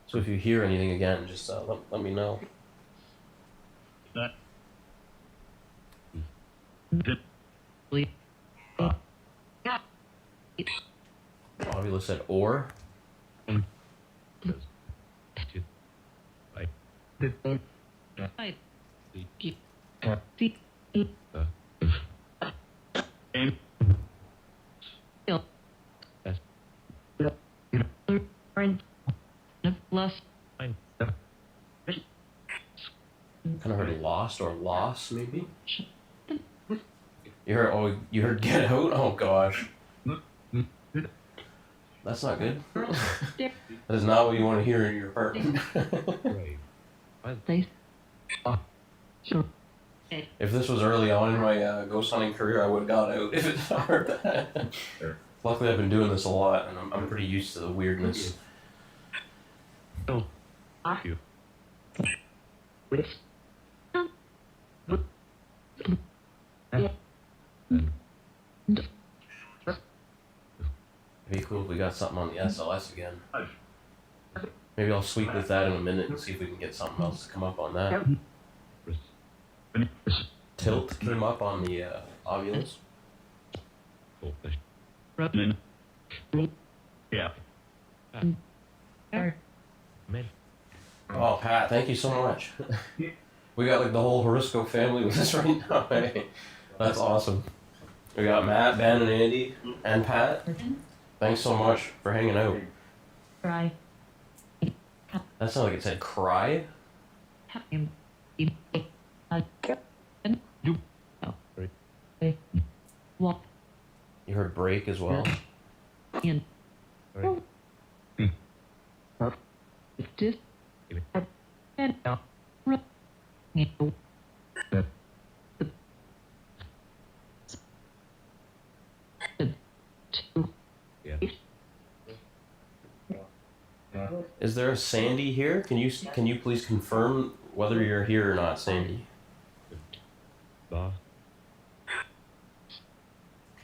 So if you hear anything again, just let me know. Ovula said or. Kind of heard lost or loss maybe. You heard get out? Oh gosh. That's not good. That is not what you want to hear in your apartment. If this was early on in my ghost hunting career, I would have got out if it heard that. Luckily, I've been doing this a lot, and I'm pretty used to the weirdness. It'd be cool if we got something on the SLS again. Maybe I'll sweep with that in a minute and see if we can get something else to come up on that. Tilt came up on the Ovilus. Yeah. Oh, Pat, thank you so much. We got like the whole Horoscope family with us right now. Hey, that's awesome. We got Matt, Ben, and Andy, and Pat. Thanks so much for hanging out. Cry. That sounded like it said cry. You heard break as well. Is there a Sandy here? Can you please confirm whether you're here or not, Sandy?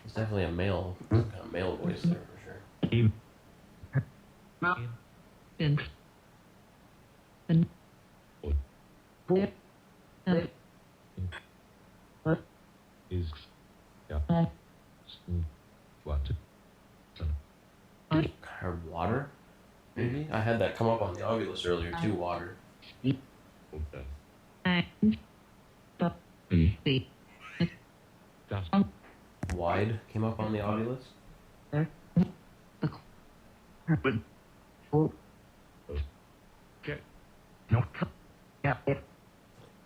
It's definitely a male, kind of male voice there for sure. Or water? Maybe? I had that come up on the Ovilus earlier too, water. Wide came up on the Ovilus.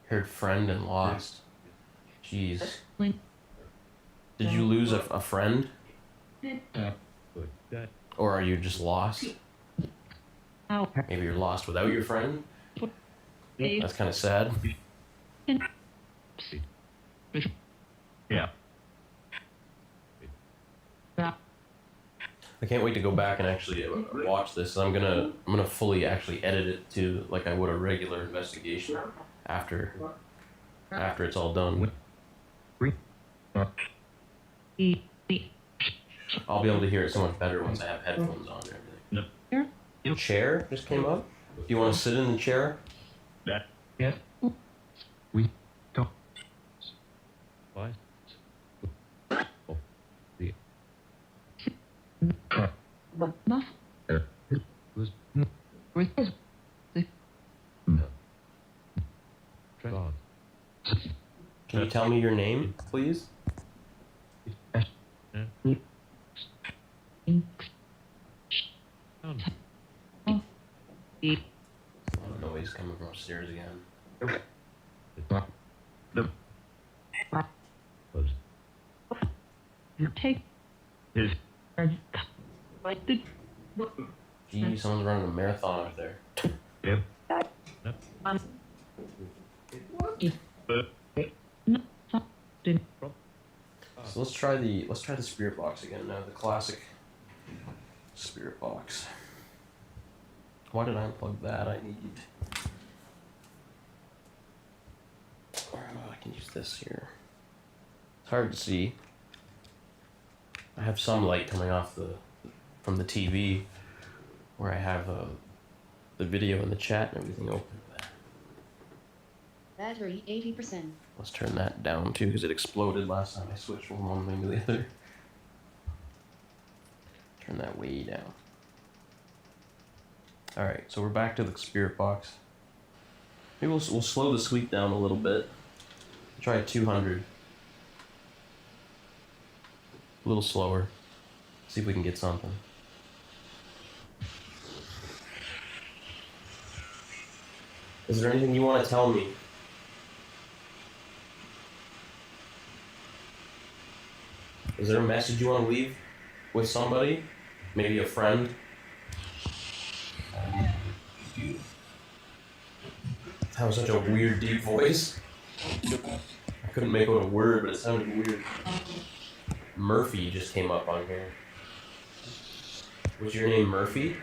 Heard friend and lost. Jeez. Did you lose a friend? Or are you just lost? Maybe you're lost without your friend? That's kind of sad. Yeah. I can't wait to go back and actually watch this. I'm gonna fully actually edit it to like I would a regular investigation after it's all done. I'll be able to hear it so much better once I have headphones on and everything. Your chair just came up. Do you want to sit in the chair? Yes. We don't. Why? Can you tell me your name, please? Noise coming from upstairs again. You take His like the Gee, someone's running a marathon out there. yep. So let's try the spirit box again now, the classic spirit box. Why did I unplug that? I can use this here. It's hard to see. I have some light coming off from the TV where I have the video and the chat and everything open. Battery 80%. Let's turn that down too because it exploded last time I switched from one thing to the other. Turn that way down. Alright, so we're back to the spirit box. Maybe we'll slow the sweep down a little bit. Try 200. A little slower. See if we can get something. Is there anything you want to tell me? Is there a message you want to leave with somebody? Maybe a friend? That was such a weird, deep voice. I couldn't make out a word, but it sounded weird. Murphy just came up on here. Was your name Murphy?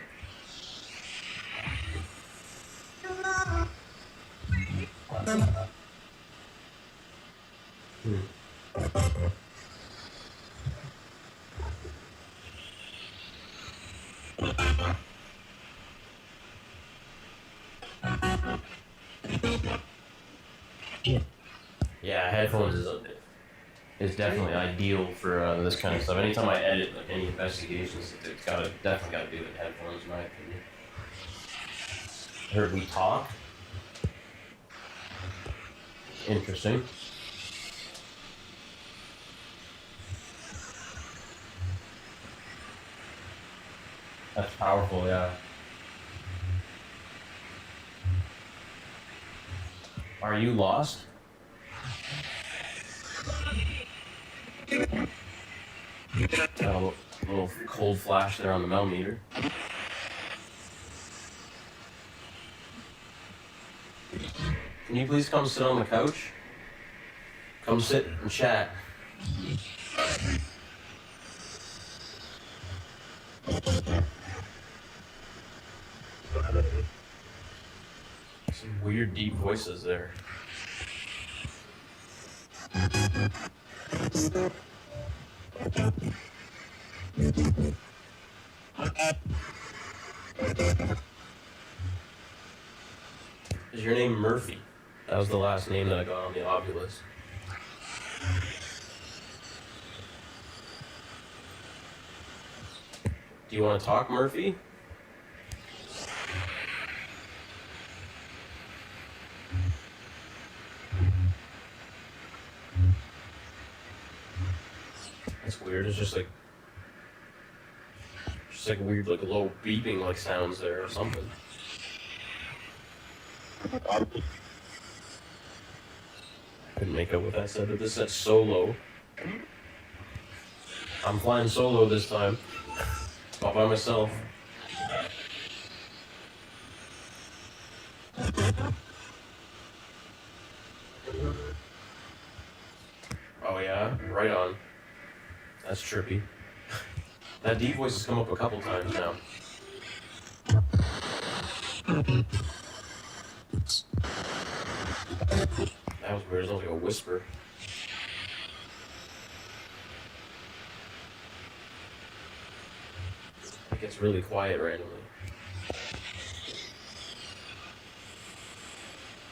Yeah, headphones is definitely ideal for this kind of stuff. Anytime I edit like any investigations, it's definitely gotta be with headphones, in my opinion. I heard we talk. Interesting. That's powerful, yeah. Are you lost? A little cold flash there on the millimeter. Can you please come sit on the couch? Come sit and chat. Some weird deep voices there. Is your name Murphy? That was the last name that I got on the Obulus. Do you want to talk, Murphy? That's weird. It's just like weird, like low beeping like sounds there or something. Couldn't make out what that said. This said solo. I'm flying solo this time. All by myself. Oh yeah? Right on. That's trippy. That deep voice has come up a couple times now. That was weird. It sounds like a whisper. It gets really quiet randomly.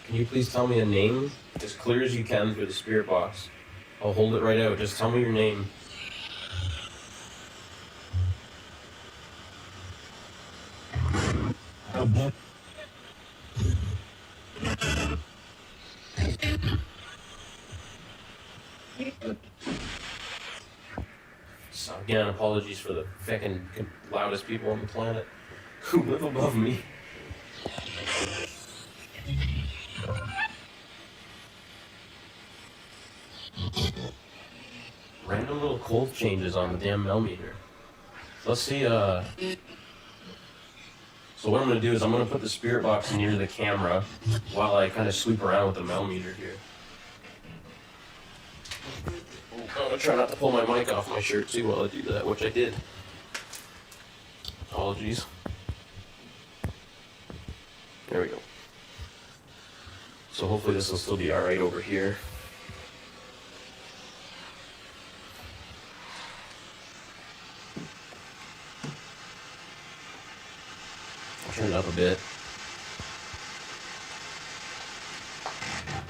Can you please tell me a name as clear as you can through the spirit box? I'll hold it right out. Just tell me your name. So again, apologies for the fucking loudest people on the planet who live above me. Random little cold changes on the damn meter. Let's see, so what I'm gonna do is I'm gonna put the spirit box near the camera while I kind of sweep around with the meter here. I'm gonna try not to pull my mic off my shirt too while I do that, which I did. Apologies. There we go. So hopefully this will still be alright over here. I'll turn it up a bit.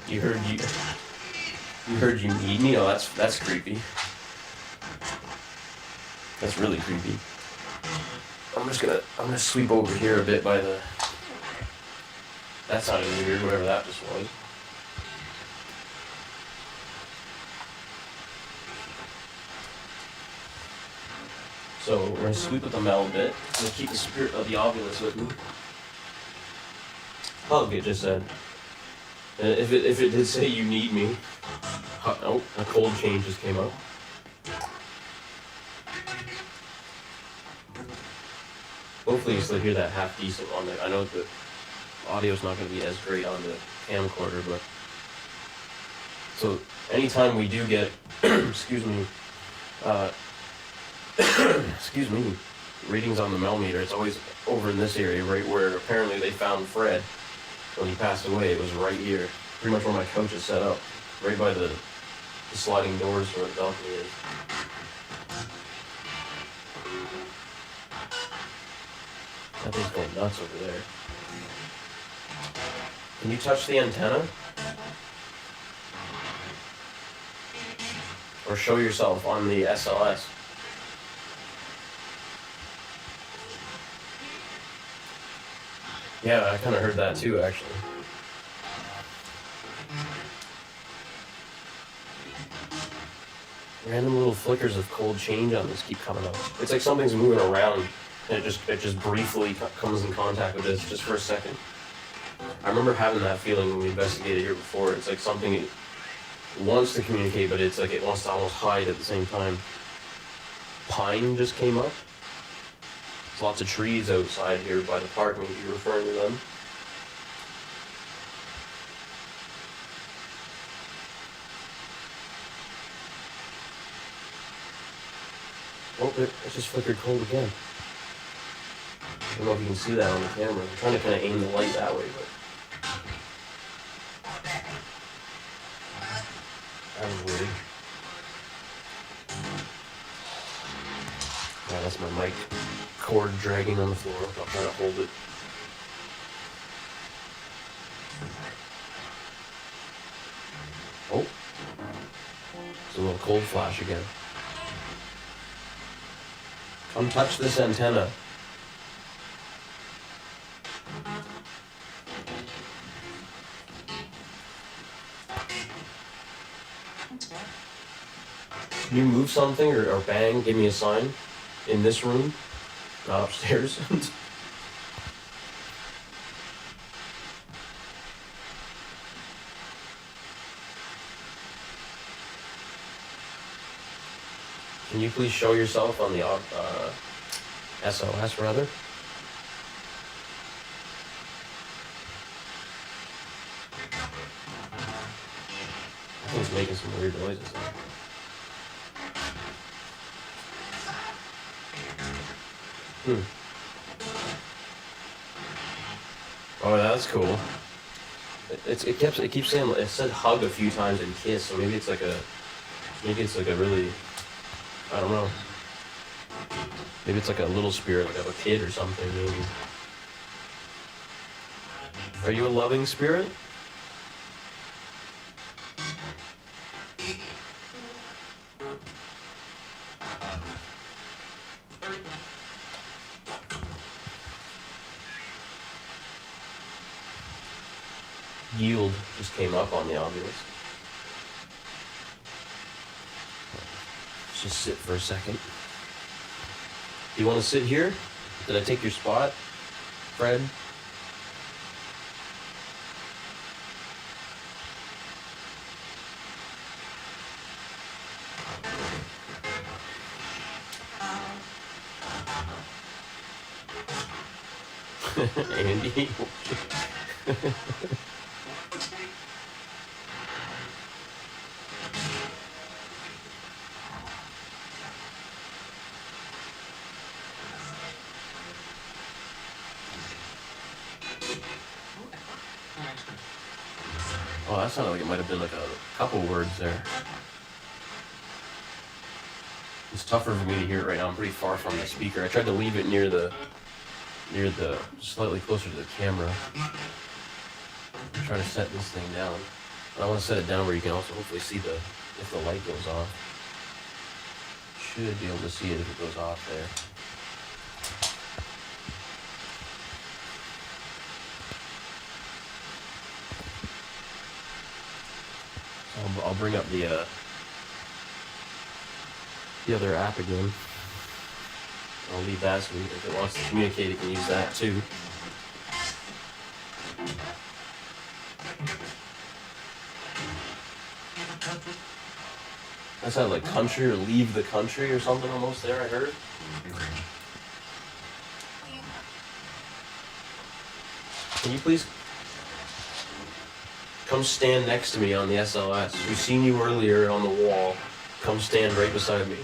You heard you need me? Oh, that's creepy. That's really creepy. I'm gonna sweep over here a bit by the. That sounded weird, whatever that just was. So we're gonna sweep with the mel a bit. I'm gonna keep the spirit of the ovulus with me. Hug, it just said. If it did say you need me. Oh, a cold change just came up. Hopefully you still hear that half decent on the. I know the audio's not going to be as great on the camcorder, but so anytime we do get, excuse me, readings on the meter, it's always over in this area, right where apparently they found Fred when he passed away. It was right here, pretty much where my couch is set up, right by the sliding doors where the balcony is. That thing's going nuts over there. Can you touch the antenna? Or show yourself on the SLS? Yeah, I kind of heard that too, actually. Random little flickers of cold change on this keep coming up. It's like something's moving around, and it just briefly comes in contact with this, just for a second. I remember having that feeling when we investigated here before. It's like something it wants to communicate, but it's like it wants to almost hide at the same time. Pine just came up. There's lots of trees outside here by the park, maybe you're referring to them. Oh, it just flickered cold again. I don't know if you can see that on the camera. I'm trying to kind of aim the light that way, but that was weird. Yeah, that's my mic cord dragging on the floor. I'll try to hold it. Oh, it's a little cold flash again. Come touch this antenna. Can you move something or bang, give me a sign in this room, not upstairs? Can you please show yourself on the SOS rather? I think it's making some weird noises now. Oh, that's cool. It keeps saying, it said hug a few times and kiss, so maybe it's like a really, I don't know. Maybe it's like a little spirit, like of a kid or something, maybe. Are you a loving spirit? Yield just came up on the obvious. Let's just sit for a second. Do you want to sit here? Did I take your spot, Fred? Andy. Oh, that sounded like it might have been like a couple words there. It's tougher for me to hear it right now. I'm pretty far from the speaker. I tried to leave it near the slightly closer to the camera. I'm trying to set this thing down. But I want to set it down where you can also hopefully see if the light goes off. Should be able to see it if it goes off there. So I'll bring up the other app again. I'll leave that so if it wants to communicate, it can use that too. That sounded like country or leave the country or something almost there, I heard. Can you please come stand next to me on the SLS? We've seen you earlier on the wall. Come stand right beside me.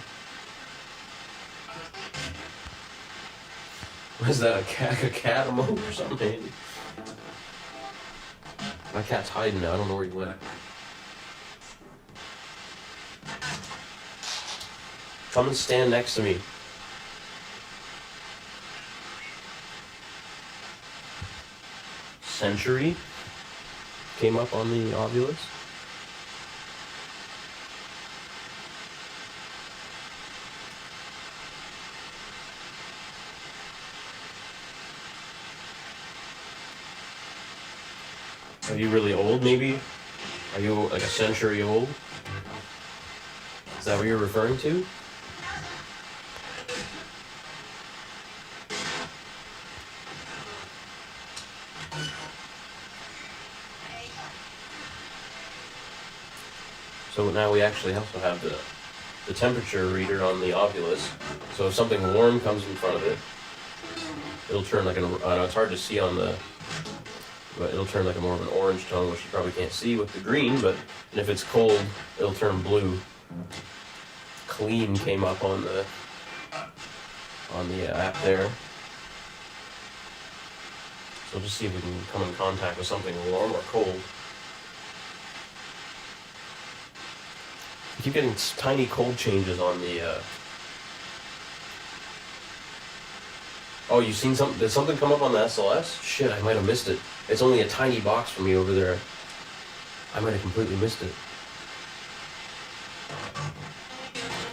What is that, a cat emote or something, Andy? My cat's hiding now, I don't know where he went. Come and stand next to me. Century came up on the Ovilus. Are you really old, maybe? Are you like a century old? Is that what you're referring to? So now we actually also have the temperature reader on the Ovilus. So if something warm comes in front of it, it'll turn like it's hard to see on but it'll turn like a more of an orange tone, which you probably can't see with the green, and if it's cold, it'll turn blue. Clean came up on the app there. So we'll just see if we can come in contact with something warm or cold. I keep getting tiny cold changes on the Oh, you seen something? Did something come up on the SLS? Shit, I might have missed it. It's only a tiny box for me over there. I might have completely missed it.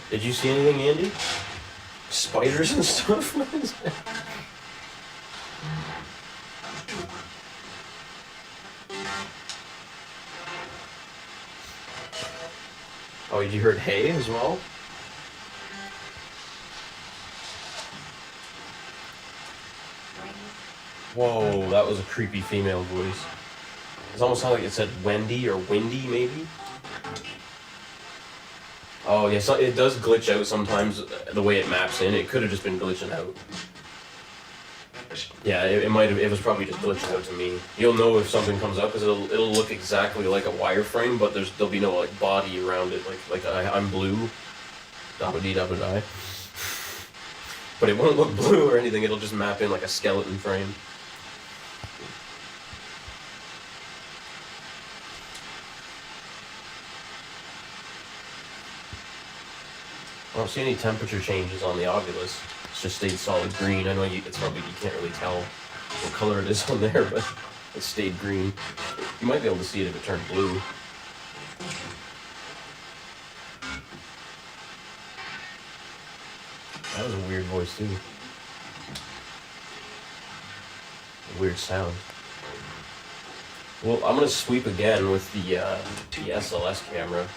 Did you see anything, Andy? Spiders and stuff? Oh, you heard hay as well? Whoa, that was a creepy female voice. It almost sounded like it said Wendy or Windy, maybe? Oh, yeah, so it does glitch out sometimes, the way it maps in. It could have just been glitching out. Yeah, it was probably just glitching out to me. You'll know if something comes up, because it'll look exactly like a wireframe, but there'll be no, like, body around it, like I'm blue. Da-ba-dee-da-ba-die. But it won't look blue or anything, it'll just map in like a skeleton frame. I don't see any temperature changes on the Ovilus. It's just stayed solid green. I know it's probably, you can't really tell what color it is on there, but it stayed green. You might be able to see it if it turned blue. That was a weird voice too. A weird sound. Well, I'm gonna sweep again with the SLS camera,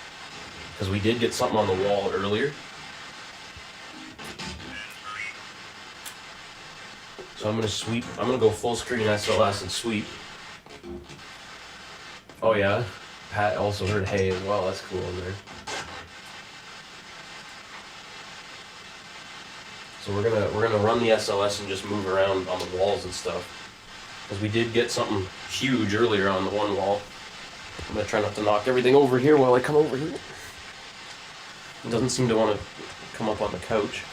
because we did get something on the wall earlier. So I'm gonna sweep. I'm gonna go full screen SLS and sweep. Oh yeah, Pat also heard hay as well. That's cool in there. So we're gonna run the SLS and just move around on the walls and stuff. Because we did get something huge earlier on the one wall. I'm gonna try not to knock everything over here while I come over here. It doesn't seem to want to come up on the couch.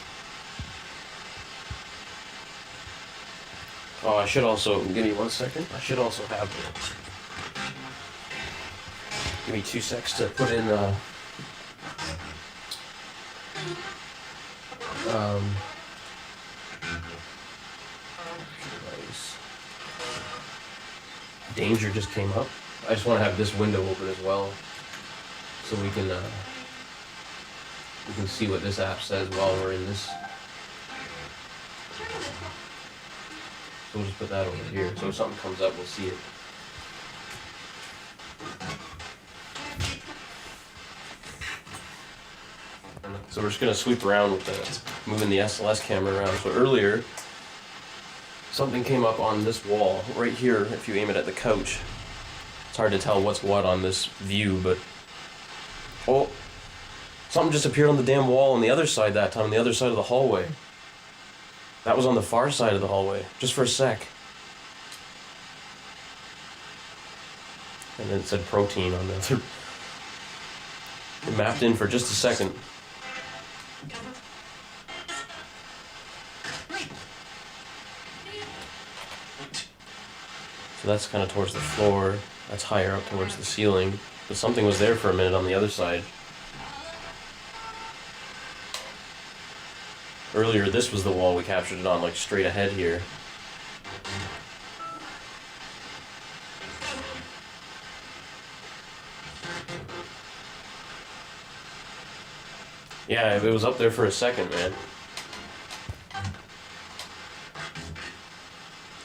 Oh, I should also, give me 1 second. I should also have, give me 2 secs to put in, nice. Danger just came up. I just want to have this window open as well, so we can see what this app says while we're in this. So we'll just put that over here, so if something comes up, we'll see it. So we're just gonna sweep around with moving the SLS camera around. So earlier, something came up on this wall right here. If you aim it at the couch, it's hard to tell what's what on this view, but oh, something just appeared on the damn wall on the other side that time, on the other side of the hallway. That was on the far side of the hallway, just for a sec. And then it said protein on the other. It mapped in for just a second. So that's kind of towards the floor. That's higher up towards the ceiling. But something was there for a minute on the other side. Earlier, this was the wall we captured it on, like straight ahead here. Yeah, it was up there for a second, man.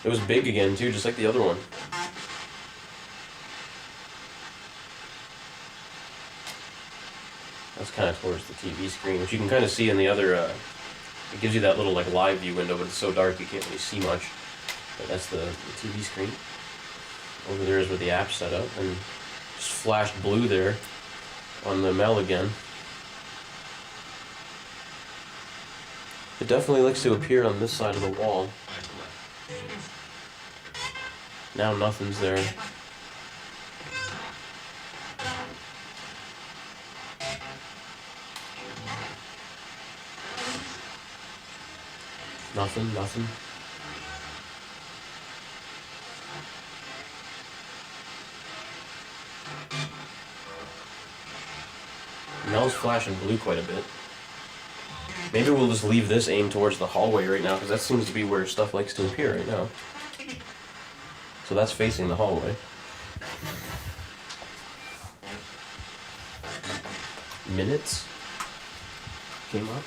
It was big again, too, just like the other one. That's kind of towards the TV screen, which you can kind of see in the other, it gives you that little, like, live view window, but it's so dark you can't really see much. But that's the TV screen. Over there is where the app's set up, and just flashed blue there on the Mel again. It definitely likes to appear on this side of the wall. Now nothing's there. Nothing. Mel's flashing blue quite a bit. Maybe we'll just leave this aimed towards the hallway right now, because that seems to be where stuff likes to appear right now. So that's facing the hallway. Minutes came up.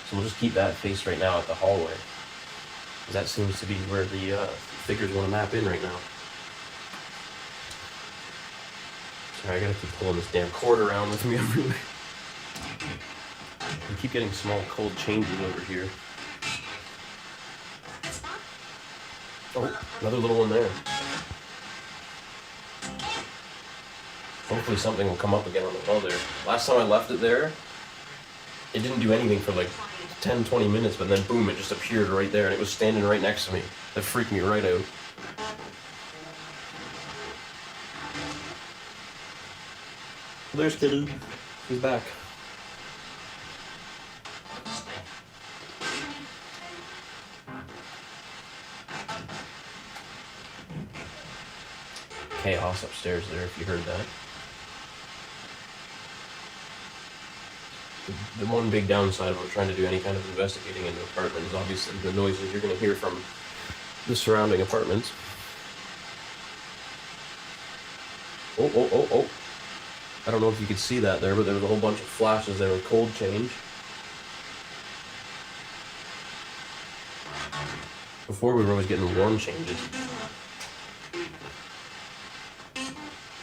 So we'll just keep that face right now at the hallway. That seems to be where the figures want to map in right now. Sorry, I gotta keep pulling this damn cord around with me everywhere. I keep getting small cold changes over here. Oh, another little one there. Hopefully something will come up again on the wall there. Last time I left it there, it didn't do anything for like 10-20 minutes, but then boom, it just appeared right there, and it was standing right next to me. That freaked me right out. There's Kitty. He's back. Chaos upstairs there, if you heard that. The one big downside of trying to do any kind of investigating in the apartment is obviously the noises you're going to hear from the surrounding apartments. Oh. I don't know if you could see that there, but there was a whole bunch of flashes there with cold change. Before we were always getting warm changes.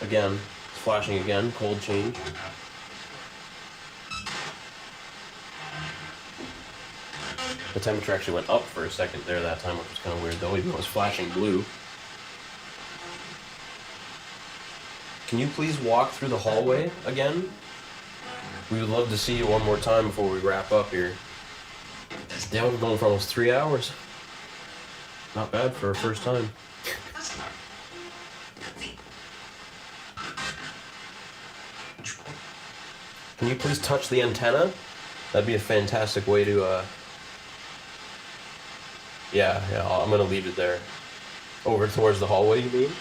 Again, flashing again, cold change. The temperature actually went up for a second there that time, which was kind of weird though, even though it was flashing blue. Can you please walk through the hallway again? We would love to see you one more time before we wrap up here. Yeah, we're going for almost 3 hours. Not bad for a first time. Can you please touch the antenna? That'd be a fantastic way to, Yeah, I'm gonna leave it there. Over towards the hallway, you mean?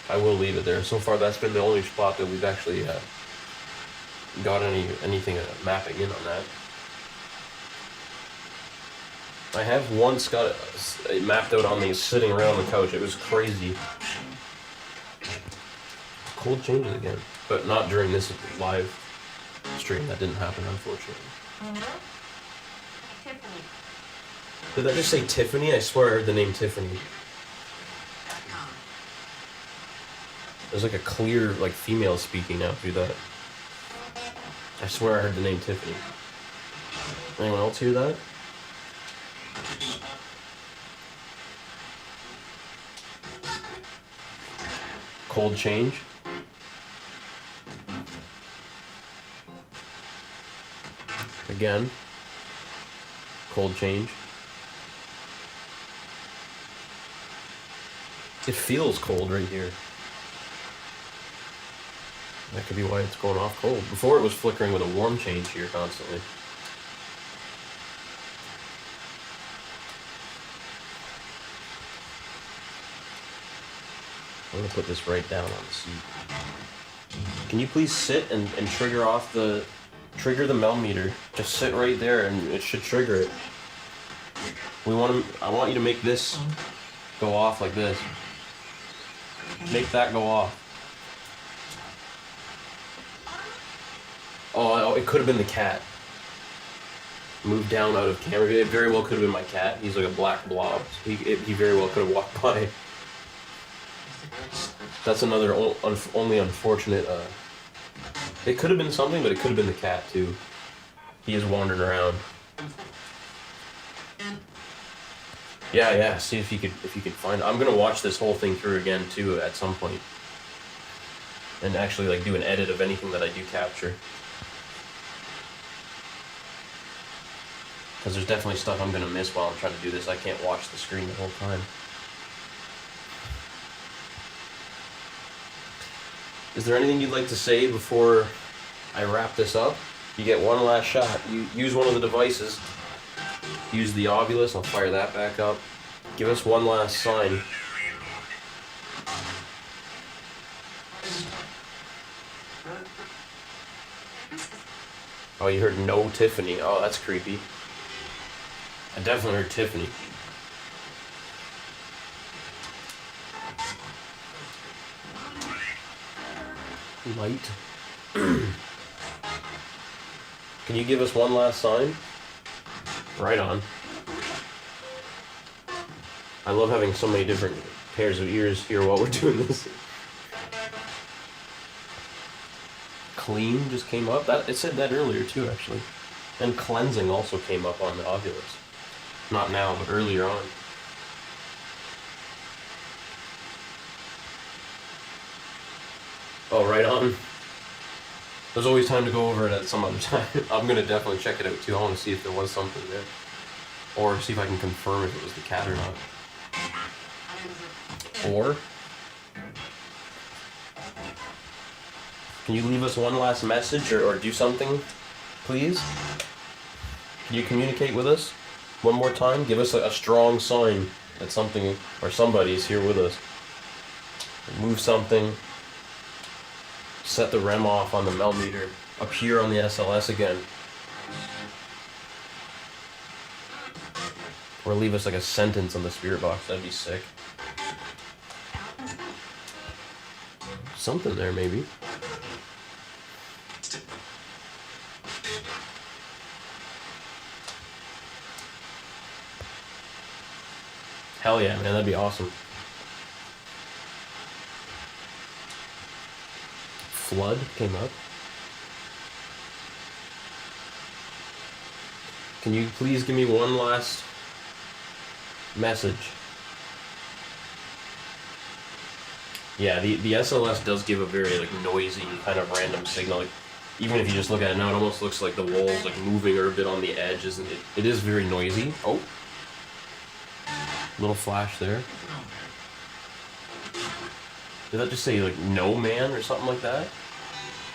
I will leave it there. So far, that's been the only spot that we've actually got anything mapping in on that. I have once got it mapped out on me sitting around the couch. It was crazy. Cold changes again, but not during this live stream. That didn't happen, unfortunately. Tiffany. Did I just say Tiffany? I swear I heard the name Tiffany. There's like a clear, like, female speaking now through that. I swear I heard the name Tiffany. Anyone else hear that? Cold change. Again. Cold change. It feels cold right here. That could be why it's going off cold. Before it was flickering with a warm change here constantly. I'm gonna put this right down on the seat. Can you please sit and trigger off the mel meter? Just sit right there and it should trigger it. I want you to make this go off like this. Make that go off. Oh, it could have been the cat. Moved down out of camera. It very well could have been my cat. He's like a black blob. He very well could have walked by. That's another only unfortunate. It could have been something, but it could have been the cat too. He is wandering around. Yeah. See if you could find. I'm gonna watch this whole thing through again too at some point, and actually like do an edit of anything that I do capture. Because there's definitely stuff I'm gonna miss while I'm trying to do this. I can't watch the screen the whole time. Is there anything you'd like to say before I wrap this up? You get one last shot. You use one of the devices. Use the Ovilus. I'll fire that back up. Give us one last sign. Oh, you heard no Tiffany. Oh, that's creepy. I definitely heard Tiffany. Light. Can you give us one last sign? Right on. I love having so many different pairs of ears here while we're doing this. Clean just came up. It said that earlier too, actually. And cleansing also came up on the Ovilus. Not now, but earlier on. Oh, right on. There's always time to go over it at some other time. I'm gonna definitely check it out too. I want to see if there was something there. Or see if I can confirm if it was the cat or not. Or... can you leave us one last message or do something, please? Can you communicate with us one more time? Give us a strong sign that something or somebody's here with us. Move something. Set the REM off on the mel meter. Appear on the SLS again. Or leave us like a sentence on the spirit box. That'd be sick. Something there, maybe. Hell yeah, man, that'd be awesome. flood came up. Can you please give me one last message? Yeah, the SLS does give a very like noisy kind of random signal. Like, even if you just look at it now, it almost looks like the wall's like moving or a bit on the edge, isn't it? It is very noisy. Oh, little flash there. Did that just say like "no man" or something like that?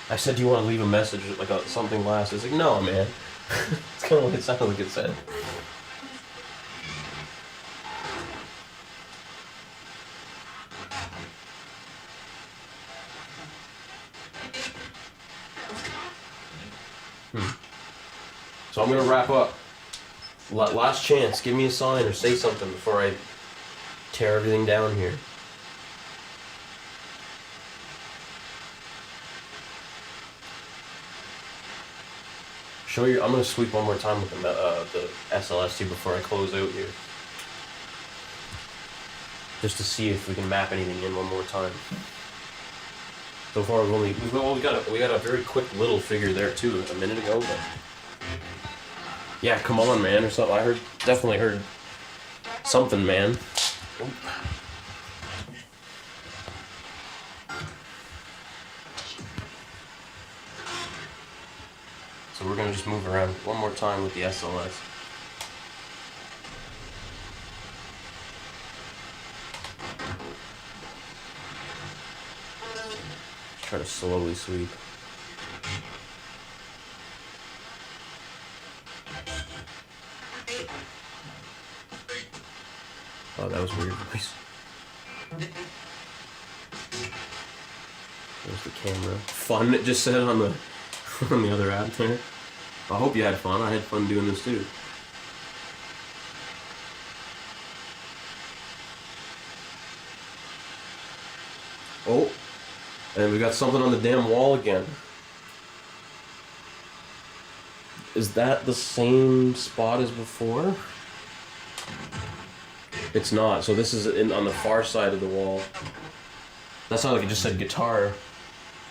I said, "Do you want to leave a message like something last?" It's like, "No, man." It's kind of what it sounded like it said. So I'm gonna wrap up. Last chance. Give me a sign or say something before I tear everything down here. Show you. I'm gonna sweep one more time with the SLS too before I close out here, just to see if we can map anything in one more time. So far, we got a very quick little figure there too a minute ago, but yeah, come on, man, or something. I definitely heard something, man. Oop. So we're gonna just move around one more time with the SLS. Try to slowly sweep. Oh, that was weird voice. There's the camera. Fun, it just said on the on the other app there. I hope you had fun. I had fun doing this too. Oh, and we got something on the damn wall again. Is that the same spot as before? It's not. So this is on the far side of the wall. That's not like it just said guitar.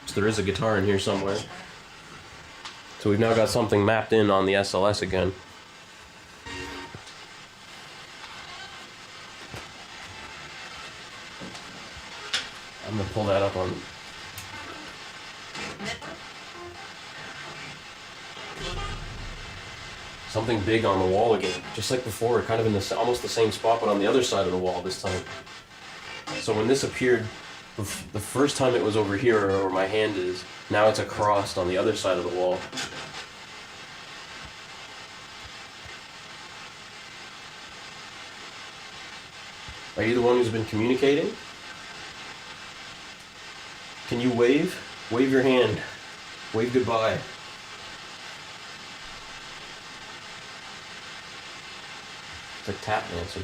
So there is a guitar in here somewhere. So we've now got something mapped in on the SLS again. I'm gonna pull that up on. Something big on the wall again, just like before, kind of in almost the same spot, but on the other side of the wall this time. So when this appeared, the first time it was over here, where my hand is, now it's across on the other side of the wall. Are you the one who's been communicating? Can you wave? Wave your hand. Wave goodbye. It's like tap dancing.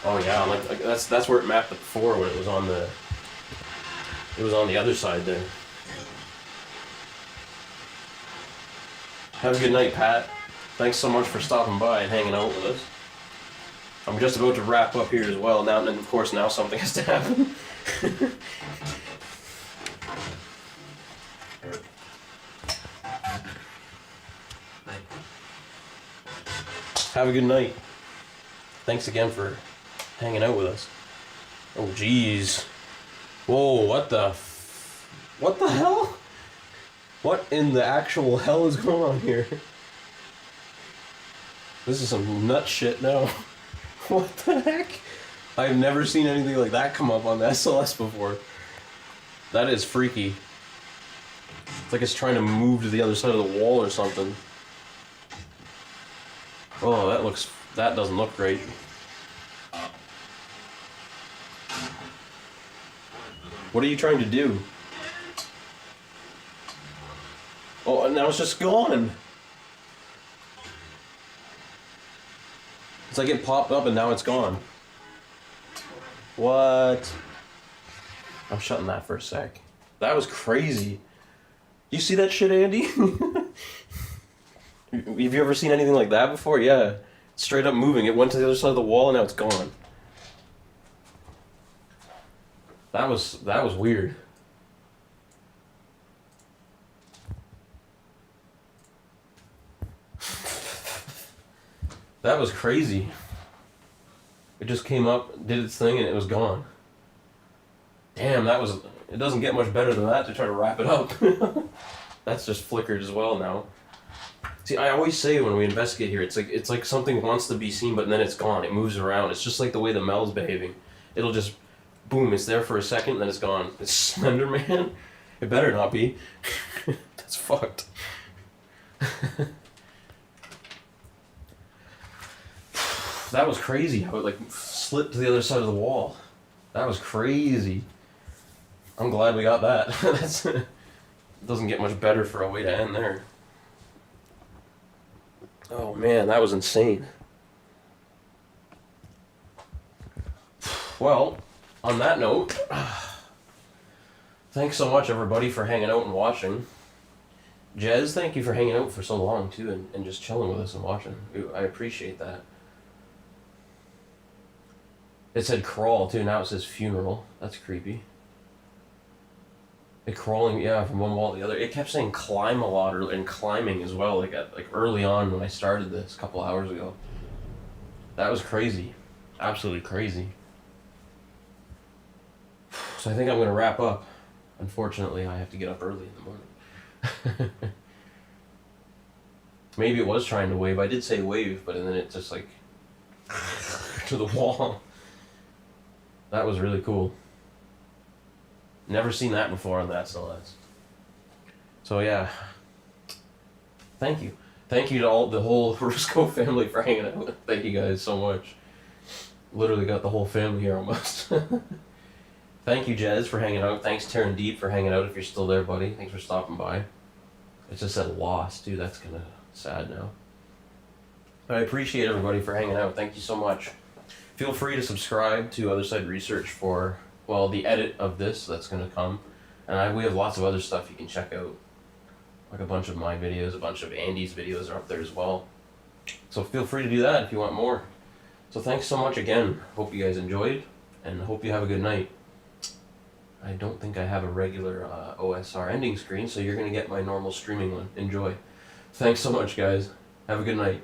Oh yeah, like that's where it mapped it before when it was on the other side there. Have a good night, Pat. Thanks so much for stopping by and hanging out with us. I'm just about to wrap up here as well now, and of course now something has to happen. Have a good night. Thanks again for hanging out with us. Oh jeez. Whoa, what the hell? What in the actual hell is going on here? This is some nut shit now. What the heck? I've never seen anything like that come up on the SLS before. That is freaky. It's like it's trying to move to the other side of the wall or something. Oh, that doesn't look great. What are you trying to do? Oh, and now it's just gone. It's like it popped up and now it's gone. What? I'm shutting that for a sec. That was crazy. You see that shit, Andy? Have you ever seen anything like that before? Yeah. Straight up moving. It went to the other side of the wall and now it's gone. That was weird. That was crazy. It just came up, did its thing, and it was gone. Damn, it doesn't get much better than that to try to wrap it up. That's just flickered as well now. See, I always say when we investigate here, it's like something wants to be seen, but then it's gone. It moves around. It's just like the way the Mel's behaving. It'll just, boom, it's there for a second, then it's gone. It's Slender Man? It better not be. That's fucked. That was crazy how it like slipped to the other side of the wall. That was crazy. I'm glad we got that. It doesn't get much better for a way to end there. Oh man, that was insane. Well, on that note, thanks so much everybody for hanging out and watching. Jez, thank you for hanging out for so long too and just chilling with us and watching. I appreciate that. It said crawl too, now it says funeral. That's creepy. It crawling, yeah, from one wall to the other. It kept saying climb a lot and climbing as well, like early on when I started this a couple hours ago. That was crazy. Absolutely crazy. So I think I'm gonna wrap up. Unfortunately, I have to get up early in the morning. Maybe it was trying to wave. I did say wave, but then it just like to the wall. That was really cool. Never seen that before on the SLS. So yeah. Thank you. Thank you to the whole Rusco family for hanging out. Thank you guys so much. Literally got the whole family here almost. Thank you, Jez, for hanging out. Thanks, Taryn Deep, for hanging out if you're still there, buddy. Thanks for stopping by. It just said lost, dude. That's kind of sad now. But I appreciate everybody for hanging out. Thank you so much. Feel free to subscribe to Other Side Research for, well, the edit of this that's going to come. And we have lots of other stuff you can check out. Like a bunch of my videos, a bunch of Andy's videos are up there as well. So feel free to do that if you want more. So thanks so much again. Hope you guys enjoyed, and hope you have a good night. I don't think I have a regular OSR ending screen, so you're going to get my normal streaming one. Enjoy. Thanks so much, guys. Have a good night.